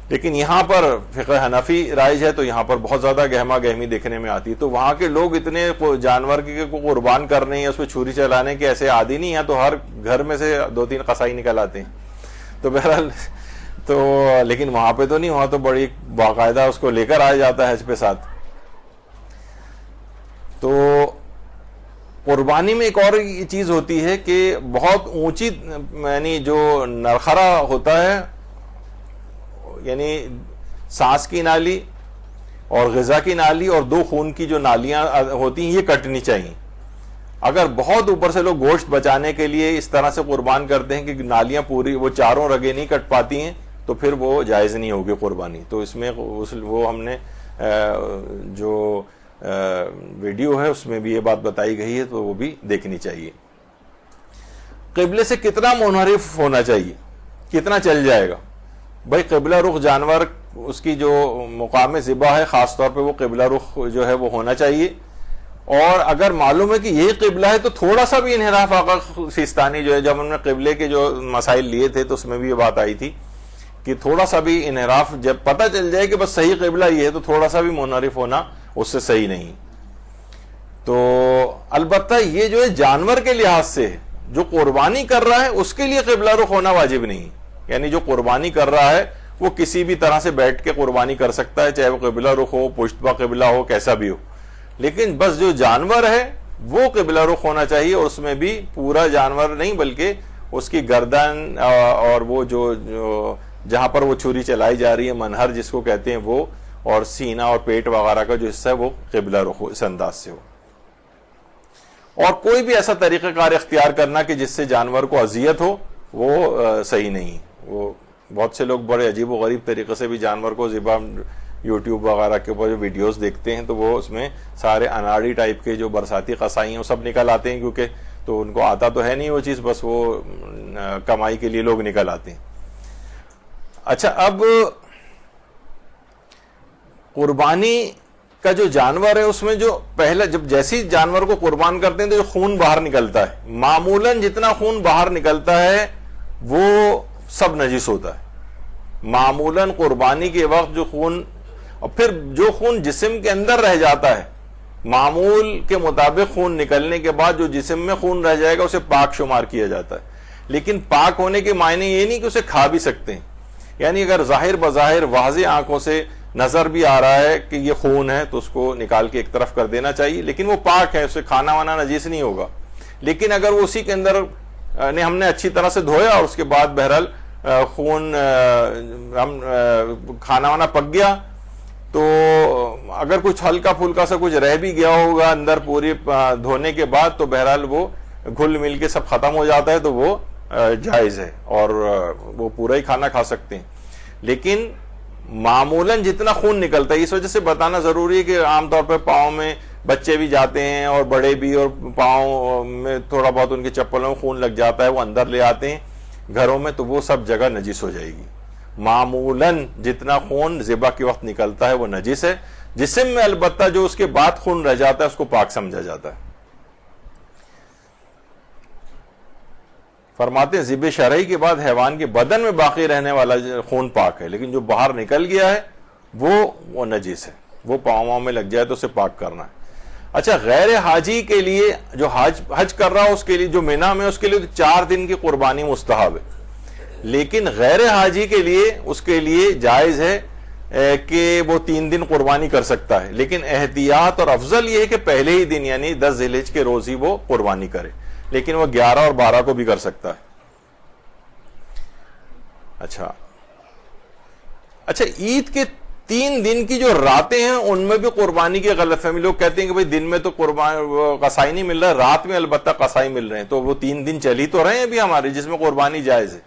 لیکن یہاں پر فقہ حنفی رائج ہے, تو یہاں پر بہت زیادہ گہما گہمی دیکھنے میں آتی ہے. تو وہاں کے لوگ اتنے جانور کے قربان کرنے ہیں, اس پہ چھری چلانے کے ایسے عادی نہیں ہیں, تو ہر گھر میں سے 2-3 قصائی نکل آتے ہیں. تو بہرحال تو لیکن وہاں پہ تو نہیں, وہاں تو بڑی باقاعدہ اس کو لے کر آیا جاتا ہے حج پہ ساتھ. تو قربانی میں ایک اور چیز ہوتی ہے کہ بہت اونچی, یعنی جو نرخرا ہوتا ہے, یعنی سانس کی نالی اور غذا کی نالی اور 2 خون کی جو نالیاں ہوتی ہیں یہ کٹنی چاہیے. اگر بہت اوپر سے لوگ گوشت بچانے کے لیے اس طرح سے قربان کرتے ہیں کہ نالیاں پوری وہ چاروں رگیں نہیں کٹ پاتی ہیں, تو پھر وہ جائز نہیں ہوگی قربانی. تو اس میں وہ ہم نے جو ویڈیو ہے اس میں بھی یہ بات بتائی گئی ہے, تو وہ بھی دیکھنی چاہیے. قبلے سے کتنا منحرف ہونا چاہیے, کتنا چل جائے گا؟ بھائی قبلہ رخ جانور اس کی جو مقام ذبح ہے خاص طور پہ وہ قبلہ رخ جو ہے وہ ہونا چاہیے. اور اگر معلوم ہے کہ یہی قبلہ ہے تو تھوڑا سا بھی انحراف, آقا سیستانی جو ہے جب انہوں نے قبلے کے جو مسائل لیے تھے تو اس میں بھی یہ بات آئی تھی کہ تھوڑا سا بھی انحراف, جب پتہ چل جائے کہ بس صحیح قبلہ یہ ہے تو تھوڑا سا بھی منحرف ہونا اس سے صحیح نہیں. تو البتہ یہ جو ہے جانور کے لحاظ سے جو قربانی کر رہا ہے اس کے لیے قبلہ رخ ہونا واجب نہیں. یعنی جو قربانی کر رہا ہے وہ کسی بھی طرح سے بیٹھ کے قربانی کر سکتا ہے, چاہے وہ قبلہ رخ ہو, پشت پا قبلہ ہو, کیسا بھی ہو. لیکن بس جو جانور ہے وہ قبلہ رخ ہونا چاہیے, اور اس میں بھی پورا جانور نہیں بلکہ اس کی گردن اور وہ جو جہاں پر وہ چھری چلائی جا رہی ہے منہر جس کو کہتے ہیں وہ, اور سینہ اور پیٹ وغیرہ کا جو حصہ ہے وہ قبلہ رخ اس انداز سے ہو. اور کوئی بھی ایسا طریقہ کار اختیار کرنا کہ جس سے جانور کو اذیت ہو وہ صحیح نہیں. وہ بہت سے لوگ بڑے عجیب و غریب طریقے سے بھی جانور کو ذبح یوٹیوب وغیرہ کے اوپر جو ویڈیوز دیکھتے ہیں, تو وہ اس میں سارے اناڑی ٹائپ کے جو برساتی قصائی ہیں وہ سب نکل آتے ہیں, کیونکہ تو ان کو آتا تو ہے نہیں وہ چیز, بس وہ کمائی کے لیے لوگ نکل آتے ہیں. اچھا, اب قربانی کا جو جانور ہے اس میں جو پہلا جب جیسی جانور کو قربان کرتے ہیں تو جو خون باہر نکلتا ہے، معمولاً جتنا خون باہر نکلتا ہے وہ سب نجس ہوتا ہے معمولاً قربانی کے وقت جو خون، اور پھر جو خون جسم کے اندر رہ جاتا ہے معمول کے مطابق خون نکلنے کے بعد جو جسم میں خون رہ جائے گا اسے پاک شمار کیا جاتا ہے. لیکن پاک ہونے کے معنی یہ نہیں کہ اسے کھا بھی سکتے ہیں، یعنی اگر ظاہر بظاہر واضح آنکھوں سے نظر بھی آ رہا ہے کہ یہ خون ہے تو اس کو نکال کے ایک طرف کر دینا چاہیے، لیکن وہ پاک ہے، اسے کھانا وانا نجیس نہیں ہوگا. لیکن اگر وہ اسی کے اندر ہم نے اچھی طرح سے دھویا اور اس کے بعد بہرحال خون ہم کھانا وانا پک گیا تو اگر کچھ ہلکا پھلکا سا کچھ رہ بھی گیا ہوگا اندر پوری دھونے کے بعد تو بہرحال وہ گھل مل کے سب ختم ہو جاتا ہے تو وہ جائز ہے اور وہ پورا ہی کھانا کھا سکتے ہیں. لیکن معمولاً جتنا خون نکلتا ہے، اس وجہ سے بتانا ضروری ہے کہ عام طور پہ پاؤں میں بچے بھی جاتے ہیں اور بڑے بھی، اور پاؤں میں تھوڑا بہت ان کے چپلوں میں خون لگ جاتا ہے، وہ اندر لے آتے ہیں گھروں میں تو وہ سب جگہ نجس ہو جائے گی. معمولاً جتنا خون ذبح کے وقت نکلتا ہے وہ نجس ہے. جسم میں البتہ جو اس کے بعد خون رہ جاتا ہے اس کو پاک سمجھا جاتا ہے. فرماتے ہیں ذبح شرعی کے بعد حیوان کے بدن میں باقی رہنے والا خون پاک ہے، لیکن جو باہر نکل گیا ہے وہ نجس ہے، وہ پاؤں میں لگ جائے تو اسے پاک کرنا ہے. اچھا، غیر حاجی کے لیے جو حج کر رہا ہو اس کے لیے، جو مینا میں اس کے لیے 4 دن کی قربانی مستحب ہے. لیکن غیر حاجی کے لیے اس کے لیے جائز ہے کہ وہ 3 دن قربانی کر سکتا ہے، لیکن احتیاط اور افضل یہ ہے کہ پہلے ہی دن یعنی 10 ذی الحجہ کے روز ہی وہ قربانی کرے، لیکن وہ 11 اور 12 کو بھی کر سکتا ہے. اچھا عید کے 3 دن کی جو راتیں ہیں ان میں بھی قربانی کی غلط فہمی. لوگ کہتے ہیں کہ بھئی دن میں تو قصائی نہیں مل رہا ہے، رات میں البتہ قصائی مل رہے ہیں، تو وہ 3 دن چل ہی تو رہے ہیں ابھی ہمارے جس میں قربانی جائز ہے.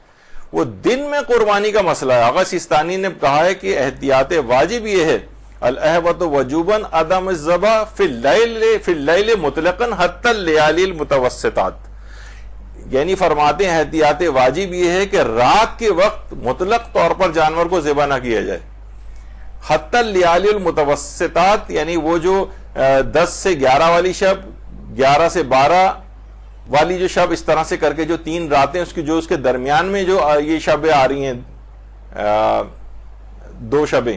وہ دن میں قربانی کا مسئلہ ہے. آغا سیستانی نے کہا ہے کہ احتیاط واجب یہ ہے الاحوط وجوباً عدم الذبح فی اللیل مطلقاً حتی اللیالی المتوسطات. یعنی فرماتے ہیں احتیاط واجب یہ ہے کہ رات کے وقت مطلق طور پر جانور کو ذبح نہ کیا جائے. حتی اللیالی المتوسطات یعنی وہ جو 10 سے 11 والی شب، 11 سے 12 والی جو شب، اس طرح سے کر کے جو 3 راتیں اس کی جو اس کے درمیان میں جو یہ شبیں آ رہی ہیں 2 شبیں،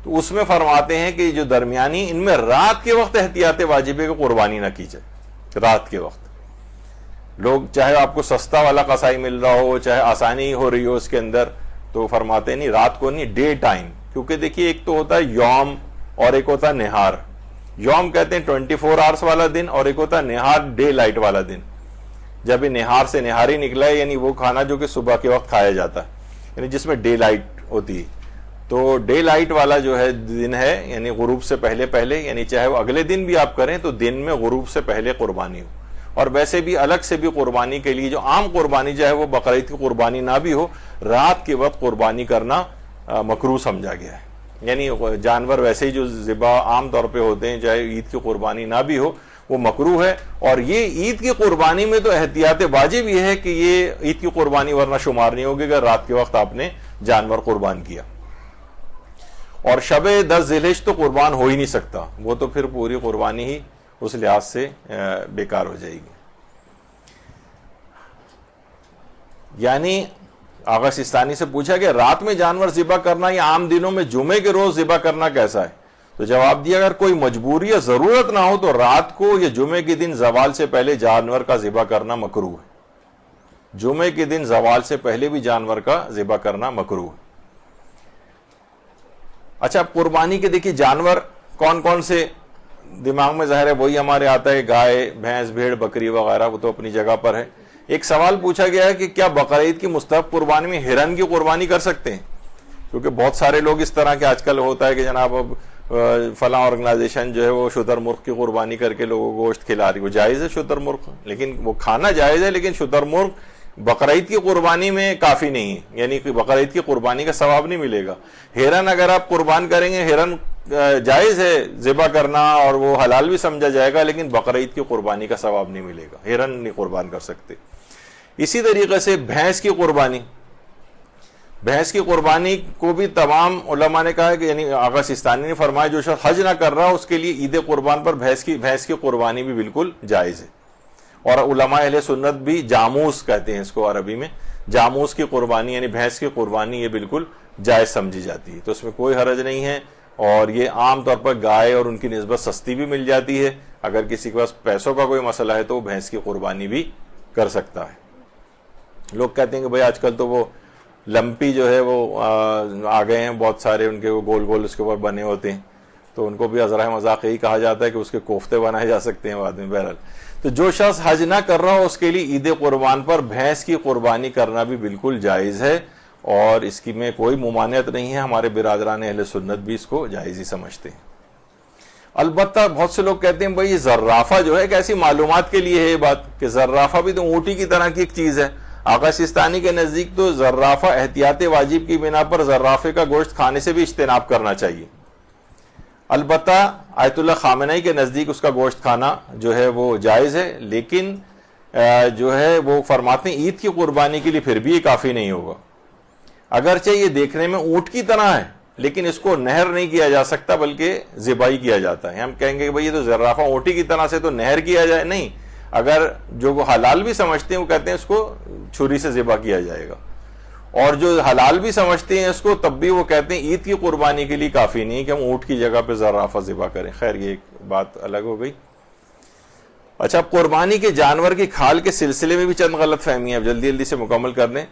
تو اس میں فرماتے ہیں کہ جو درمیانی ان میں رات کے وقت احتیاط واجب ہے کہ قربانی نہ کی جائے. رات کے وقت لوگ چاہے آپ کو سستا والا قصائی مل رہا ہو، چاہے آسانی ہو رہی ہو اس کے اندر، تو فرماتے ہیں نہیں، رات کو نہیں، ڈے ٹائم. کیونکہ دیکھیے ایک تو ہوتا ہے یوم اور ایک ہوتا ہے نہار. یوم کہتے ہیں 24 آورس والا دن، اور ایک ہوتا ہے نہار، ڈے لائٹ والا دن. جب نہار سے نہاری نکلا ہے یعنی وہ کھانا جو کہ صبح کے وقت کھایا جاتا ہے، یعنی جس میں ڈے لائٹ ہوتی ہے. تو ڈے لائٹ والا جو ہے دن ہے یعنی غروب سے پہلے یعنی چاہے وہ اگلے دن بھی آپ کریں تو دن میں غروب سے پہلے قربانی ہو. اور ویسے بھی الگ سے بھی قربانی کے لیے جو عام قربانی چاہے وہ بقرعید کی قربانی نہ بھی ہو، رات کے وقت قربانی کرنا مکروہ سمجھا گیا ہے. یعنی جانور ویسے ہی جو ذبح عام طور پہ ہوتے ہیں چاہے عید کی قربانی نہ بھی ہو وہ مکروہ ہے. اور یہ عید کی قربانی میں تو احتیاط واجب یہ ہے کہ یہ عید کی قربانی ورنہ شمار نہیں ہوگی اگر رات کے وقت آپ نے جانور قربان کیا. اور شب 10 ذی الحجہ تو قربان ہو ہی نہیں سکتا، وہ تو پھر پوری قربانی ہی اس لحاظ سے بیکار ہو جائے گی. یعنی آغا سیستانی سے پوچھا کہ رات میں جانور ذبح کرنا یا عام دنوں میں جمعے کے روز ذبح کرنا کیسا ہے؟ تو جواب دیا اگر کوئی مجبوری یا ضرورت نہ ہو تو رات کو یا جمعے کے دن زوال سے پہلے جانور کا ذبح کرنا مکروہ ہے. جمعے کے دن زوال سے پہلے بھی جانور کا ذبح کرنا مکروہ ہے. اچھا، قربانی کے دیکھیے جانور کون کون سے دماغ میں ظاہر ہے وہی ہمارے آتا ہے، گائے، بھینس، بھیڑ، بکری وغیرہ، وہ تو اپنی جگہ پر ہے. ایک سوال پوچھا گیا ہے کہ کیا بقرعید کی مستحب قربانی میں ہرن کی قربانی کر سکتے ہیں؟ کیونکہ بہت سارے لوگ اس طرح کے آج کل ہوتا ہے کہ جناب اب فلاں آرگنائزیشن جو ہے وہ شتر مرغ کی قربانی کر کے لوگوں کو گوشت کھلا رہی. وہ جائز ہے شتر مرغ، لیکن وہ کھانا جائز ہے، لیکن شتر مرغ بقرعید کی قربانی میں کافی نہیں ہے، یعنی کہ بقرعید کی قربانی کا ثواب نہیں ملے گا. ہرن اگر آپ قربان کریں گے، ہرن جائز ہے ذبح کرنا اور وہ حلال بھی سمجھا جائے گا، لیکن بقرعید کی قربانی کا ثواب نہیں ملے گا، ہرن نہیں قربان کر سکتے. اسی طریقے سے بھینس کی قربانی، بھینس کی قربانی کو بھی تمام علماء نے کہا ہے کہ یعنی آقا سستانی نے فرمایا جو شخص حج نہ کر رہا اس کے لیے عید قربان پر بھینس کی قربانی بھی بالکل جائز ہے. اور علماء اہل سنت بھی جاموس کہتے ہیں اس کو عربی میں, جاموس کی قربانی یعنی بھینس کی قربانی یہ بالکل جائز سمجھی جاتی ہے, تو اس میں کوئی حرج نہیں ہے. اور یہ عام طور پر گائے اور ان کی نسبت سستی بھی مل جاتی ہے. اگر کسی کے پاس پیسوں کا کوئی مسئلہ ہے تو وہ بھینس کی قربانی بھی کر سکتا ہے. لوگ کہتے ہیں کہ بھائی آج کل تو وہ لمپی جو ہے وہ آ گئے ہیں بہت سارے, ان کے وہ گول گول اس کے اوپر بنے ہوتے ہیں, تو ان کو بھی ازرائے مذاق یہی کہا جاتا ہے کہ اس کے کوفتے بنائے جا سکتے ہیں بعد میں. بہرحال تو جو شخص حج نہ کر رہا ہو اس کے لیے عید قربان پر بھینس کی قربانی کرنا بھی بالکل جائز ہے, اور اس کی میں کوئی ممانعت نہیں ہے. ہمارے برادران اہل سنت بھی اس کو جائز ہی سمجھتے ہیں. البتہ بہت سے لوگ کہتے ہیں بھائی یہ زرافہ جو ہے ایک ایسی معلومات کے لیے ہے یہ بات کہ زرافہ بھی تو اونٹی کی طرح کی ایک چیز ہے. آقا سستانی کے نزدیک تو زرافہ احتیاط واجب کی بنا پر زرافے کا گوشت کھانے سے بھی اجتناب کرنا چاہیے. البتہ آیت اللہ خامنئی کے نزدیک اس کا گوشت کھانا جو ہے وہ جائز ہے, لیکن جو ہے وہ فرماتے ہیں عید کی قربانی کے لیے پھر بھی یہ کافی نہیں ہوگا. اگرچہ یہ دیکھنے میں اونٹ کی طرح ہے لیکن اس کو نہر نہیں کیا جا سکتا بلکہ ذبح کیا جاتا ہے. ہم کہیں گے کہ بھئی یہ تو زرافہ اونٹی کی طرح سے تو نہر کیا جائے, نہیں, اگر جو وہ حلال بھی سمجھتے ہیں وہ کہتے ہیں اس کو چھری سے ذبح کیا جائے گا, اور جو حلال بھی سمجھتے ہیں اس کو تب بھی وہ کہتے ہیں عید کی قربانی کے لیے کافی نہیں کہ ہم اونٹ کی جگہ پہ زرافہ ذبح کریں. خیر یہ ایک بات الگ ہو گئی. اچھا, قربانی کے جانور کی کھال کے سلسلے میں بھی چند غلط فہمی ہے, جلدی جلدی سے مکمل کر دیں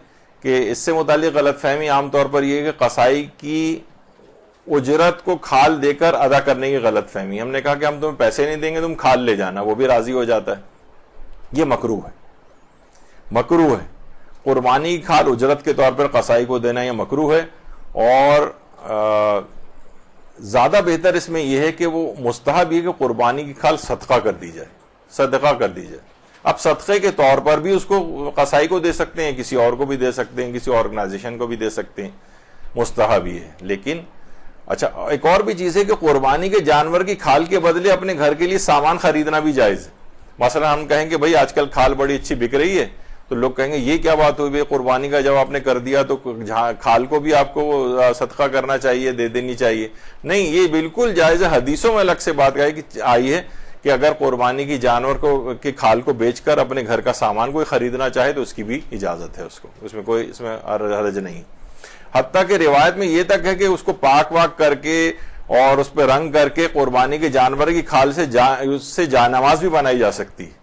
کہ اس سے متعلق غلط فہمی عام طور پر یہ ہے کہ قصائی کی اجرت کو کھال دے کر ادا کرنے کی غلط فہمی. ہم نے کہا کہ ہم تمہیں پیسے نہیں دیں گے, تم کھال لے جانا, وہ بھی راضی ہو جاتا ہے. یہ مکروہ ہے, مکروہ ہے. قربانی کی کھال اجرت کے طور پر قصائی کو دینا یہ مکروہ ہے, اور زیادہ بہتر اس میں یہ ہے کہ وہ مستحب یہ کہ قربانی کی کھال صدقہ کر دی جائے, صدقہ کر دی جائے. اب صدقے کے طور پر بھی اس کو قصائی کو دے سکتے ہیں, کسی اور کو بھی دے سکتے ہیں, کسی آرگنائزیشن کو بھی دے سکتے ہیں, مستحب ہی ہے. لیکن اچھا ایک اور بھی چیز ہے کہ قربانی کے جانور کی کھال کے بدلے اپنے گھر کے لیے سامان خریدنا بھی جائز ہے. مثلا ہم کہیں کہ بھئی آج کل کھال بڑی اچھی بک رہی ہے, تو لوگ کہیں گے یہ کیا بات ہوئی, قربانی کا جب آپ نے کر دیا تو کھال کو بھی آپ کو صدقہ کرنا چاہیے, دے دینی چاہیے. نہیں, یہ بالکل جائز ہے. حدیثوں میں الگ سے بات آئی ہے کہ اگر قربانی کی جانور کی کھال کو بیچ کر اپنے گھر کا سامان کوئی خریدنا چاہے تو اس کی بھی اجازت ہے اس کو, اس میں کوئی اس میں حرج نہیں. حتیٰ کہ روایت میں یہ تک ہے کہ اس کو پاک واک کر کے اور اس پہ رنگ کر کے قربانی کے جانور کی کھال سے جانماز بھی بنائی جا سکتی ہے.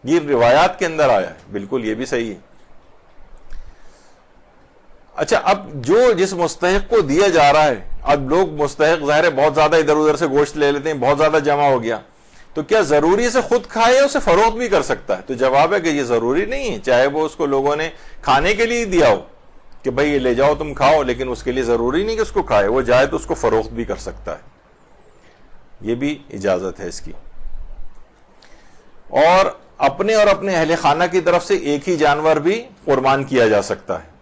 یہ روایات کے اندر آیا ہے, بالکل یہ بھی صحیح ہے. اچھا, اب جس مستحق کو دیا جا رہا ہے, اب لوگ مستحق ظاہر ہے بہت زیادہ ادھر ادھر سے گوشت لے لیتے ہیں, بہت زیادہ جمع ہو گیا, تو کیا ضروری سے خود کھائے اسے فروخت بھی کر سکتا ہے؟ تو جواب ہے کہ یہ ضروری نہیں ہے. چاہے وہ اس کو لوگوں نے کھانے کے لیے دیا ہو کہ بھئی یہ لے جاؤ تم کھاؤ, لیکن اس کے لیے ضروری نہیں کہ اس کو کھائے, وہ جائے تو اس کو فروخت بھی کر سکتا ہے, یہ بھی اجازت ہے اس کی. اور اپنے اور اپنے اہل خانہ کی طرف سے ایک ہی جانور بھی قربان کیا جا سکتا ہے.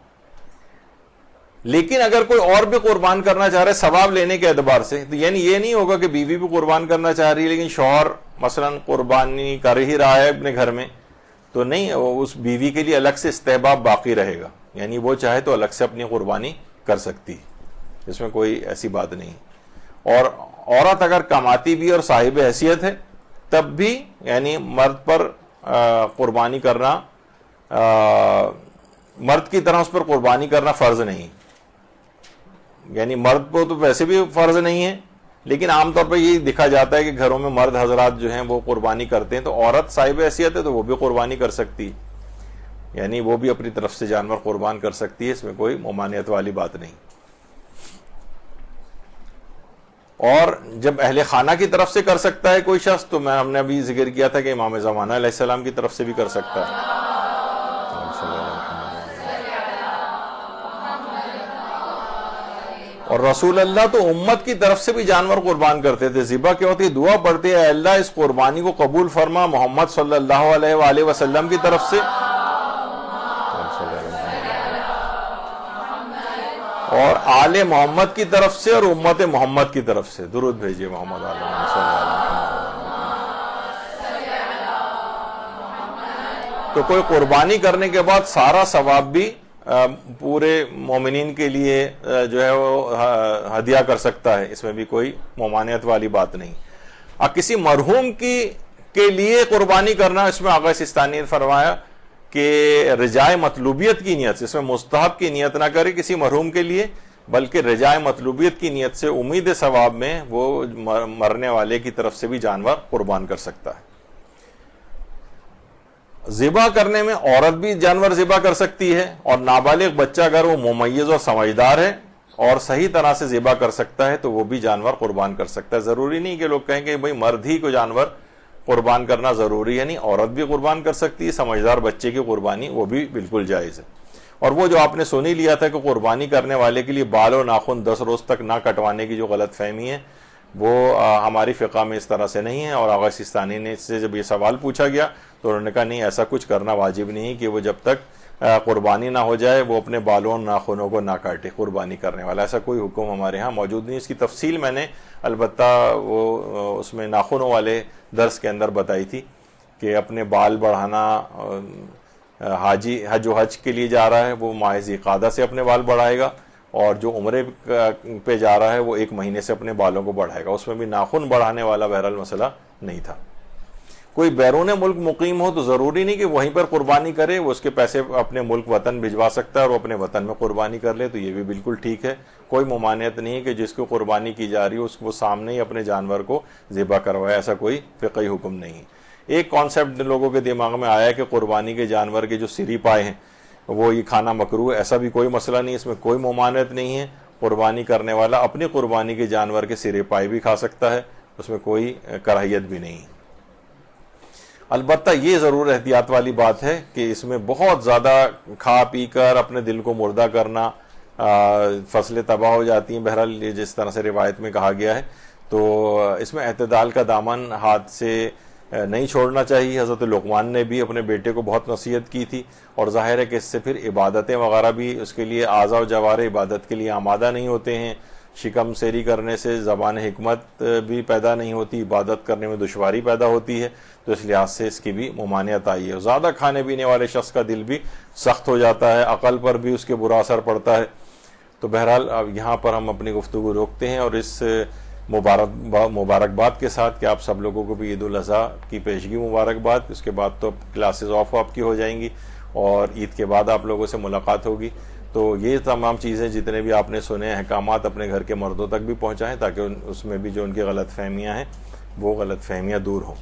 لیکن اگر کوئی اور بھی قربان کرنا چاہ رہا ہے ثواب لینے کے اعتبار سے, تو یعنی یہ نہیں ہوگا کہ بیوی بھی قربان کرنا چاہ رہی ہے لیکن شوہر مثلا قربانی کر ہی رہا ہے اپنے گھر میں, تو نہیں, اس بیوی کے لیے الگ سے استحباب باقی رہے گا. یعنی وہ چاہے تو الگ سے اپنی قربانی کر سکتی, اس میں کوئی ایسی بات نہیں. اور عورت اگر کماتی بھی اور صاحب حیثیت ہے تب بھی یعنی مرد پر قربانی کرنا, مرد کی طرح اس پر قربانی کرنا فرض نہیں. یعنی مرد کو تو ویسے بھی فرض نہیں ہے, لیکن عام طور پر یہ دیکھا جاتا ہے کہ گھروں میں مرد حضرات جو ہیں وہ قربانی کرتے ہیں, تو عورت صاحب حیثیت ہے تو وہ بھی قربانی کر سکتی, یعنی وہ بھی اپنی طرف سے جانور قربان کر سکتی ہے, اس میں کوئی ممانعت والی بات نہیں. اور جب اہل خانہ کی طرف سے کر سکتا ہے کوئی شخص, تو ہم نے ابھی ذکر کیا تھا کہ امام زمانہ علیہ السلام کی طرف سے بھی کر سکتا ہے. اور رسول اللہ تو امت کی طرف سے بھی جانور قربان کرتے تھے. ذبح کے وقت یہ دعا پڑھتے ہیں, اے اللہ اس قربانی کو قبول فرما محمد صلی اللہ علیہ وآلہ وسلم کی طرف سے اور آل محمد کی طرف سے اور امت محمد کی طرف سے. درود بھیجیے محمد علیہ تو کوئی قربانی کرنے کے بعد سارا ثواب بھی پورے مومنین کے لیے جو ہے وہ ہدیہ کر سکتا ہے، اس میں بھی کوئی ممانعت والی بات نہیں۔ اب کسی مرحوم کے لیے قربانی کرنا، اس میں آقا سستانی نے فرمایا کہ رجائے مطلوبیت کی نیت سے، اس میں مستحب کی نیت نہ کرے کسی مرحوم کے لیے، بلکہ رجائے مطلوبیت کی نیت سے امید ثواب میں وہ مرنے والے کی طرف سے بھی جانور قربان کر سکتا ہے۔ ذبح کرنے میں عورت بھی جانور ذبح کر سکتی ہے، اور نابالغ بچہ اگر وہ ممیز اور سمجھدار ہے اور صحیح طرح سے ذبح کر سکتا ہے تو وہ بھی جانور قربان کر سکتا ہے۔ ضروری نہیں کہ لوگ کہیں کہ بھئی مرد ہی کو جانور قربان کرنا ضروری ہے، نہیں، عورت بھی قربان کر سکتی ہے، سمجھدار بچے کی قربانی وہ بھی بالکل جائز ہے۔ اور وہ جو آپ نے سنی لیا تھا کہ قربانی کرنے والے کے لیے بال و ناخن 10 روز تک نہ کٹوانے کی جو غلط فہمی ہے، وہ ہماری فقہ میں اس طرح سے نہیں ہے۔ اور آقا سستانی نے اس سے جب یہ سوال پوچھا گیا تو انہوں نے کہا نہیں، ایسا کچھ کرنا واجب نہیں کہ وہ جب تک قربانی نہ ہو جائے وہ اپنے بالوں اور ناخنوں کو نہ کاٹے قربانی کرنے والا، ایسا کوئی حکم ہمارے ہاں موجود نہیں۔ اس کی تفصیل میں نے البتہ وہ اس میں ناخنوں والے درس کے اندر بتائی تھی کہ اپنے بال بڑھانا، حج کے لیے جا رہا ہے وہ ماہ ذی قعدہ سے اپنے بال بڑھائے گا، اور جو عمرے پہ جا رہا ہے وہ 1 مہینے سے اپنے بالوں کو بڑھائے گا، اس میں بھی ناخن بڑھانے والا بہرحال مسئلہ نہیں تھا۔ کوئی بیرون ملک مقیم ہو تو ضروری نہیں کہ وہیں پر قربانی کرے، وہ اس کے پیسے اپنے ملک وطن بھجوا سکتا ہے اور وہ اپنے وطن میں قربانی کر لے، تو یہ بھی بالکل ٹھیک ہے۔ کوئی ممانعت نہیں ہے کہ جس کو قربانی کی جا رہی ہے اس کو سامنے ہی اپنے جانور کو ذبح کروائے، ایسا کوئی فقہی حکم نہیں ہے۔ ایک کانسیپٹ لوگوں کے دماغ میں آیا کہ قربانی کے جانور کے جو سری پائے ہیں وہ یہ کھانا مکروہ ہے، ایسا بھی کوئی مسئلہ نہیں، اس میں کوئی ممانعت نہیں ہے۔ قربانی کرنے والا اپنی قربانی کے جانور کے سرے پائے بھی کھا سکتا ہے، اس میں کوئی کراہیت بھی نہیں ہے۔ البتہ یہ ضرور احتیاط والی بات ہے کہ اس میں بہت زیادہ کھا پی کر اپنے دل کو مردہ کرنا، فصلیں تباہ ہو جاتی ہیں، بہرحال جس طرح سے روایت میں کہا گیا ہے، تو اس میں اعتدال کا دامن ہاتھ سے نہیں چھوڑنا چاہیے۔ حضرت لقمان نے بھی اپنے بیٹے کو بہت نصیحت کی تھی، اور ظاہر ہے کہ اس سے پھر عبادتیں وغیرہ بھی اس کے لیے اعضاء و جوارح عبادت کے لیے آمادہ نہیں ہوتے ہیں۔ شکم سیری کرنے سے زبان حکمت بھی پیدا نہیں ہوتی، عبادت کرنے میں دشواری پیدا ہوتی ہے، تو اس لحاظ سے اس کی بھی ممانعت آئی ہے۔ زیادہ کھانے پینے والے شخص کا دل بھی سخت ہو جاتا ہے، عقل پر بھی اس کے برا اثر پڑتا ہے۔ تو بہرحال اب یہاں پر ہم اپنی گفتگو روکتے ہیں، اور اس مبارکباد کے ساتھ کہ آپ سب لوگوں کو بھی عید الاضحیٰ کی پیشگی مبارکباد۔ اس کے بعد تو کلاسز آف آپ کی ہو جائیں گی، اور عید کے بعد آپ لوگوں سے ملاقات ہوگی۔ تو یہ تمام چیزیں جتنے بھی آپ نے سنے احکامات اپنے گھر کے مردوں تک بھی پہنچائیں، تاکہ اس میں بھی جو ان کی غلط فہمیاں ہیں وہ غلط فہمیاں دور ہوں۔